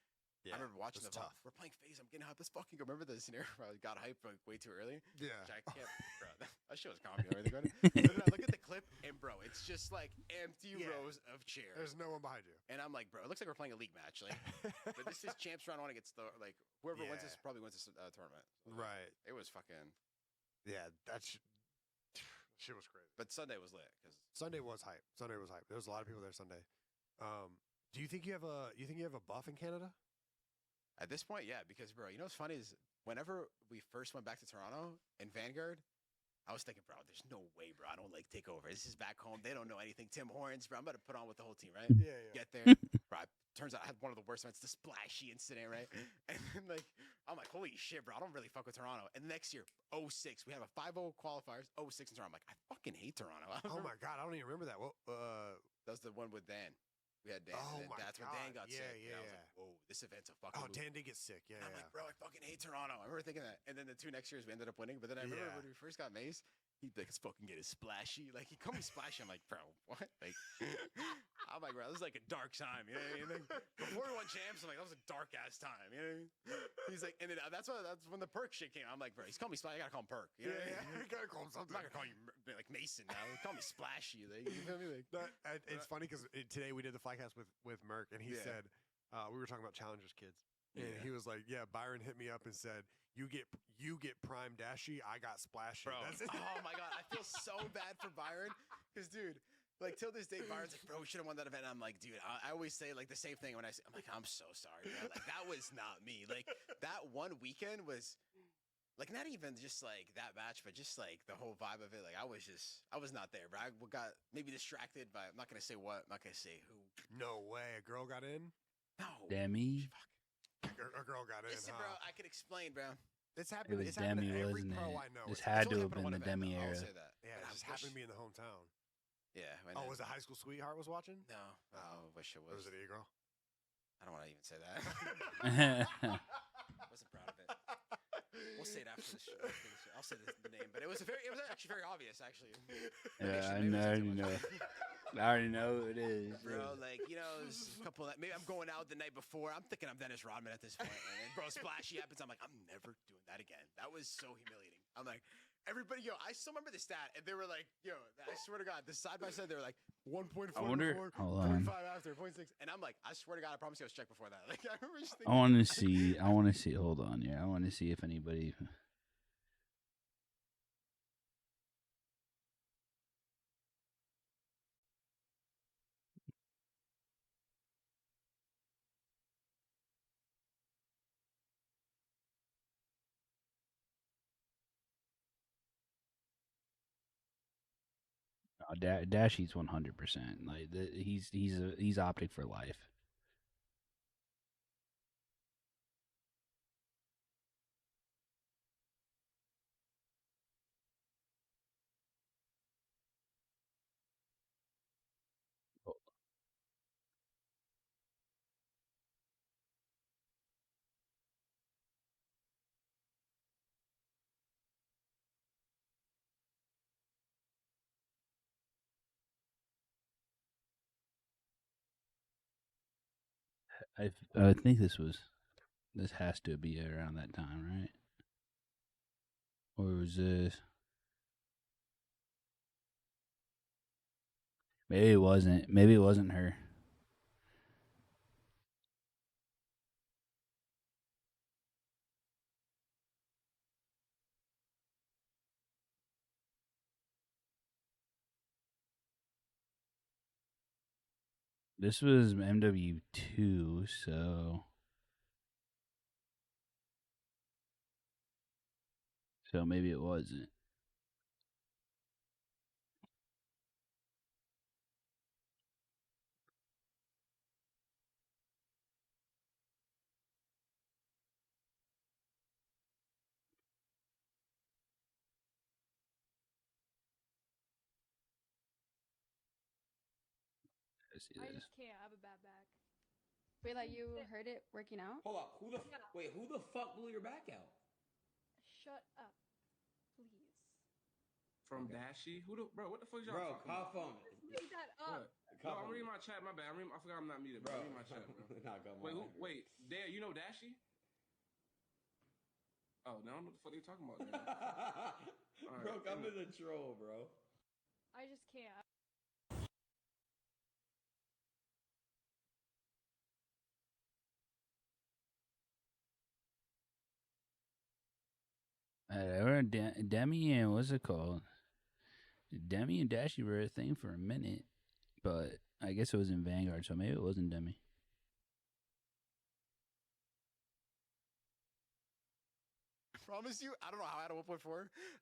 Speaker 3: I remember watching the
Speaker 2: tough.
Speaker 3: We're playing FaZe. I'm getting hyped. Let's fucking go. Remember the scenario where I got hyped like way too early?
Speaker 2: Yeah.
Speaker 3: Which I can't, bro. That shit was comedy. And then I look at the clip, and bro, it's just like empty
Speaker 2: Yeah.
Speaker 3: rows of chairs.
Speaker 2: There's no one behind you.
Speaker 3: And I'm like, bro, it looks like we're playing a league match. Like, but this is champs round one against the like whoever wins this
Speaker 2: Yeah.
Speaker 3: probably wins this tournament. So,
Speaker 2: Right.
Speaker 3: It was fucking.
Speaker 2: Yeah, shit was crazy.
Speaker 3: But Sunday was lit because
Speaker 2: Sunday was hype. Sunday was hype. There was a lot of people there Sunday. Do you think you have a buff in Canada?
Speaker 3: at this point, yeah, because bro, you know what's funny is whenever we first went back to Toronto in Vanguard, I was thinking, bro, there's no way, bro, I don't like take over. This is back home. They don't know anything. Tim Hortons, bro, I'm about to put on with the whole team, right?
Speaker 2: Yeah, yeah.
Speaker 3: Get there, bro. Turns out I had one of the worst events, the splashy incident, right? And then like I'm like, holy shit, bro, I don't really fuck with Toronto. And next year, 06, we have a 5-0 qualifiers, 06 in Toronto. I'm like, I fucking hate Toronto.
Speaker 2: Oh my god, I don't even remember that. Well,
Speaker 3: That was the one with Dan. We had Dan.
Speaker 2: Oh
Speaker 3: and then
Speaker 2: my
Speaker 3: that's when Dan
Speaker 2: God.
Speaker 3: got
Speaker 2: Yeah,
Speaker 3: sick.
Speaker 2: yeah,
Speaker 3: and I was
Speaker 2: yeah.
Speaker 3: like, whoa, this event's a fucking.
Speaker 2: oh,
Speaker 3: move.
Speaker 2: Dan did get sick. Yeah,
Speaker 3: And I'm
Speaker 2: yeah.
Speaker 3: like, bro, I fucking hate Toronto. I remember thinking that. And then the 2 next years we ended up winning. But then I remember
Speaker 2: Yeah.
Speaker 3: when we first got Mace, he'd be like, let's fucking get it splashy. Like, he called me splashy. I'm like, bro, what? Like, I'm like, bro, this is like a dark time. You know what I mean? Like, before we won champs, I'm like, that was a dark ass time. You know what I mean? He's like, and then that's when the perk shit came. I'm like, bro, he's calling me splashy. I gotta call him perk. You know what I mean?
Speaker 2: You gotta call him
Speaker 3: I'm
Speaker 2: something.
Speaker 3: not gonna call you like Mason now. Call me splashy. Like, you feel me? Like,
Speaker 2: It's funny because today we did the flycast with Merck, and he
Speaker 3: Yeah.
Speaker 2: said we were talking about Challengers kids, and
Speaker 3: Yeah.
Speaker 2: he was like, "Yeah, Byron hit me up and said you get prime Dashy, I got splashy."
Speaker 3: bro.
Speaker 2: That's it.
Speaker 3: Oh my god, I feel so bad for Byron because, dude, like till this day, Byron's like, bro, we should have won that event. And I'm like, dude, I always say like the same thing when I say, I'm like, I'm so sorry, man. Like that was not me. Like that one weekend was. Like not even just like that match, but just like the whole vibe of it. Like I was not there, bro. I got maybe distracted by. I'm not gonna say what. I'm not gonna say who.
Speaker 2: No way, a girl got in.
Speaker 3: No.
Speaker 1: Demi.
Speaker 3: Fuck.
Speaker 2: A girl got in.
Speaker 3: Listen,
Speaker 2: huh?
Speaker 3: bro. I could explain, bro.
Speaker 2: It's
Speaker 1: It
Speaker 2: happened.
Speaker 1: was
Speaker 2: It's happened to
Speaker 1: Demi,
Speaker 2: every
Speaker 1: wasn't
Speaker 2: pro
Speaker 1: it?
Speaker 2: I know.
Speaker 1: This
Speaker 2: It's-
Speaker 1: had
Speaker 3: It's
Speaker 1: to
Speaker 3: only
Speaker 1: have
Speaker 3: happened
Speaker 1: been
Speaker 3: one
Speaker 1: the
Speaker 3: event,
Speaker 1: Demi
Speaker 3: though.
Speaker 1: era.
Speaker 3: I'll say that.
Speaker 2: Yeah,
Speaker 3: But
Speaker 2: it just
Speaker 3: I
Speaker 2: happened to
Speaker 3: wish-
Speaker 2: be in the hometown.
Speaker 3: Yeah.
Speaker 2: Oh, was it High School Sweetheart was watching?
Speaker 3: No. I wish it
Speaker 2: Or
Speaker 3: was.
Speaker 2: was it E-Girl?
Speaker 3: I don't want to even say that. Wasn't proud of it. We'll say it after the show. I'll say the name, but it was actually very obvious, actually.
Speaker 1: Yeah, I
Speaker 3: Maybe it's
Speaker 1: already
Speaker 3: too
Speaker 1: know.
Speaker 3: much.
Speaker 1: I already know who it is.
Speaker 3: Bro, like, you know, there's a couple that maybe I'm going out the night before. I'm thinking I'm Dennis Rodman at this point. And then, bro, splashy happens. I'm like, I'm never doing that again. That was so humiliating. I'm like, everybody, I still remember the stat. And they were like, I swear to God, the side by side, they were like 1.4
Speaker 1: I wonder-
Speaker 3: before,
Speaker 1: hold on.
Speaker 3: 0.5 after, 0.6. And I'm like, I swear to God, I promise you I was checked before that. Like, I remember just
Speaker 1: I
Speaker 3: thinking,
Speaker 1: want to see. Hold on, yeah. I want to see if anybody. Dashy's 100%. Like he's optic for life. I think this has to be around that time, right? Or was this? Maybe it wasn't. Maybe it wasn't her. This was MW2, so maybe it wasn't. I see
Speaker 6: I
Speaker 1: this.
Speaker 6: just can't. I have a bad back. Wait, like you heard it working out?
Speaker 7: Hold up. Who the fuck blew your back out?
Speaker 6: Shut up, please.
Speaker 8: From
Speaker 7: Okay.
Speaker 8: Dashy? Bro, what the fuck is y'all
Speaker 7: Bro,
Speaker 8: talking about?
Speaker 7: cough on me.
Speaker 6: Make that up.
Speaker 8: What? No, I'm reading my chat. My bad. I forgot I'm not muted. Bro,
Speaker 7: Bro,
Speaker 8: I'm reading my chat. Bro.
Speaker 7: nah, come
Speaker 8: Wait,
Speaker 7: on.
Speaker 8: wait, Dad, you know Dashy? Oh, no, I don't know what the fuck they talking about. Then.
Speaker 7: Bro,
Speaker 8: Alright,
Speaker 7: come to
Speaker 8: anyway.
Speaker 7: the troll, bro.
Speaker 6: I just can't.
Speaker 1: Demi and what's it called? Demi and Dashy were a thing for a minute, but I guess it was in Vanguard, so maybe it wasn't Demi.
Speaker 3: Promise you, I don't know how I had a 1.4.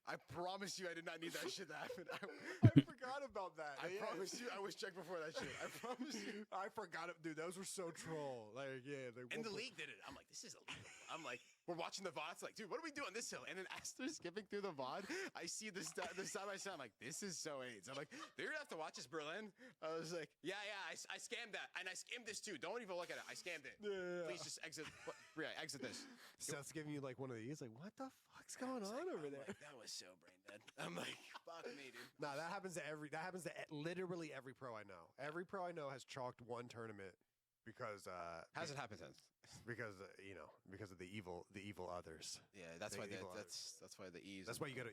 Speaker 3: I promise you, I did not need that shit to happen.
Speaker 2: I forgot about that.
Speaker 3: I promise you, I was checked before that shit. I promise you.
Speaker 2: I forgot it, dude. Those were so troll. Like, yeah.
Speaker 3: And the league did it. I'm like, this is illegal. I'm like, we're watching the VODs. Like, dude, what are we doing this hill? And then as they're skipping through the VOD, I see this side by side. I'm like, this is so AIDS. I'm like, they're gonna have to watch this, Berlin. I was like, yeah, I scammed that, and I scammed this too. Don't even look at it. I scammed it.
Speaker 2: Yeah.
Speaker 3: Please just exit. Yeah, exit this.
Speaker 2: Seth's giving you like one of these. Like, what the fuck's going on over there?
Speaker 3: Like, that was so brain dead. I'm like, fuck me, dude.
Speaker 2: Nah, that happens to literally every pro I know. Every pro I know has chalked one tournament because
Speaker 3: How's it happened since?
Speaker 2: because because of the evil others.
Speaker 3: Yeah, that's
Speaker 2: The
Speaker 3: why
Speaker 2: evil
Speaker 3: that's why the E's.
Speaker 2: That's why you gotta.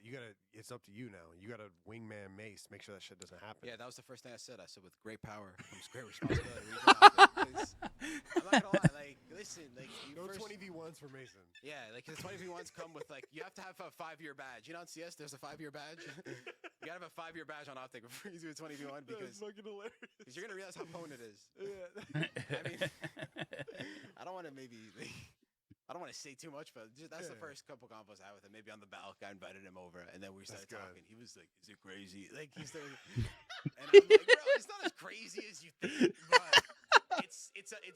Speaker 2: It's up to you now. You gotta wingman Mace. Make sure that shit doesn't happen.
Speaker 3: Yeah, that was the first thing I said. I said, with great power comes great responsibility. I'm not gonna lie. Like, listen, like
Speaker 2: No 20v1s for Mason.
Speaker 3: Yeah, like the 20v1s come with like you have to have a 5-year badge. You know, on CS, there's a 5-year badge. You gotta have a 5-year badge on Optic before you do a 20v1 because
Speaker 2: fucking hilarious.
Speaker 3: you're gonna realize how potent it is.
Speaker 2: Yeah.
Speaker 3: I mean, I don't want to I don't want to say too much, but that's the first couple combos I had with him. Maybe on the balcony, I invited him over, and then we started talking. He was like, "Is it crazy?" Like he started, and I'm like, "Bro, it's not as crazy as you think, but it's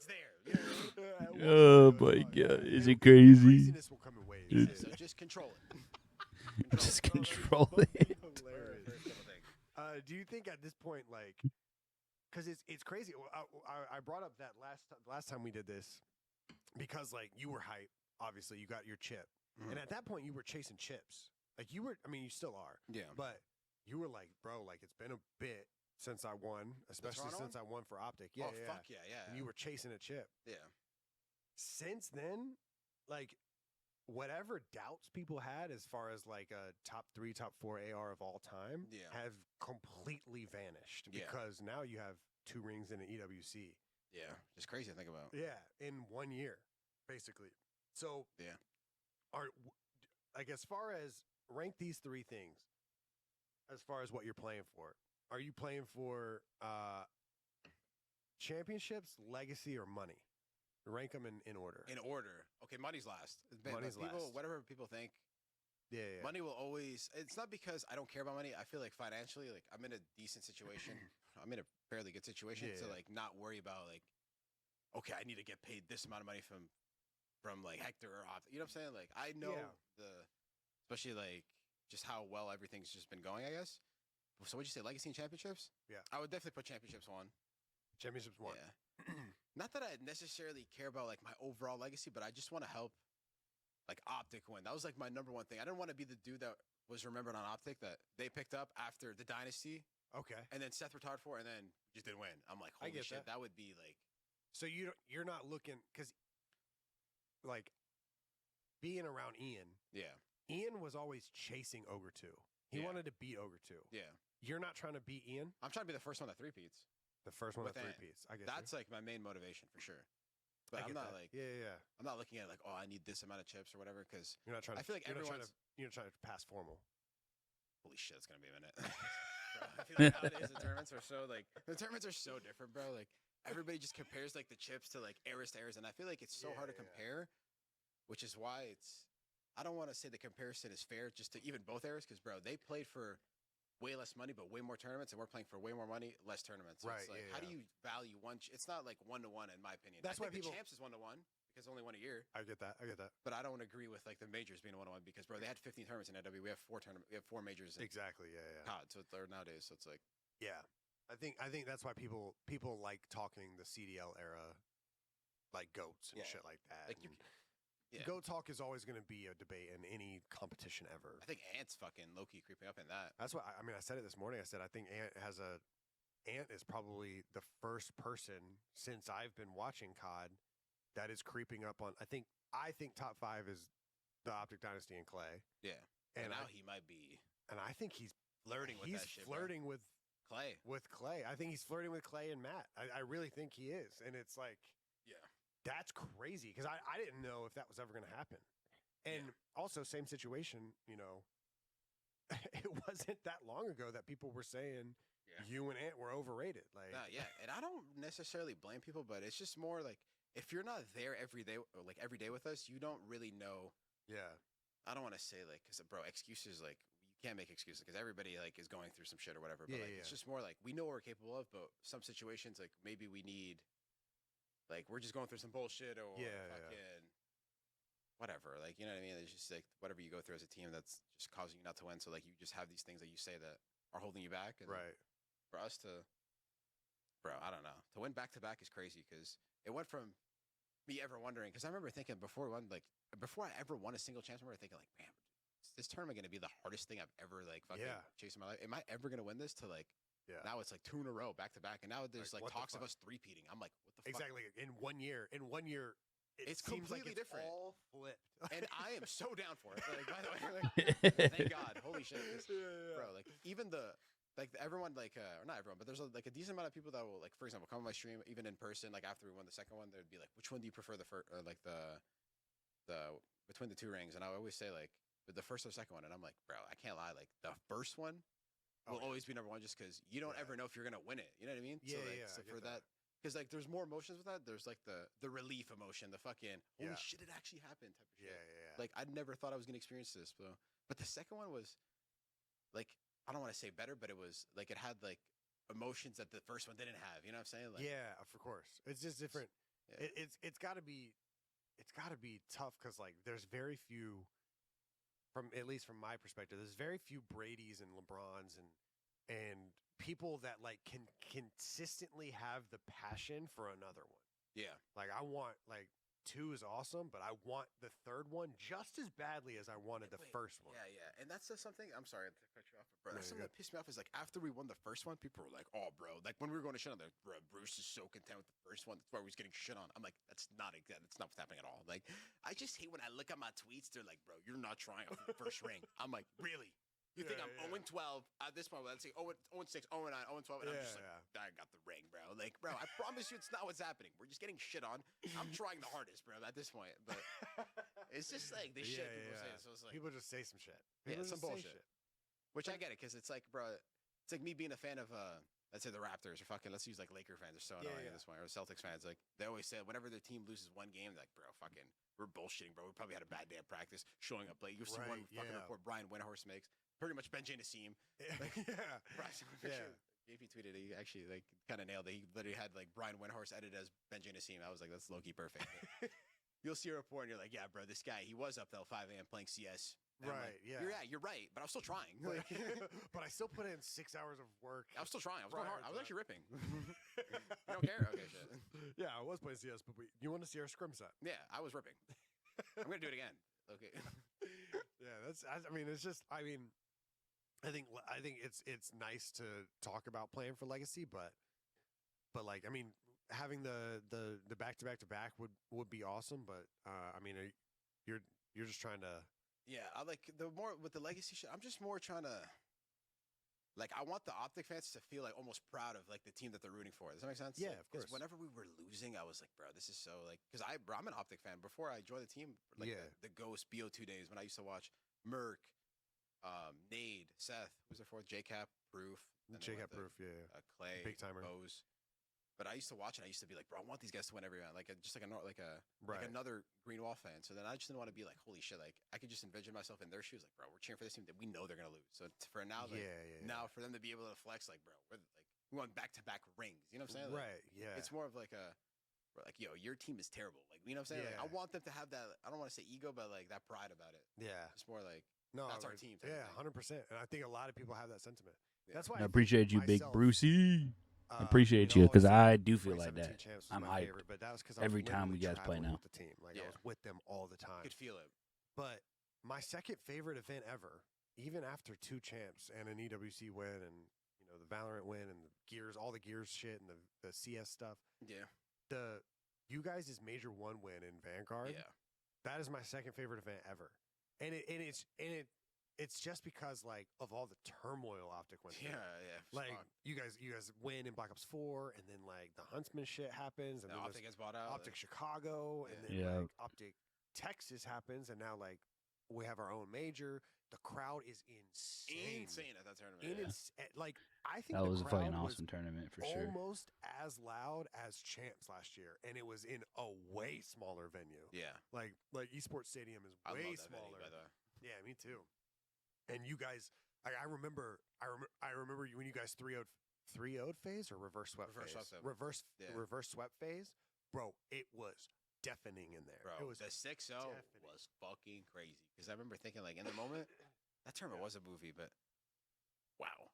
Speaker 3: there." You know what I mean?
Speaker 1: Oh my god, is it crazy?
Speaker 2: Craziness will come in waves.
Speaker 3: Yeah, so just control it.
Speaker 1: Just control it.
Speaker 2: Hilarious. Do you think at this point, like, because it's crazy? I brought up that last time we did this because like you were hype. Obviously, you got your chip, and at that point you were chasing chips. Like you were. I mean, you still are.
Speaker 3: Yeah.
Speaker 2: But you were like, bro, like it's been a bit since I won, especially since I won for Optic. Yeah,
Speaker 3: oh, fuck yeah.
Speaker 2: And you were chasing a chip.
Speaker 3: Yeah.
Speaker 2: Since then, like, whatever doubts people had as far as like a top 3, top 4 AR of all time have completely vanished because now you have 2 rings in an EWC.
Speaker 3: Yeah, it's crazy to think about.
Speaker 2: Yeah, in 1 year, basically. So like as far as rank these 3 things, as far as what you're playing for, are you playing for championships, legacy, or money? Rank them in order.
Speaker 3: In order. Okay, money's last.
Speaker 2: Money's last.
Speaker 3: Whatever people think.
Speaker 2: Yeah.
Speaker 3: Money will always. It's not because I don't care about money. I feel like financially, like I'm in a decent situation. I'm in a fairly good situation to like not worry about like, okay, I need to get paid this amount of money from like Hector or Optic. You know what I'm saying? Like I know especially like just how well everything's just been going. I guess. So what'd you say? Legacy and championships?
Speaker 2: Yeah.
Speaker 3: I would definitely put championships on.
Speaker 2: Championships 1.
Speaker 3: Yeah. Not that I necessarily care about like my overall legacy, but I just want to help like Optic win. That was like my number 1 thing. I didn't want to be the dude that was remembered on Optic that they picked up after the Dynasty.
Speaker 2: Okay.
Speaker 3: And then Seth retired for, and then just didn't win. I'm like, holy shit, that would be like.
Speaker 2: So you're not looking because like being around Ian.
Speaker 3: Yeah.
Speaker 2: Ian was always chasing Ogre 2. He wanted to beat Ogre 2.
Speaker 3: Yeah.
Speaker 2: You're not trying to beat Ian.
Speaker 3: I'm trying to be the first one that 3-peats.
Speaker 2: The first one that 3-peats. I guess
Speaker 3: that's like my main motivation for sure. But I'm not like I'm not looking at like, oh, I need this amount of chips or whatever because
Speaker 2: you're not trying.
Speaker 3: I feel like everyone's
Speaker 2: you're trying to pass formal.
Speaker 3: Holy shit, it's gonna be a minute. Bro, I feel like nowadays the tournaments are so different, bro. Like everybody just compares like the chips to like eras to eras, and I feel like it's so hard to compare, which is why I don't want to say the comparison is fair just to even both eras because bro, they played for way less money, but way more tournaments, and we're playing for way more money, less tournaments. So
Speaker 2: right.
Speaker 3: It's like, how do you value one? It's not like 1-to-1 in my opinion.
Speaker 2: That's why
Speaker 3: the champs is 1-to-1 because only one a year.
Speaker 2: I get that.
Speaker 3: But I don't agree with like the majors being 1-to-1 because bro, they had 15 tournaments in AW. We have 4 tournaments. We have 4 majors.
Speaker 2: Exactly. Yeah.
Speaker 3: COD. So or nowadays, so it's like.
Speaker 2: Yeah, I think that's why people like talking the CDL era, like goats and shit like that.
Speaker 3: Like
Speaker 2: Goat talk is always going to be a debate in any competition ever.
Speaker 3: I think Ant's fucking low-key creeping up in that.
Speaker 2: That's what I mean. I said it this morning. I said I think Ant is probably the first person since I've been watching COD that is creeping up on. I think top 5 is the Optic Dynasty and Clay.
Speaker 3: Yeah, and now he might be.
Speaker 2: And I think he's
Speaker 3: flirting with that shit.
Speaker 2: Flirting with
Speaker 3: Clay.
Speaker 2: with Clay. I think he's flirting with Clay and Matt. I really think he is, and it's like,
Speaker 3: Yeah.
Speaker 2: that's crazy because I didn't know if that was ever going to happen. And also, same situation. It wasn't that long ago that people were saying you and Ant were overrated. Like,
Speaker 3: Yeah, and I don't necessarily blame people, but it's just more like if you're not there every day, every day with us, you don't really know.
Speaker 2: yeah,
Speaker 3: I don't want to say like, cause bro, excuses like you can't make excuses because everybody like is going through some shit or whatever. But
Speaker 2: Yeah,
Speaker 3: it's just more like we know what we're capable of, but some situations like maybe we need, like we're just going through some bullshit or fucking whatever. Like, you know what I mean? It's just like whatever you go through as a team that's just causing you not to win. So like you just have these things that you say that are holding you back. And
Speaker 2: right.
Speaker 3: for us to, bro, I don't know, to win back to back is crazy because it went from me ever wondering. Because I remember thinking before I ever won a single chance, I remember thinking like, man, is this tournament going to be the hardest thing I've ever like fucking chased in my life? Am I ever going to win this? To like, now it's like 2 in a row back to back, and now there's like talks of us three-peating. I'm like, what the fuck?
Speaker 2: Exactly. In 1 year,
Speaker 3: It's
Speaker 2: seems like
Speaker 3: completely
Speaker 2: it's
Speaker 3: different.
Speaker 2: all flipped.
Speaker 3: And I am so down for it. Like, by the way, like, thank God, holy shit, bro. Like even everyone, like or not everyone, but there's like a decent amount of people that will, like, for example, come on my stream even in person. Like after we won the second one, they'd be like, which one do you prefer, the first, like the between the two rings? And I always say like the first or second one, and I'm like, bro, I can't lie, like the first one will always be number one just because you don't ever know if you're gonna win it. You know what I mean? So for that. Because like there's more emotions with that. There's like the relief emotion, the fucking holy shit, it actually happened type of shit.
Speaker 2: Yeah.
Speaker 3: Like I never thought I was gonna experience this, bro. But the second one was like, I don't want to say better, but it was like it had like emotions that the first one didn't have. You know what I'm saying? Like,
Speaker 2: Yeah, of course. It's just different.
Speaker 3: Yeah.
Speaker 2: It's got to be tough because like there's very few, from at least from my perspective, there's very few Bradys and LeBrons and people that like can consistently have the passion for another one.
Speaker 3: Yeah.
Speaker 2: Like I want, like, 2 is awesome, but I want the third one just as badly as I wanted the
Speaker 3: Wait,
Speaker 2: first one.
Speaker 3: Yeah. And that's just something. I'm sorry to cut you off, bro.
Speaker 2: No,
Speaker 3: That's
Speaker 2: you're
Speaker 3: something that pissed me off. Is like after we won the first one, people were like, "Oh, bro!" Like when we were going to shit on, like, bro, Bruce is so content with the first one. That's why he was getting shit on. I'm like, that's not what's happening at all. Like, I just hate when I look at my tweets. They're like, "Bro, you're not trying off the first ring." I'm like, really? You think I'm 0-12 at this point? Let's say 0-6, 0-9, 0-12, and I'm just like, I got the ring, bro. Like, bro, I promise you, it's not what's happening. We're just getting shit on. I'm trying the hardest, bro, at this point. But it's just like the shit people say. So it's like
Speaker 2: people just say some shit.
Speaker 3: Yeah,
Speaker 2: People
Speaker 3: some
Speaker 2: just say
Speaker 3: bullshit. Which I get it, because it's like, bro, it's like me being a fan of, let's say the Raptors, or fucking, let's use like Laker fans are so annoying at this point, or Celtics fans. Like they always say, whenever their team loses one game, like, bro, fucking, we're bullshitting, bro. We probably had a bad day of practice, showing up late. You see one fucking report Brian Windhorst makes. Pretty much Benji Nassim. Like, JP tweeted it. He actually like kind of nailed it. He literally had like Brian Windhorst edited as Benji Nassim. I was like, that's low-key perfect. You'll see a report and you're like, yeah, bro, this guy, he was up till 5 a.m. playing CS. And I'm like, you're right, but I was still trying. Like,
Speaker 2: but I still put in 6 hours of work.
Speaker 3: I was still trying. I was going hard. I was actually ripping. You don't care? Okay, shit.
Speaker 2: Yeah, I was playing CS, but you want to see our scrim set?
Speaker 3: Yeah, I was ripping. I'm gonna do it again. Okay.
Speaker 2: Yeah, I think it's nice to talk about playing for Legacy, but like, I mean, having the back to back would be awesome, but I mean, you're just trying to.
Speaker 3: Yeah, I like the more with the Legacy shit. I'm just more trying to, like, I want the Optic fans to feel like almost proud of like the team that they're rooting for. Does that make sense?
Speaker 2: Yeah,
Speaker 3: like,
Speaker 2: of course.
Speaker 3: Whenever we were losing, I was like, bro, this is so like, because I'm an Optic fan. Before I joined the team, like the Ghost BO2 days when I used to watch Merc, Nade, Seth, who's the fourth, JCap, Proof,
Speaker 2: JCap Proof,
Speaker 3: Clay,
Speaker 2: big timer.
Speaker 3: Bose. But I used to watch it. I used to be like, bro, I want these guys to win every round, like another Green Wall fan. So then I just didn't want to be like, holy shit, like I could just envision myself in their shoes, like, bro, we're cheering for this team that we know they're gonna lose. So for now, like, now for them to be able to flex, like, bro, we won back-to-back rings. You know what I'm saying? Like,
Speaker 2: right. Yeah.
Speaker 3: It's more of like yo, your team is terrible. Like, you know what I'm saying?
Speaker 2: Yeah.
Speaker 3: Like, I want them to have that. I don't want to say ego, but like that pride about it.
Speaker 2: Yeah.
Speaker 3: It's more like,
Speaker 2: no,
Speaker 3: that's our team.
Speaker 2: Yeah, 100%. And I think a lot of people have that sentiment.
Speaker 3: Yeah.
Speaker 2: That's why
Speaker 1: I appreciate you, Big
Speaker 2: myself,
Speaker 1: Brucey. I appreciate
Speaker 2: you
Speaker 1: you
Speaker 2: know,
Speaker 1: because
Speaker 2: always
Speaker 1: I do feel like
Speaker 2: 2017
Speaker 1: that.
Speaker 2: champs was
Speaker 1: I'm
Speaker 2: my
Speaker 1: hyped
Speaker 2: favorite, but that was because
Speaker 1: every time you guys play now.
Speaker 2: With the team, like I was with them all the time.
Speaker 3: I could feel it.
Speaker 2: But my second favorite event ever, even after 2 champs and an EWC win, and the Valorant win, and the Gears, all the Gears shit, and the CS stuff.
Speaker 3: Yeah.
Speaker 2: You guys' Major 1 win in Vanguard.
Speaker 3: Yeah.
Speaker 2: That is my second favorite event ever, and it's just because like of all the turmoil Optic went through.
Speaker 3: Yeah.
Speaker 2: Like you guys win in Black Ops 4, and then like the Huntsman shit happens, and
Speaker 3: The
Speaker 2: then
Speaker 3: Optic
Speaker 2: there's
Speaker 3: gets bought out.
Speaker 2: Optic Chicago, and then
Speaker 1: Yeah.
Speaker 2: like Optic Texas happens, and now like we have our own major. The crowd is insane.
Speaker 3: Insane at that tournament.
Speaker 2: Like I think
Speaker 1: That
Speaker 2: the
Speaker 1: was a
Speaker 2: crowd
Speaker 1: fucking
Speaker 2: was
Speaker 1: awesome tournament for sure.
Speaker 2: almost as loud as Champs last year, and it was in a way smaller venue.
Speaker 3: Yeah.
Speaker 2: Like Esports Stadium is
Speaker 3: I
Speaker 2: way
Speaker 3: love that
Speaker 2: smaller.
Speaker 3: venue, by the way.
Speaker 2: Yeah, me too. And you guys, I remember when you guys 3-0'd phase or reverse swept
Speaker 3: Reverse
Speaker 2: phase?
Speaker 3: swept. Yeah.
Speaker 2: Reverse swept phase, bro. It was deafening in there.
Speaker 3: Bro,
Speaker 2: It was
Speaker 3: the 6-0
Speaker 2: deafening.
Speaker 3: was fucking crazy. Because I remember thinking, like, in the moment, that tournament was a movie, but wow.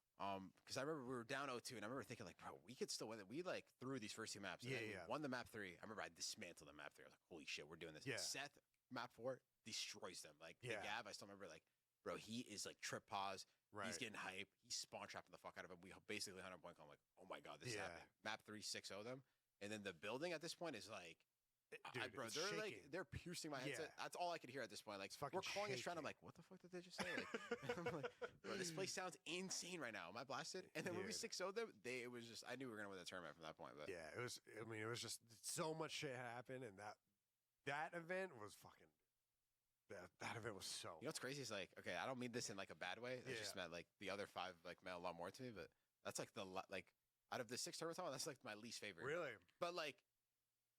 Speaker 3: Because I remember we were down 0-2, and I remember thinking, like, bro, we could still win it. We, like, threw these first two maps. And then we won the map 3. I remember I dismantled the map 3. I was like, holy shit, we're doing this.
Speaker 2: Yeah.
Speaker 3: Seth, map 4, destroys them. Like, the Gav, I still remember, like, bro, he is, like, trip pause.
Speaker 2: Right.
Speaker 3: He's getting hype. He's spawn trapping the fuck out of him. We basically 100 point. I'm like, oh my God, this is happening. Map 3, 6-0 them. And then the building at this point is like,
Speaker 2: Dude,
Speaker 3: bro,
Speaker 2: it's
Speaker 3: they're
Speaker 2: shaking.
Speaker 3: like, they're piercing my headset. That's all I could hear at this point. Like,
Speaker 2: fucking
Speaker 3: we're calling a strand. I'm
Speaker 2: shaking.
Speaker 3: like, what the fuck did they just say? Like, I'm like, bro, this place sounds insane right now. Am I blasted? And then when we
Speaker 2: Dude.
Speaker 3: 6-0'd them, it was just, I knew we were gonna win the tournament from that point. But
Speaker 2: Yeah, it was. I mean, it was just so much shit happened, and that event was fucking. That event was so.
Speaker 3: you know what's crazy is like, okay, I don't mean this in like a bad way. It just
Speaker 2: Yeah.
Speaker 3: meant like the other 5 like meant a lot more to me. But that's like like out of the 6 tournaments, that's like my least favorite.
Speaker 2: Really?
Speaker 3: But like,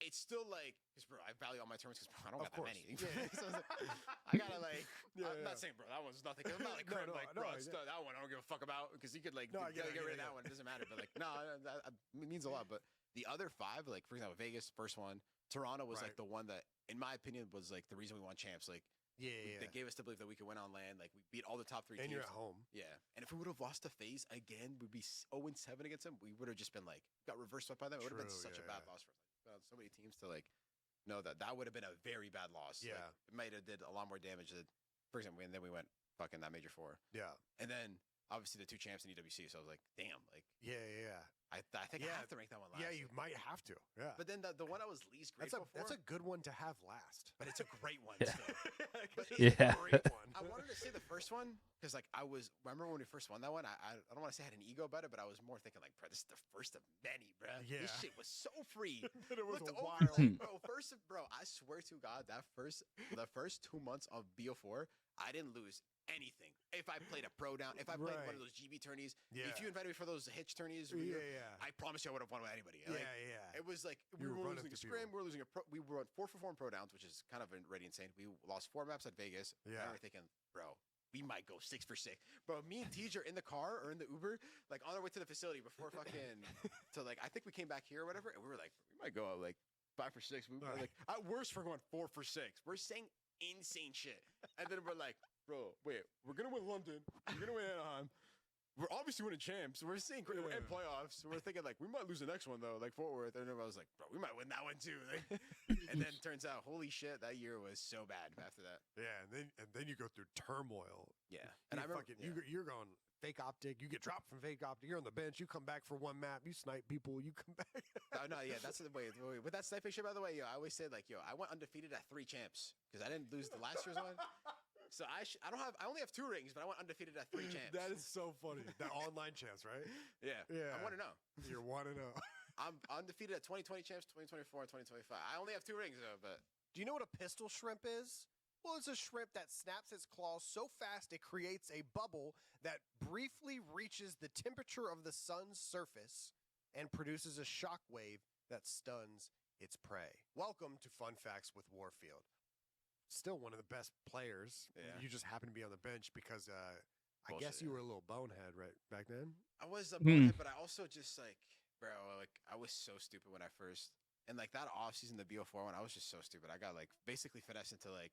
Speaker 3: it's still like, because bro, I value all my tournaments because I don't
Speaker 2: Of
Speaker 3: got
Speaker 2: course.
Speaker 3: that many.
Speaker 2: Yeah.
Speaker 3: So it's like, I gotta like, I'm not saying, bro, that one's nothing. 'Cause I'm not like,
Speaker 2: No,
Speaker 3: Krim,
Speaker 2: no,
Speaker 3: like,
Speaker 2: no,
Speaker 3: bro, it's
Speaker 2: yeah.
Speaker 3: that one I don't give a fuck about because you could like
Speaker 2: No, I
Speaker 3: get,
Speaker 2: get it,
Speaker 3: get
Speaker 2: I
Speaker 3: rid
Speaker 2: get
Speaker 3: of that
Speaker 2: it.
Speaker 3: one. It doesn't matter. But like, no, it means a lot. But the other 5, like for example, Vegas, first one, Toronto was like
Speaker 2: Right.
Speaker 3: the one that, in my opinion, was like the reason we won champs. Like,
Speaker 2: Yeah.
Speaker 3: that gave us the belief that we could win on land. Like we beat all the top 3
Speaker 2: And
Speaker 3: teams.
Speaker 2: you're at home.
Speaker 3: Yeah. And if we would have lost to FaZe again, we'd be 0-7 against them. We would have just been like, got reverse swept by them. It would have been
Speaker 2: True,
Speaker 3: such a
Speaker 2: yeah,
Speaker 3: bad loss for us. So many teams to like know that would have been a very bad loss. Like,
Speaker 2: Yeah.
Speaker 3: it might have did a lot more damage than, for example, and then we went fucking that major 4.
Speaker 2: Yeah.
Speaker 3: And then obviously the 2 champs in EWC. So I was like, damn, like
Speaker 2: Yeah.
Speaker 3: I think I have to rank that one last.
Speaker 2: Yeah, you might have to. Yeah.
Speaker 3: But then the one I was least
Speaker 2: That's
Speaker 3: grateful
Speaker 2: a
Speaker 3: for.
Speaker 2: good one to have last.
Speaker 3: But it's a great one
Speaker 1: Yeah.
Speaker 3: still. But
Speaker 1: Yeah.
Speaker 2: Great one.
Speaker 3: I wanted to say the first one because, like, remember when we first won that one? I don't want to say I had an ego about it, but I was more thinking, like, bro, this is the first of many, bro.
Speaker 2: Yeah.
Speaker 3: This shit was so free.
Speaker 2: But it was
Speaker 3: Looked
Speaker 2: a
Speaker 3: over,
Speaker 2: while.
Speaker 3: like, bro, I swear to God, the first 2 months of BO4, I didn't lose anything. If I played a pro down, if I played one
Speaker 2: Right.
Speaker 3: of those GB tourneys,
Speaker 2: Yeah.
Speaker 3: if you invited me for those hitch tourneys,
Speaker 2: Yeah.
Speaker 3: I promise you I would have won with anybody. Like,
Speaker 2: Yeah.
Speaker 3: It was like
Speaker 2: You
Speaker 3: we
Speaker 2: were
Speaker 3: were
Speaker 2: running
Speaker 3: losing a
Speaker 2: through
Speaker 3: scrim,
Speaker 2: people.
Speaker 3: we were losing we won 4 for 4 in pro downs, which is kind of already insane. We lost 4 maps at Vegas.
Speaker 2: Yeah.
Speaker 3: And we're thinking, bro, we might go 6 for 6. Bro, me and TJ are in the car or in the Uber, like on our way to the facility before fucking to like I think we came back here or whatever, and we were like, we might go like 5 for 6. We were like at worst we're going 4 for 6. We're saying insane shit. And then we're like, bro, wait, we're gonna win London, we're gonna win Anaheim. We're obviously winning champs. We're seeing great we're in playoffs. We're thinking like we might lose the next one though, like Fort Worth. And I was like, bro, we might win that one too. Like, and then turns out, holy shit, that year was so bad after that.
Speaker 2: Yeah, and then you go through turmoil.
Speaker 3: Yeah, and I remember
Speaker 2: you're going fake optic. You get dropped from fake optic. You're on the bench. You come back for one map. You snipe people. You come back.
Speaker 3: no, yeah, that's the way. With that sniping shit, by the way, I always said like, I went undefeated at 3 champs because I didn't lose the last year's one. So I only have 2 rings, but I went undefeated at 3 champs.
Speaker 2: That is so funny. The online champs, right?
Speaker 3: Yeah.
Speaker 2: Yeah.
Speaker 3: I'm 1-0.
Speaker 2: You're 1-0.
Speaker 3: I'm undefeated at 2020 champs, 2024, and 2025. I only have 2 rings though, but
Speaker 2: Do you know what a pistol shrimp is? Well, it's a shrimp that snaps its claws so fast it creates a bubble that briefly reaches the temperature of the sun's surface and produces a shock wave that stuns its prey. Welcome to Fun Facts with Warfield. Still one of the best players.
Speaker 3: Yeah.
Speaker 2: You just happen to be on the bench because I
Speaker 3: Bullshit,
Speaker 2: guess you were a little bonehead right back then.
Speaker 3: I was a bonehead, but I also just like, bro, like I was so stupid when I first, and like that off season, the BO4 one, I was just so stupid. I got like basically finessed into like,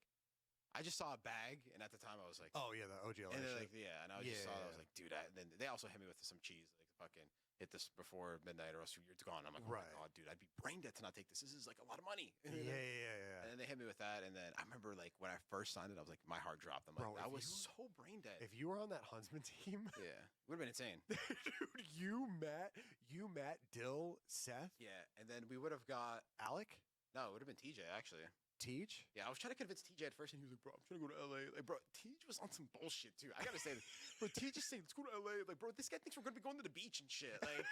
Speaker 3: I just saw a bag, and at the time I was like,
Speaker 2: Oh yeah, the OGL.
Speaker 3: and then
Speaker 2: shit.
Speaker 3: like and I just saw that, I was
Speaker 2: Yeah.
Speaker 3: like, dude. And then they also hit me with some cheese, like fucking hit this before midnight or else you're gone. I'm like, oh
Speaker 2: Right.
Speaker 3: my God, dude, I'd be brain dead to not take this. This is like a lot of money.
Speaker 2: Yeah.
Speaker 3: And then they hit me with that, and then I remember like when I first signed it, I was like, my heart dropped. I'm like,
Speaker 2: Bro,
Speaker 3: that
Speaker 2: if
Speaker 3: was
Speaker 2: you-
Speaker 3: so brain dead.
Speaker 2: If you were on that Huntsman team,
Speaker 3: Yeah, would have been insane.
Speaker 2: dude, you, Matt, Dill, Seth,
Speaker 3: Yeah, and then we would have got
Speaker 2: Alec,
Speaker 3: no, it would have been TJ actually.
Speaker 2: Teach?
Speaker 3: Yeah, I was trying to convince TJ at first, and he was like, "Bro, I'm trying to go to LA." Like, bro, TJ was on some bullshit too. I gotta say this, bro. TJ just saying, "Let's go to LA." Like, bro, this guy thinks we're gonna be going to the beach and shit. Like,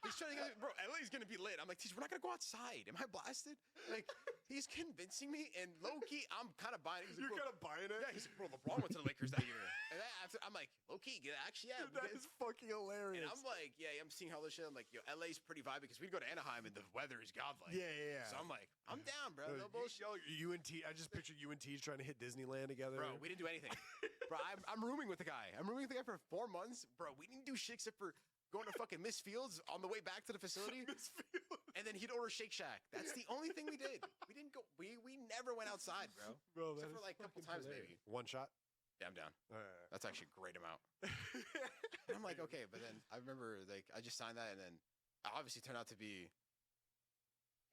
Speaker 3: he's trying to get, bro. LA's gonna be lit. I'm like, TJ, we're not gonna go outside. Am I blasted? Like, he's convincing me, and low key, I'm kind of buying it. He's like,
Speaker 2: You're
Speaker 3: bro,
Speaker 2: kind of buying it?
Speaker 3: yeah, he's like, bro, LeBron went to the Lakers that year, and then after, I'm like, low key, actually, yeah.
Speaker 2: Dude, that is fucking hilarious.
Speaker 3: And I'm like, yeah, I'm seeing all this shit. I'm like, yo, LA's pretty vibey because we'd go to Anaheim and the weather is godlike.
Speaker 2: yeah.
Speaker 3: So I'm like, I'm down, bro. No bullshit.
Speaker 2: You and T. I just picture you and T trying to hit Disneyland together.
Speaker 3: Bro, we didn't do anything. Bro, I'm rooming with the guy. I'm rooming with the guy for 4 months. Bro, we didn't do shit except for going to fucking Miss Fields on the way back to the facility.
Speaker 2: Miss Fields.
Speaker 3: And then he'd order Shake Shack. That's the only thing we did. We didn't go. We never went outside, bro.
Speaker 2: Bro,
Speaker 3: Except for like a couple times maybe.
Speaker 2: One shot.
Speaker 3: Yeah, I'm down.
Speaker 2: All right.
Speaker 3: That's actually a great amount. And I'm like, okay, but then I remember like I just signed that, and then it obviously turned out to be.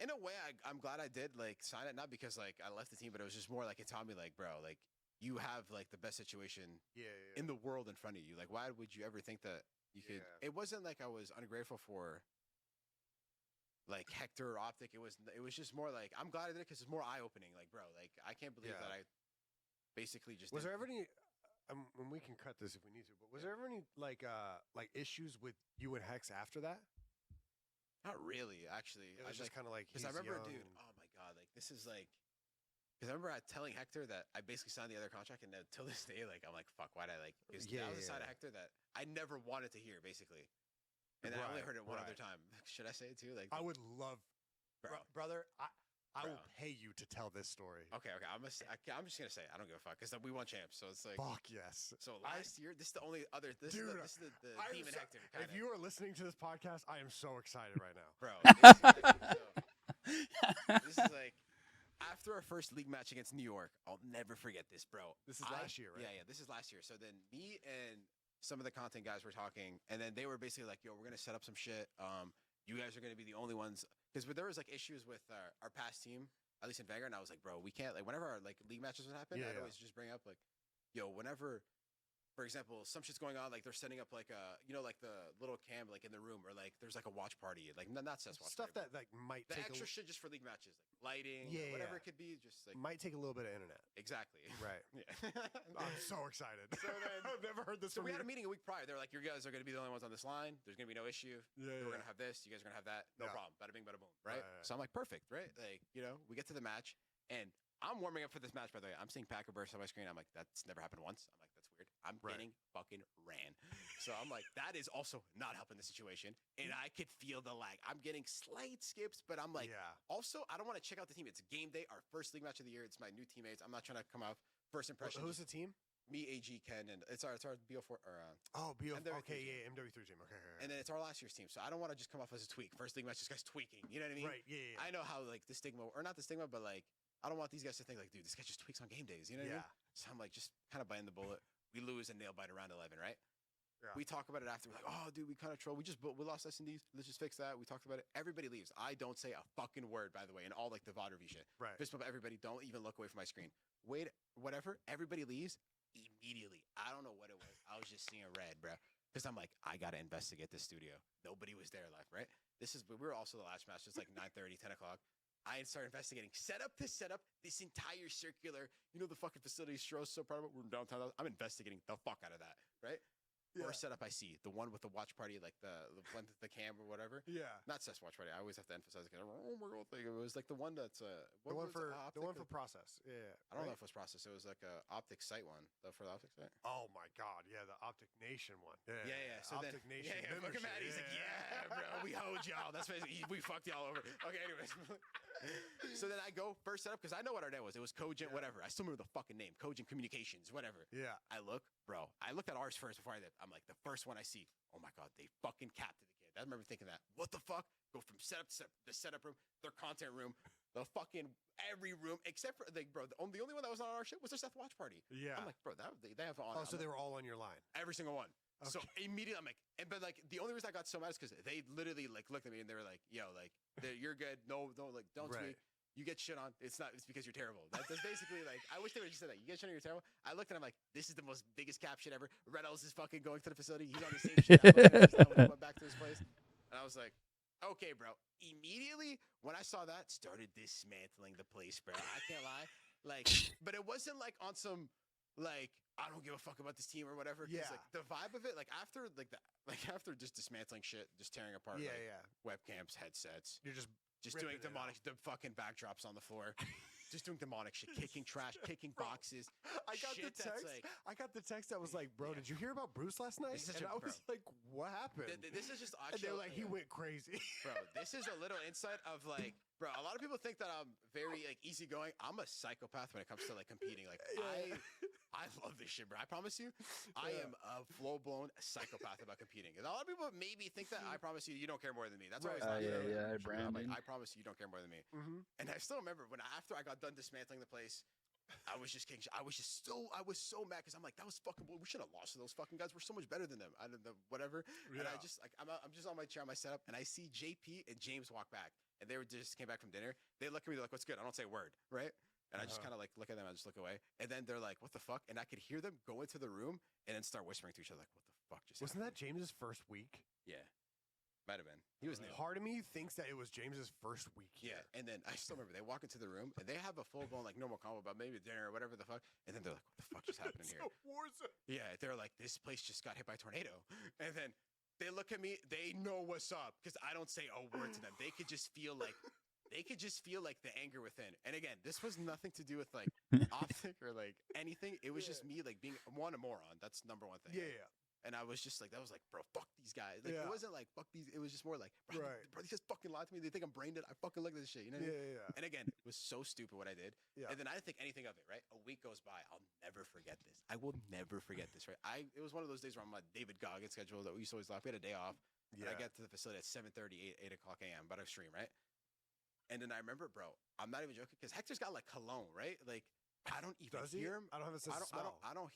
Speaker 3: In a way, I'm glad I did like sign it, not because like I left the team, but it was just more like it taught me like, bro, like you have like the best situation in the world in front of you. Like, why would you ever think that you could?
Speaker 2: Yeah.
Speaker 3: It wasn't like I was ungrateful for like Hector or Optic. It was just more like I'm glad I did it because it's more eye opening. Like, bro, like I can't believe that I basically just
Speaker 2: Was
Speaker 3: did.
Speaker 2: there ever any? And we can cut this if we need to. But was there ever any like issues with you and Hex after that?
Speaker 3: Not really, actually.
Speaker 2: It was just kind of like
Speaker 3: because I remember, dude. Oh my god, like this is like. Because I remember telling Hector that I basically signed the other contract, and till this day, like I'm like, fuck, why'd I like? That was a side of Hector that I never wanted to hear, basically. And I only heard it one other time. Should I say it too? Like
Speaker 2: I would love, brother. I will
Speaker 3: Bro.
Speaker 2: pay you to tell this story.
Speaker 3: Okay. I'm just gonna say I don't give a fuck because we won champs, so it's like
Speaker 2: Fuck yes.
Speaker 3: So last year, this is the only other. This
Speaker 2: Dude,
Speaker 3: is the
Speaker 2: I'm
Speaker 3: demon
Speaker 2: so-
Speaker 3: Hector.
Speaker 2: If
Speaker 3: Kinda.
Speaker 2: you are listening to this podcast, I am so excited right now.
Speaker 3: Bro, this is like after our first league match against New York. I'll never forget this, bro.
Speaker 2: This is last year, right?
Speaker 3: Yeah, this is last year. So then me and some of the content guys were talking, and then they were basically like, "Yo, we're gonna set up some shit. You guys are gonna be the only ones." Because there was like issues with our past team, at least in Vanguard, and I was like, "Bro, we can't like whenever our like league matches would happen, I'd always just bring up like, yo, whenever." For example, some shit's going on, like they're setting up like like the little cam like in the room, or like there's like a watch party, like not watch
Speaker 2: Stuff
Speaker 3: party,
Speaker 2: that like might
Speaker 3: the
Speaker 2: take
Speaker 3: extra shit just for league matches, like lighting,
Speaker 2: Yeah,
Speaker 3: whatever
Speaker 2: yeah.
Speaker 3: it could be, just like
Speaker 2: might take a little bit of internet.
Speaker 3: exactly.
Speaker 2: Right.
Speaker 3: Yeah.
Speaker 2: I'm so excited.
Speaker 3: So then-
Speaker 2: I've never heard this.
Speaker 3: So
Speaker 2: from
Speaker 3: we had
Speaker 2: you.
Speaker 3: a meeting a week prior. They're like, "You guys are going to be the only ones on this line. There's going to be no issue.
Speaker 2: Yeah,
Speaker 3: We're going to have this. You guys are going to have that. No
Speaker 2: Yeah.
Speaker 3: problem. Bada bing, bada boom." Right?
Speaker 2: Right.
Speaker 3: So I'm like, perfect. Right? Like, we get to the match, and I'm warming up for this match. By the way, I'm seeing Packer burst on my screen. I'm like, that's never happened once. I'm like, that's weird. I'm getting fucking ran. So I'm like, that is also not helping the situation, and I could feel the lag. I'm getting slight skips, but I'm like, also, I don't want to check out the team. It's game day, our first league match of the year. It's my new teammates. I'm not trying to come off first impression.
Speaker 2: Who's the team?
Speaker 3: Me, AG, Ken, and it's our BO4 or
Speaker 2: MW3
Speaker 3: MW3
Speaker 2: team. MW3 team. Okay.
Speaker 3: and then it's our last year's team. So I don't want to just come off as a tweak. First league match, this guy's tweaking. You know what I mean?
Speaker 2: Right. Yeah.
Speaker 3: I know how like the stigma, or not the stigma, but like I don't want these guys to think like, dude, this guy just tweaks on game days. You know what I mean? So I'm like just kind of biting the bullet. We lose and nail bite around 11, right?
Speaker 2: Yeah.
Speaker 3: We talk about it after. We're like, oh, dude, we kind of troll. We lost S&Ds. Let's just fix that. We talked about it. Everybody leaves. I don't say a fucking word, by the way, in all like the VOD review shit.
Speaker 2: Right.
Speaker 3: Fist bump everybody. Don't even look away from my screen. Wait, whatever. Everybody leaves immediately. I don't know what it was. I was just seeing red, bro. Because I'm like, I gotta investigate this studio. Nobody was there live, right? We were also the last match. It's like 9:30, 10 o'clock. I started investigating setup to setup, this entire circular. The fucking facility Stroh's so proud of it. We're in downtown. I'm investigating the fuck out of that, right?
Speaker 2: Yeah.
Speaker 3: First setup I see, the one with the watch party, like the one with the cam or whatever.
Speaker 2: Yeah.
Speaker 3: Not Cess watch party. I always have to emphasize it. Oh my god, it was like the one that's
Speaker 2: The one for
Speaker 3: Optic
Speaker 2: process. Yeah.
Speaker 3: I don't know if it was process. It was like a optic site one for the optic site.
Speaker 2: Oh my god, yeah, the Optic Nation one.
Speaker 3: Yeah. So
Speaker 2: Optic
Speaker 3: then,
Speaker 2: Nation.
Speaker 3: yeah, look at Matt. He's like, yeah, bro, we hoed y'all. That's basically we fucked y'all over. Okay, anyways. So then I go first setup because I know what our name was. It was Cogent, whatever. I still remember the fucking name, Cogent Communications, whatever.
Speaker 2: Yeah.
Speaker 3: I look, bro. I looked at ours first before I did. I'm like, the first one I see. Oh my god, they fucking capped the kid. I remember thinking that. What the fuck? Go from setup to setup, the setup room, their content room, the fucking every room except for like, bro. The only one that was on our shit was their Seth watch party.
Speaker 2: Yeah.
Speaker 3: I'm like, bro, they have on.
Speaker 2: Oh, so they were all on your line.
Speaker 3: Every single one.
Speaker 2: Okay.
Speaker 3: So immediately I'm like, but like the only reason I got so mad is because they literally like looked at me and they were like, yo, like you're good. No, like don't tweet. You get shit on. It's because you're terrible. That's basically like, I wish they would have just said that. You get shit on, you're terrible. I looked at him like, this is the most biggest cap shit ever. Red Ellis is fucking going to the facility. He's on the same shit. I went back to his place. And I was like, Okay, bro. Immediately when I saw that, started dismantling the place, bro. I can't lie. Like, but it wasn't like on some like I don't give a fuck about this team or whatever. 'Cause,
Speaker 2: Yeah.
Speaker 3: like the vibe of it, like after just dismantling shit, just tearing apart
Speaker 2: Yeah,
Speaker 3: like,
Speaker 2: yeah.
Speaker 3: webcams, headsets,
Speaker 2: You're just
Speaker 3: doing
Speaker 2: ripping it
Speaker 3: demonic, the fucking backdrops on the floor, just doing demonic shit, kicking trash, kicking
Speaker 2: Bro,
Speaker 3: boxes.
Speaker 2: I got
Speaker 3: shit
Speaker 2: the
Speaker 3: that's
Speaker 2: text.
Speaker 3: like-
Speaker 2: I got the text that was like, "Bro,
Speaker 3: Yeah.
Speaker 2: did you hear about Bruce last night?"
Speaker 3: This is
Speaker 2: And
Speaker 3: such a-
Speaker 2: I was
Speaker 3: bro.
Speaker 2: like, "What happened?"
Speaker 3: This is just
Speaker 2: And
Speaker 3: actually.
Speaker 2: they were like, "He went crazy."
Speaker 3: Bro, this is a little insight of like, bro, a lot of people think that I'm very like easygoing. I'm a psychopath when it comes to like competing. Like
Speaker 2: Yeah.
Speaker 3: I love this shit, bro. I promise you, I am a full-blown psychopath about competing. And a lot of people maybe think that I promise you, you don't care more than me. That's
Speaker 2: Right.
Speaker 3: always not
Speaker 1: yeah,
Speaker 3: true.
Speaker 1: yeah,
Speaker 3: I'm like,
Speaker 1: Brandon.
Speaker 3: I promise you, you don't care more than me.
Speaker 2: Mm-hmm.
Speaker 3: And I still remember when after I got done dismantling the place, I was just kicking. I was so mad because I'm like, that was fucking bull. We should have lost to those fucking guys. We're so much better than them. I don't know, whatever. And I
Speaker 2: Yeah.
Speaker 3: just like I'm just on my chair, on my setup, and I see JP and James walk back, and they were just came back from dinner. They look at me, they're like, "What's good?" I don't say a word, right? And I just kind of like look at them. I just look away, and then they're like, "What the fuck?" And I could hear them go into the room and then start whispering to each other, like, "What the fuck just?"
Speaker 2: Wasn't that
Speaker 3: happened?"
Speaker 2: James's first week?
Speaker 3: Yeah, might have been. He was new.
Speaker 2: Part of me thinks that it was James's first week.
Speaker 3: Yeah, and then I still remember they walk into the room and they have a full blown like normal convo about maybe dinner or whatever the fuck, and then they're like, "What the fuck just happened in here?" Yeah, they're like, "This place just got hit by a tornado," and then they look at me. They know what's up because I don't say a word to them. They could just feel like the anger within. And again, this was nothing to do with like optic or like anything. It was just me like being a moron. That's number one thing.
Speaker 2: Yeah.
Speaker 3: And I was just like, that was like, bro, fuck these guys. Like,
Speaker 2: Yeah.
Speaker 3: it wasn't like, fuck these. It was just more like, bro,
Speaker 2: Right.
Speaker 3: bro, these guys fucking lied to me. They think I'm brain dead. I fucking look at this shit. You know what I mean?
Speaker 2: Yeah.
Speaker 3: And again, it was so stupid what I did.
Speaker 2: Yeah.
Speaker 3: And then I didn't think anything of it, right? A week goes by. I'll never forget this. I will never forget this, right? It was one of those days where I'm on David Goggins schedule that we used to always laugh. We had a day off. And I get to the facility at 7:30, 8 o'clock a.m., about to stream, right? And then I remember, bro, I'm not even joking, because Hector's got like cologne, right? Like, I don't even
Speaker 2: Does he?
Speaker 3: hear him.
Speaker 2: I don't have a sense of smell.
Speaker 3: I don't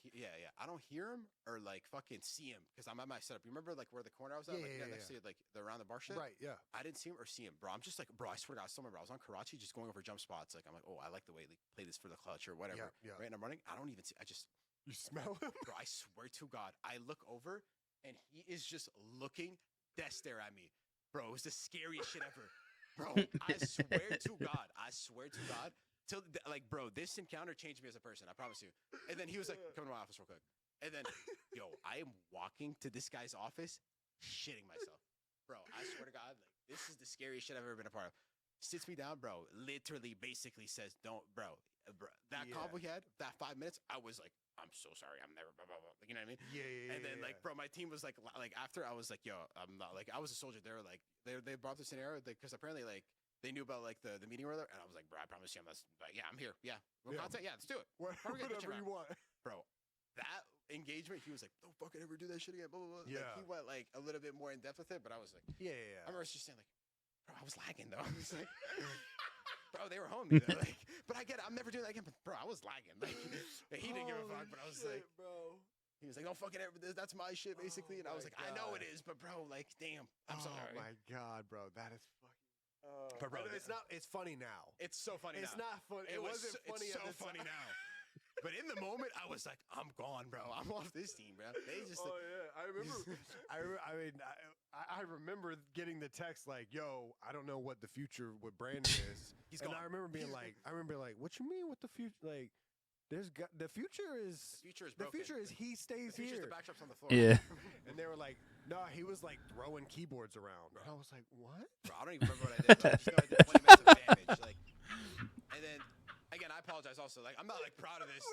Speaker 3: hear him or like fucking see him because I'm at my setup. You remember like where the corner I was at? Next to like the around the bar shit?
Speaker 2: Right, yeah.
Speaker 3: I didn't see him or see him, bro. I'm just like, bro, I swear to God, I still remember I was on Karachi just going over jump spots. Like, I'm like, oh, I like the way they play this for the clutch or whatever.
Speaker 2: Yeah.
Speaker 3: Right? And I'm running. I don't even see.
Speaker 2: You smell him?
Speaker 3: Bro, I swear to God, I look over and he is just looking death stare at me. Bro, it was the scariest shit ever. Bro, I swear to God. Like, bro, this encounter changed me as a person. I promise you. And then he was like, come to my office real quick. And then, yo, I am walking to this guy's office, shitting myself. Bro, I swear to God, like, this is the scariest shit I've ever been a part of. Sits me down, bro, literally basically says, don't, bro. That convo he had, that 5 minutes, I was like, I'm so sorry. I'm never, blah, blah, blah. Like, you know what I mean?
Speaker 2: Yeah.
Speaker 3: And then, like, bro, my team was like after I was like, yo, I'm not, like, I was a soldier. They were like, they brought the scenario because apparently, like, they knew about like the meeting or whatever, and I was like, bro, I promise you, I'm not. Like, yeah, I'm here. Yeah, content. Yeah, let's do it.
Speaker 2: Whatever you want.
Speaker 3: Bro. That engagement, he was like, don't fucking ever do that shit again. Blah blah blah.
Speaker 2: Yeah.
Speaker 3: Like, he went like a little bit more in depth with it, but I was like,
Speaker 2: Yeah.
Speaker 3: I remember just saying like, bro, I was lagging though. I was like, bro, they were homie though. Like, but I get it. I'm never doing that again. But bro, I was lagging. Like, he didn't give a fuck, but I was like,
Speaker 2: bro.
Speaker 3: he was like, don't fucking ever. That's my shit, basically. And I was
Speaker 2: my
Speaker 3: like, I know
Speaker 2: God.
Speaker 3: it is, but bro, like, damn, I'm so sorry.
Speaker 2: Oh my God, bro, that is fucking.
Speaker 3: But bro,
Speaker 2: it's not. It's funny now.
Speaker 3: It's so funny.
Speaker 2: It's
Speaker 3: now.
Speaker 2: not funny. It wasn't funny.
Speaker 3: It's so funny now. But in the moment, I was like, I'm gone, bro. I'm off this team, bro. They just.
Speaker 2: Oh yeah, I remember. I remember getting the text like, "Yo, I don't know what the future with Brandon is."
Speaker 3: He's
Speaker 2: and
Speaker 3: gone.
Speaker 2: I remember being like, "What you mean? What the future? Like, the future is
Speaker 3: broken.
Speaker 2: he stays
Speaker 3: The future's
Speaker 2: here."
Speaker 3: the backdrops on the floor.
Speaker 1: Yeah.
Speaker 2: And they were like, "No, he was like throwing keyboards around." And I was like, "What?"
Speaker 3: Bro, I don't even remember what I did. Bro. I just know I did 20 minutes of damage. Like, and then again, I apologize. Also, like, I'm not like proud of this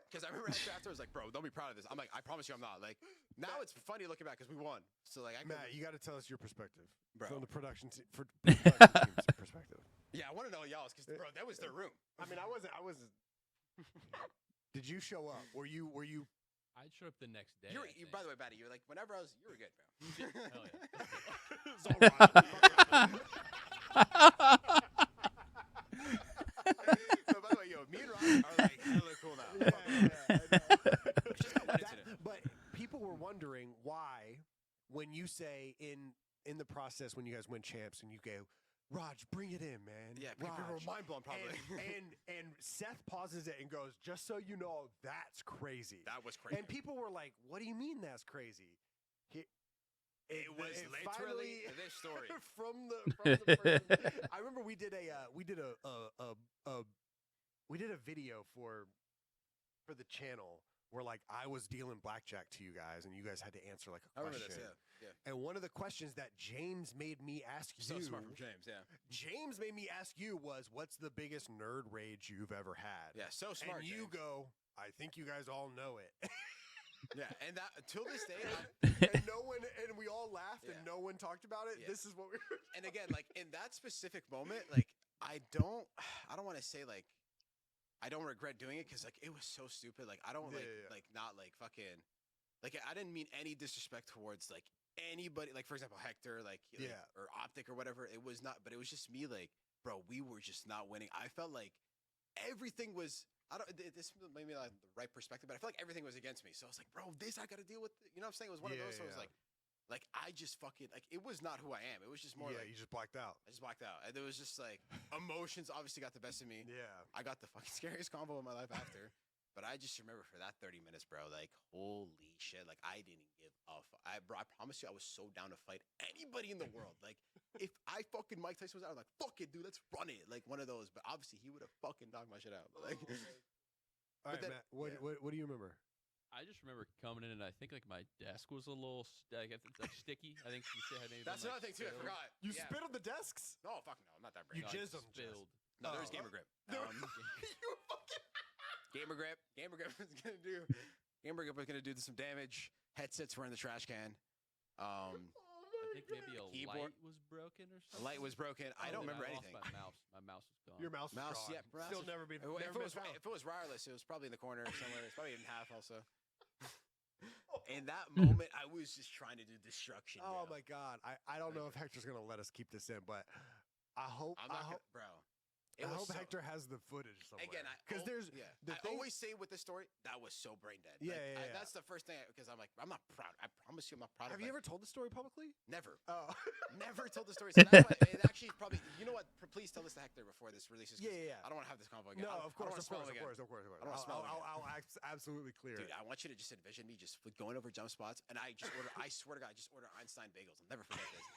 Speaker 3: because I remember after I was like, "Bro, don't be proud of this." I'm like, "I promise you, I'm not." Like, now it's funny looking back because we won. So like,
Speaker 2: Matt, you got to tell us your perspective
Speaker 3: Bro.
Speaker 2: from the production team's perspective.
Speaker 3: yeah, I want to know y'all's because bro, that was their room.
Speaker 2: I mean, I wasn't. Did you show up? Were you?
Speaker 4: I showed up the next day.
Speaker 3: You
Speaker 4: I
Speaker 3: were,
Speaker 4: think.
Speaker 3: by the way, Batty, you were like, whenever you were good, bro.
Speaker 4: Hell yeah.
Speaker 2: It's all right.
Speaker 3: So, by the way, yo, me and Ron are like hella cool now. It's just that one incident.
Speaker 2: But people were wondering why, when you say in the process when you guys win champs and you go, Raj, bring it in, man.
Speaker 3: Yeah, people were
Speaker 2: Raj."
Speaker 3: mind blown probably.
Speaker 2: And Seth pauses it and goes, "Just so you know, that's crazy."
Speaker 3: That was crazy.
Speaker 2: And people were like, "What do you mean that's crazy?"
Speaker 3: It was literally
Speaker 2: finally-
Speaker 3: this story.
Speaker 2: from the person. I remember we did a video for the channel where like I was dealing blackjack to you guys and you guys had to answer like a
Speaker 3: I remember
Speaker 2: question.
Speaker 3: this, yeah.
Speaker 2: And one of the questions that James made me ask
Speaker 3: So
Speaker 2: you,
Speaker 3: smart from James, yeah.
Speaker 2: James made me ask you was, what's the biggest nerd rage you've ever had?
Speaker 3: Yeah, so smart.
Speaker 2: And you
Speaker 3: James.
Speaker 2: go, I think you guys all know it.
Speaker 3: Yeah, and that till this day,
Speaker 2: And we all laughed
Speaker 3: Yeah.
Speaker 2: and no one talked about it.
Speaker 3: Yeah.
Speaker 2: This is what we were.
Speaker 3: and again, like in that specific moment, like I don't want to say like I don't regret doing it because like it was so stupid. Like I don't like not like fucking like I didn't mean any disrespect towards like anybody. Like for example, Hector, like or Optic or whatever. It was not, but it was just me. Like, bro, we were just not winning. I felt like everything was. I don't. This maybe not the right perspective, but I felt like everything was against me. So I was like, bro, this I got to deal with. You know what I'm saying? It was one of those. So I was like I just fucking like it was not who I am. It was just more like
Speaker 2: you just blacked out.
Speaker 3: I just blacked out. And there was just like emotions obviously got the best of me.
Speaker 2: Yeah.
Speaker 3: I got the fucking scariest combo in my life after. But I just remember for that 30 minutes, bro, like, holy shit. Like, I didn't give a fuck. Bro, I promise you, I was so down to fight anybody in the world. Like, if I fucking Mike Tyson was out, I was like, fuck it, dude, let's run it. Like, one of those. But obviously, he would have fucking knocked my shit out. But like,
Speaker 2: All right,
Speaker 3: then-
Speaker 2: Matt, what do you remember?
Speaker 4: I just remember coming in and I think like my desk was a little like it's like sticky. I think you said had maybe
Speaker 3: that's
Speaker 4: been,
Speaker 3: another
Speaker 4: like,
Speaker 3: thing, too. I
Speaker 4: spilled.
Speaker 3: forgot.
Speaker 2: You
Speaker 3: Yeah.
Speaker 2: spit on the desks?
Speaker 3: No, fuck no. I'm not that brave.
Speaker 2: You
Speaker 4: No,
Speaker 2: jizzed
Speaker 4: it
Speaker 2: them.
Speaker 4: spilled.
Speaker 3: No, there's
Speaker 2: Oh.
Speaker 3: Gamer Grip.
Speaker 2: You fucking.
Speaker 3: Gamer Grip. Gamer Grip was gonna do. Gamer Grip was gonna do some damage. Headsets were in the trash can.
Speaker 4: I think maybe a
Speaker 3: Keyboard.
Speaker 4: light was broken or
Speaker 3: The
Speaker 4: something.
Speaker 3: light was broken. I don't
Speaker 4: And
Speaker 3: remember
Speaker 4: lost
Speaker 3: anything.
Speaker 4: My mouse was gone.
Speaker 2: Your mouse,
Speaker 3: Mouse,
Speaker 2: is gone.
Speaker 3: yeah, mouse
Speaker 2: Still
Speaker 3: is-
Speaker 2: never been.
Speaker 3: If
Speaker 2: Never
Speaker 3: it was
Speaker 2: been found.
Speaker 3: if it was wireless, it was probably in the corner somewhere. It's probably in half also. In that moment, I was just trying to do destruction.
Speaker 2: Oh
Speaker 3: bro.
Speaker 2: my god! I don't know if Hector's gonna let us keep this in, but I hope
Speaker 3: I'm not gonna, bro. It
Speaker 2: I
Speaker 3: was
Speaker 2: hope
Speaker 3: so-
Speaker 2: Hector has the footage somewhere.
Speaker 3: Again,
Speaker 2: because there's
Speaker 3: yeah.
Speaker 2: the
Speaker 3: I
Speaker 2: thing.
Speaker 3: always say with this story that was so brain dead.
Speaker 2: Yeah,
Speaker 3: Like,
Speaker 2: yeah.
Speaker 3: That's the first thing because I'm like I'm not proud. I promise you, I'm not proud.
Speaker 2: Have
Speaker 3: of
Speaker 2: you
Speaker 3: like,
Speaker 2: ever told the story publicly?
Speaker 3: Never,
Speaker 2: Oh,
Speaker 3: never told the story. So that's why it actually probably. You know what? Please tell this to Hector before this releases. 'cause
Speaker 2: Yeah.
Speaker 3: I don't want to have this convo again.
Speaker 2: No,
Speaker 3: I
Speaker 2: of
Speaker 3: don't
Speaker 2: course,
Speaker 3: wanna
Speaker 2: of
Speaker 3: smell
Speaker 2: course,
Speaker 3: him
Speaker 2: of
Speaker 3: again.
Speaker 2: course, of course.
Speaker 3: I don't wanna smell it again.
Speaker 2: I'll absolutely clear
Speaker 3: Dude,
Speaker 2: it.
Speaker 3: I want you to just envision me just going over jump spots, and I just order. I swear to God, I just order Einstein bagels. I'll never forget this.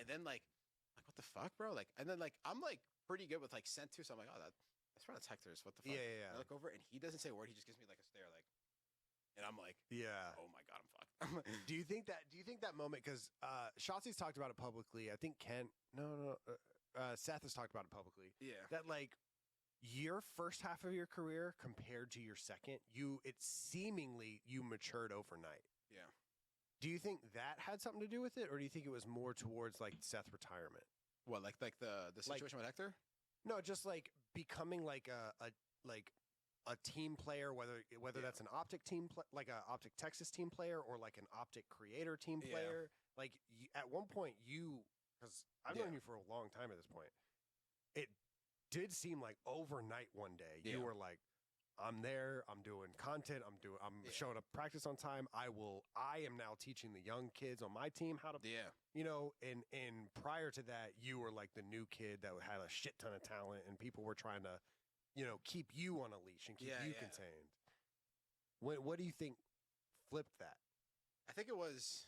Speaker 3: And then like what the fuck, bro? Like, and then like I'm like pretty good with like scent too, so I'm like, oh, that's Hector's. What the fuck?
Speaker 2: Yeah.
Speaker 3: I look over and he doesn't say a word. He just gives me like a stare, like, and I'm like,
Speaker 2: Yeah.
Speaker 3: oh my God, I'm fucked.
Speaker 2: Do you think that moment? Because Shotzi's talked about it publicly. I think Seth has talked about it publicly.
Speaker 3: yeah.
Speaker 2: That like your first half of your career compared to your second, you matured overnight.
Speaker 3: Yeah.
Speaker 2: Do you think that had something to do with it, or do you think it was more towards like Seth retirement?
Speaker 3: What, like the situation with Hector?
Speaker 2: No, just like becoming like a team player, whether
Speaker 3: Yeah.
Speaker 2: that's an Optic team, like a Optic Texas team player, or like an Optic Creator team
Speaker 3: Yeah.
Speaker 2: player. Like at one point, because I've known
Speaker 3: Yeah.
Speaker 2: you for a long time at this point, it did seem like overnight one day you
Speaker 3: Yeah.
Speaker 2: were like, I'm there, I'm doing content, I'm
Speaker 3: Yeah.
Speaker 2: showing up practice on time. I am now teaching the young kids on my team how to,
Speaker 3: Yeah.
Speaker 2: and prior to that, you were like the new kid that had a shit ton of talent, and people were trying to, keep you on a leash and keep
Speaker 3: Yeah,
Speaker 2: you
Speaker 3: yeah.
Speaker 2: contained. What do you think flipped that?
Speaker 3: I think it was.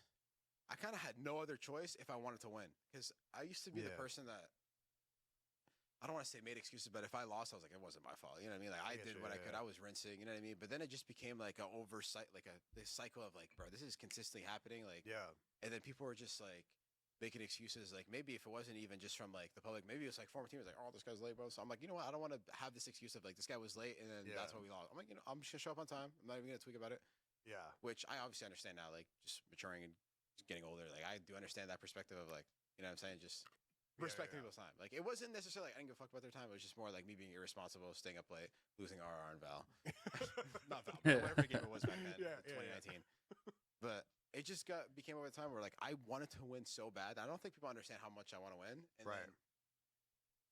Speaker 3: I kind of had no other choice if I wanted to win, because I used to be the
Speaker 2: Yeah.
Speaker 3: person that. I don't want to say made excuses, but if I lost, I was like, it wasn't my fault. You know what I mean? Like I
Speaker 2: get
Speaker 3: did
Speaker 2: you,
Speaker 3: what I
Speaker 2: yeah,
Speaker 3: could.
Speaker 2: yeah.
Speaker 3: I was rinsing. You know what I mean? But then it just became like an oversight, like this cycle of like, bro, this is consistently happening. Like,
Speaker 2: Yeah.
Speaker 3: and then people were just like making excuses. Like maybe if it wasn't even just from like the public, maybe it was like former teams like, oh, this guy's late, bro. So I'm like, you know what? I don't want to have this excuse of like this guy was late, and then
Speaker 2: Yeah.
Speaker 3: that's why we lost. I'm like, I'm just gonna show up on time. I'm not even gonna tweak about it.
Speaker 2: Yeah.
Speaker 3: Which I obviously understand now, like just maturing and just getting older. Like I do understand that perspective of like, you know what I'm saying? Just respecting people's time. Like it wasn't necessarily like I didn't give a fuck about their time. It was just more like me being irresponsible, staying up late, losing RR and Val. Not Val, but whatever game it was back then,
Speaker 2: Yeah,
Speaker 3: in
Speaker 2: yeah,
Speaker 3: 2019. But it just became over time where like I wanted to win so bad. I don't think people understand how much I want to win. And
Speaker 2: Right.
Speaker 3: then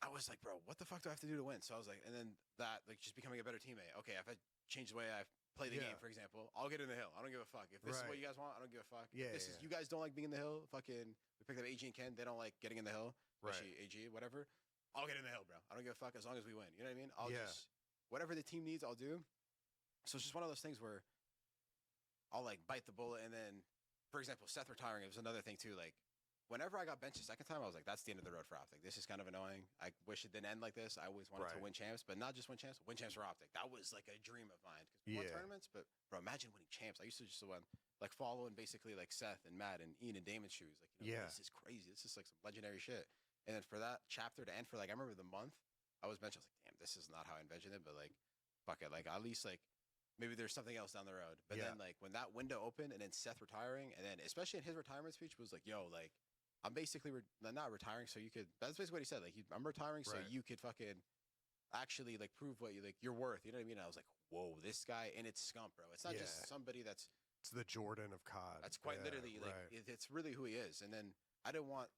Speaker 3: I was like, bro, what the fuck do I have to do to win? So I was like, and then that like just becoming a better teammate. Okay, if I change the way I play the
Speaker 2: Yeah.
Speaker 3: game, for example, I'll get in the hill. I don't give a fuck. If this is what
Speaker 2: Right.
Speaker 3: you guys want, I don't give a fuck.
Speaker 2: Yeah,
Speaker 3: If this
Speaker 2: yeah,
Speaker 3: is you guys don't like being in the hill, fucking we picked up AG and Ken, they don't like getting in the hill.
Speaker 2: Right.
Speaker 3: Especially AG, whatever. I'll get in the hill, bro. I don't give a fuck as long as we win. You know what I mean? I'll
Speaker 2: Yeah.
Speaker 3: just whatever the team needs, I'll do. So it's just one of those things where I'll like bite the bullet and then for example, Seth retiring, it was another thing too. Like, whenever I got benched the second time, I was like, that's the end of the road for Optic. This is kind of annoying. I wish it didn't end like this. I always wanted to win champs, but not just win champs for Optic. That was like a dream of mine. Because we won tournaments, but bro, imagine winning champs. I used to just like following basically like Seth and Matt and Ian and Damon's shoes. Like, this is crazy. This is like some legendary shit. And then for that chapter to end, for like, I remember the month I was benched. I was like, damn, this is not how I envisioned it, but like, fuck it. Like, at least like, maybe there's something else down the road. But then like when that window opened and then Seth retiring, and then especially in his retirement speech was like, yo, like, I'm basically not retiring so you could. That's basically what he said. Like, I'm retiring so you could fucking actually like prove what you're worth. You know what I mean? And I was like, whoa, this guy, and it's scump, bro. It's not just somebody that's.
Speaker 2: It's the Jordan of COD.
Speaker 3: That's quite literally like it's really who he is. And then I didn't want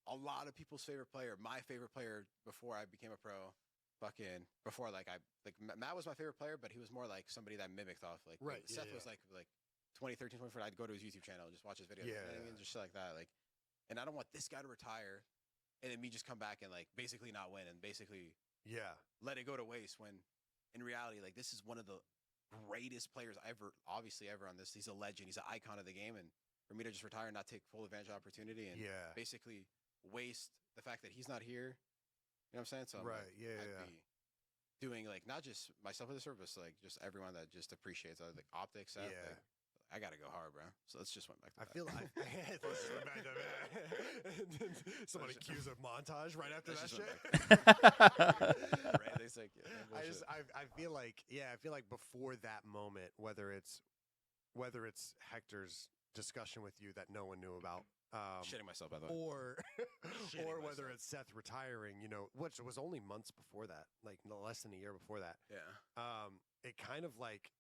Speaker 3: a lot of people's favorite player, my favorite player before I became a pro. Fucking before Matt was my favorite player, but he was more like somebody that mimicked off like Seth was like 2013, 2014. I'd go to his YouTube channel and just watch his videos. You know what I mean? Just shit like that. Like. And I don't want this guy to retire and then me just come back and like basically not win and basically let it go to waste when in reality, like this is one of the greatest players ever on this. He's a legend. He's an icon of the game. And for me to just retire and not take full advantage of opportunity and basically waste the fact that he's not here. You know what I'm saying? So I'd be doing like not just myself a disservice, like just everyone that just appreciates like optics. Like, I gotta go hard, bro. So let's just went back to that.
Speaker 2: I feel like somebody cues a montage right after that shit. I feel like before that moment, whether it's Hector's discussion with you that no one knew about,
Speaker 3: shitting myself by the way,
Speaker 2: or whether it's Seth retiring, you know, which was only months before that, like less than a year before that. It kind of like.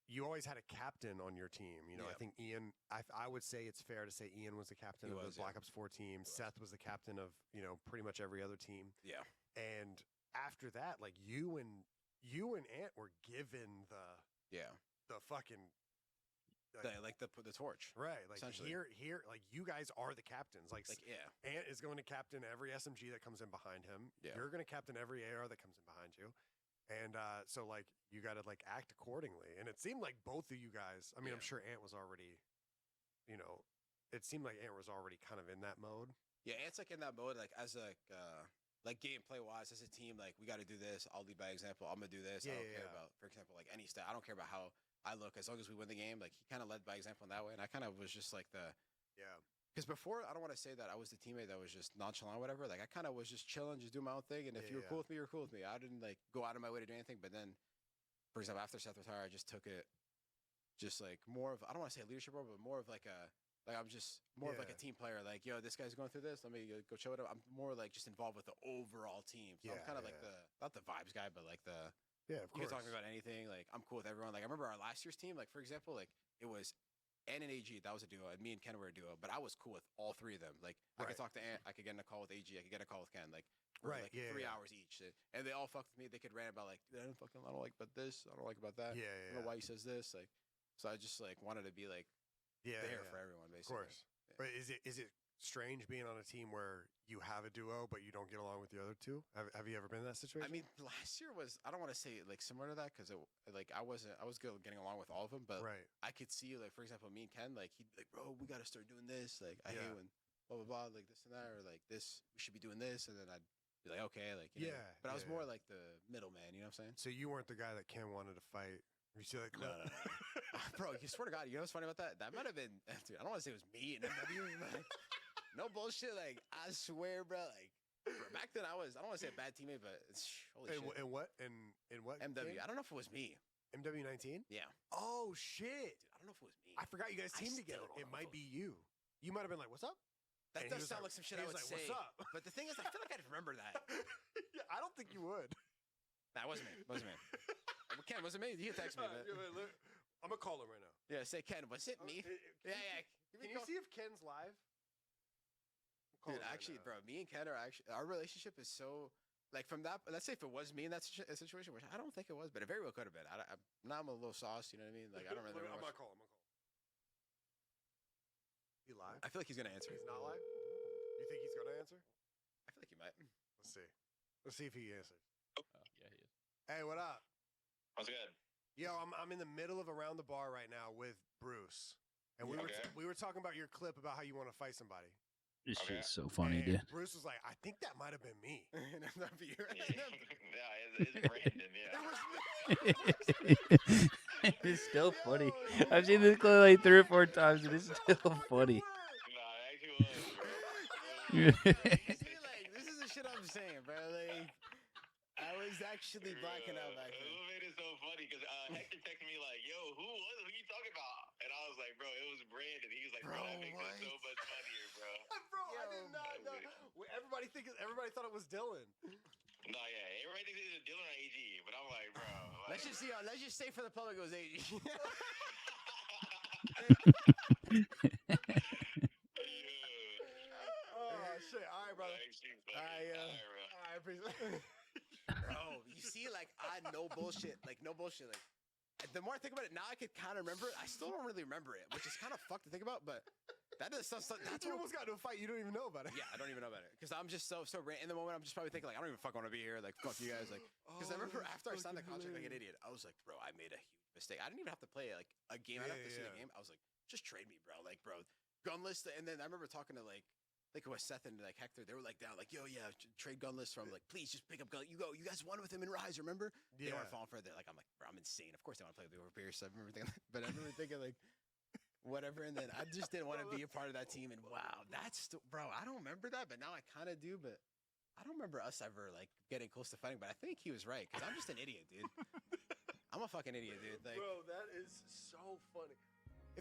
Speaker 2: You always had a captain on your team. You know, I think Ian, I would say it's fair to say Ian was the captain of the Black Ops 4 team. Seth was the captain of, you know, pretty much every other team. Yeah. And after that, like you and Ant were given the fucking
Speaker 3: the torch.
Speaker 2: Right. Like here, like you guys are the captains. Like Ant is going to captain every SMG that comes in behind him. Yeah. You're going to captain every AR that comes in behind you. And so, like, you got to, like, act accordingly. And it seemed like both of you guys, I mean, I'm sure Ant was already, you know, it seemed like Ant was already kind of in that mode.
Speaker 3: Yeah, Ant's, like, in that mode, like, as, like gameplay-wise, as a team, like, we got to do this. I'll lead by example. I'm going to do this. I don't care about, for example, like, any stat. I don't care about how I look. As long as we win the game, like, he kind of led by example in that way. And I kind of was just, like, because before, I don't want to say that I was the teammate that was just nonchalant or whatever. Like, I kind of was just chilling, just doing my own thing. And if you were cool with me, you were cool with me. I didn't, like, go out of my way to do anything. But then, for example, after Seth retired, I just took it just, like, more of, I don't want to say a leadership role, but more of, like, I'm just more of, like, a team player. Like, yo, this guy's going through this. Let me go chill with him. I'm more, like, just involved with the overall team. So I'm kind of, like, not the vibes guy, but, like, the,
Speaker 2: of course.
Speaker 3: You can talk about anything. Like, I'm cool with everyone. Like, I remember our last year's team, like, for example, like, it was Ant and AG, that was a duo, and me and Ken were a duo. But I was cool with all three of them. Like, I could talk to Ant, I could get in a call with AG, I could get in a call with Ken. Like, for 3 hours each. And they all fucked with me. They could rant about, like, I don't like about this. I don't like about that. I don't know why he says this. Like, so I just, like, wanted to be, like, there for everyone, basically.
Speaker 2: Of course. Yeah. But is it strange being on a team where you have a duo but you don't get along with the other two? Have you ever been in that situation?
Speaker 3: I mean, last year was, I don't want to say like similar to that because I was good getting along with all of them, but I could see, like, for example, me and Ken, like, he'd be like, bro, we got to start doing this. Like, I hate when blah blah blah, like this and that, or like this, we should be doing this, and then I'd be like, okay, like, you know. But I was more like the middleman, you know what I'm saying?
Speaker 2: So you weren't the guy that Ken wanted to fight. You see that clip?
Speaker 3: No. Bro, you swear to God, you know what's funny about that? That might have been, dude, I don't want to say it was me and MW, but no bullshit. Like, I swear, bro. Like, bro, back then I don't want to say a bad teammate, but it's holy shit.
Speaker 2: And what? In what?
Speaker 3: MW. Game? I don't know if it was me.
Speaker 2: MW19?
Speaker 3: Yeah.
Speaker 2: Oh shit!
Speaker 3: Dude, I don't know if it was me.
Speaker 2: I forgot you guys teamed together. It might be you. You might have been like, "What's up?"
Speaker 3: That does sound like some shit I would say.
Speaker 2: What's up?
Speaker 3: But the thing is, I feel like I'd remember that.
Speaker 2: Yeah, I don't think you would.
Speaker 3: That wasn't me. Wasn't me. Ken, was it me? You text me.
Speaker 2: I'm gonna call him right now.
Speaker 3: Yeah, say Ken. Was it me? Yeah.
Speaker 2: Can you see if Ken's live?
Speaker 3: Dude, actually, bro, me and Ken our relationship is so, like, from that, let's say if it was me in that situation, which I don't think it was, but it very well could have been. Now I'm a little sauced, you know what I mean? Like, I don't really know.
Speaker 2: I'm gonna call him. He live?
Speaker 3: I feel like he's gonna answer.
Speaker 2: He's not live? You think he's gonna answer?
Speaker 3: I feel like he might.
Speaker 2: Let's see if he answers.
Speaker 4: Oh, yeah, he is.
Speaker 2: Hey, what up?
Speaker 9: How's it good?
Speaker 2: Yo, I'm in the middle of Around the Bar right now with Bruce. and
Speaker 3: Yeah.
Speaker 2: we were talking about your clip about how you want to fight somebody.
Speaker 1: This
Speaker 9: Okay.
Speaker 1: shit's so funny,
Speaker 2: And
Speaker 1: dude.
Speaker 2: Bruce was like, I think that might have been me.
Speaker 3: That'd be your-
Speaker 9: Yeah, it's Brandon. Yeah.
Speaker 1: It's still funny.
Speaker 2: Yo,
Speaker 1: I've seen this clip like 3 or 4 times, and it's still funny.
Speaker 9: Nah, it actually was, bro.
Speaker 3: See, like, this is the shit I'm saying, bro. Like, I was actually blacking out back
Speaker 9: It
Speaker 3: then.
Speaker 9: made it so funny because Hector texted me like, "Yo, who you talking about?" And I was like, "Bro, it was Brandon." He was like, "Bro, that makes it so
Speaker 2: What?
Speaker 9: much funnier, bro."
Speaker 2: Bro, I did not know. Everybody thought it was Dylan.
Speaker 9: No, yeah, everybody thinks it's Dylan or AG, but I'm like, bro. Like,
Speaker 3: Let's just say for the public it was AG.
Speaker 2: Oh shit! All right, brother. I appreciate.
Speaker 3: Bro, you see, like, no bullshit. Like, the more I think about it, now I could kind of remember it. I still don't really remember it, which is kind of fucked to think about, but that's
Speaker 2: You almost got into a fight. You don't even know about it.
Speaker 3: Yeah, I don't even know about it because I'm just so in the moment. I'm just probably thinking like, I don't even fucking want to be here. Like, fuck you guys. Like, because I remember after I signed the contract like an idiot, I was like, bro, I made a huge mistake. I didn't even have to play like a game. I didn't have to see the game. I was like, just trade me, bro. Like, bro, gunless. And then I remember talking to like it was Seth and like Hector. They were like down, like, yo, yeah, trade gunless from like, please just pick up gun. You guys won with him in Rise, remember? They weren't falling for it. Like, I'm like, bro, I'm insane. Of course they want to play with me over Pierce. I remember thinking, but I remember thinking like. Whatever, and then I just didn't want to be a part of that team. And wow, bro, I don't remember that, but now I kind of do. But I don't remember us ever like getting close to fighting. But I think he was right because I'm just an idiot, dude. I'm a fucking idiot, dude. Like,
Speaker 2: Bro, that is so funny.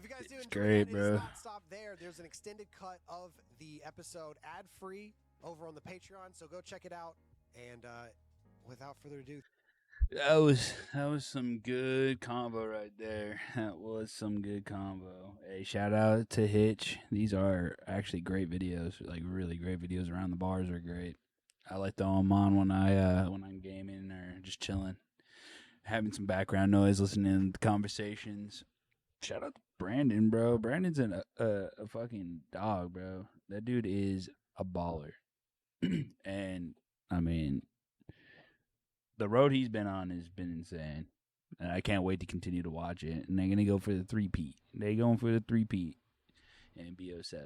Speaker 2: If you guys do
Speaker 1: It's
Speaker 2: enjoy
Speaker 1: great,
Speaker 2: that, it
Speaker 1: bro.
Speaker 2: does not stop there. There's an extended cut of the episode ad-free over on the Patreon, so go check it out. And without further ado,
Speaker 1: That was some good combo right there. That was some good combo. Hey, shout out to Hitch. These are actually great videos. Like really great videos. Around the bars are great. I like throwing them on when I'm gaming or just chilling, having some background noise, listening to conversations. Shout out to Brandon, bro. Brandon's a fucking dog, bro. That dude is a baller. And I mean, the road he's been on has been insane. And I can't wait to continue to watch it. And they're gonna go for the 3-peat. They're going for the 3-peat in BO7.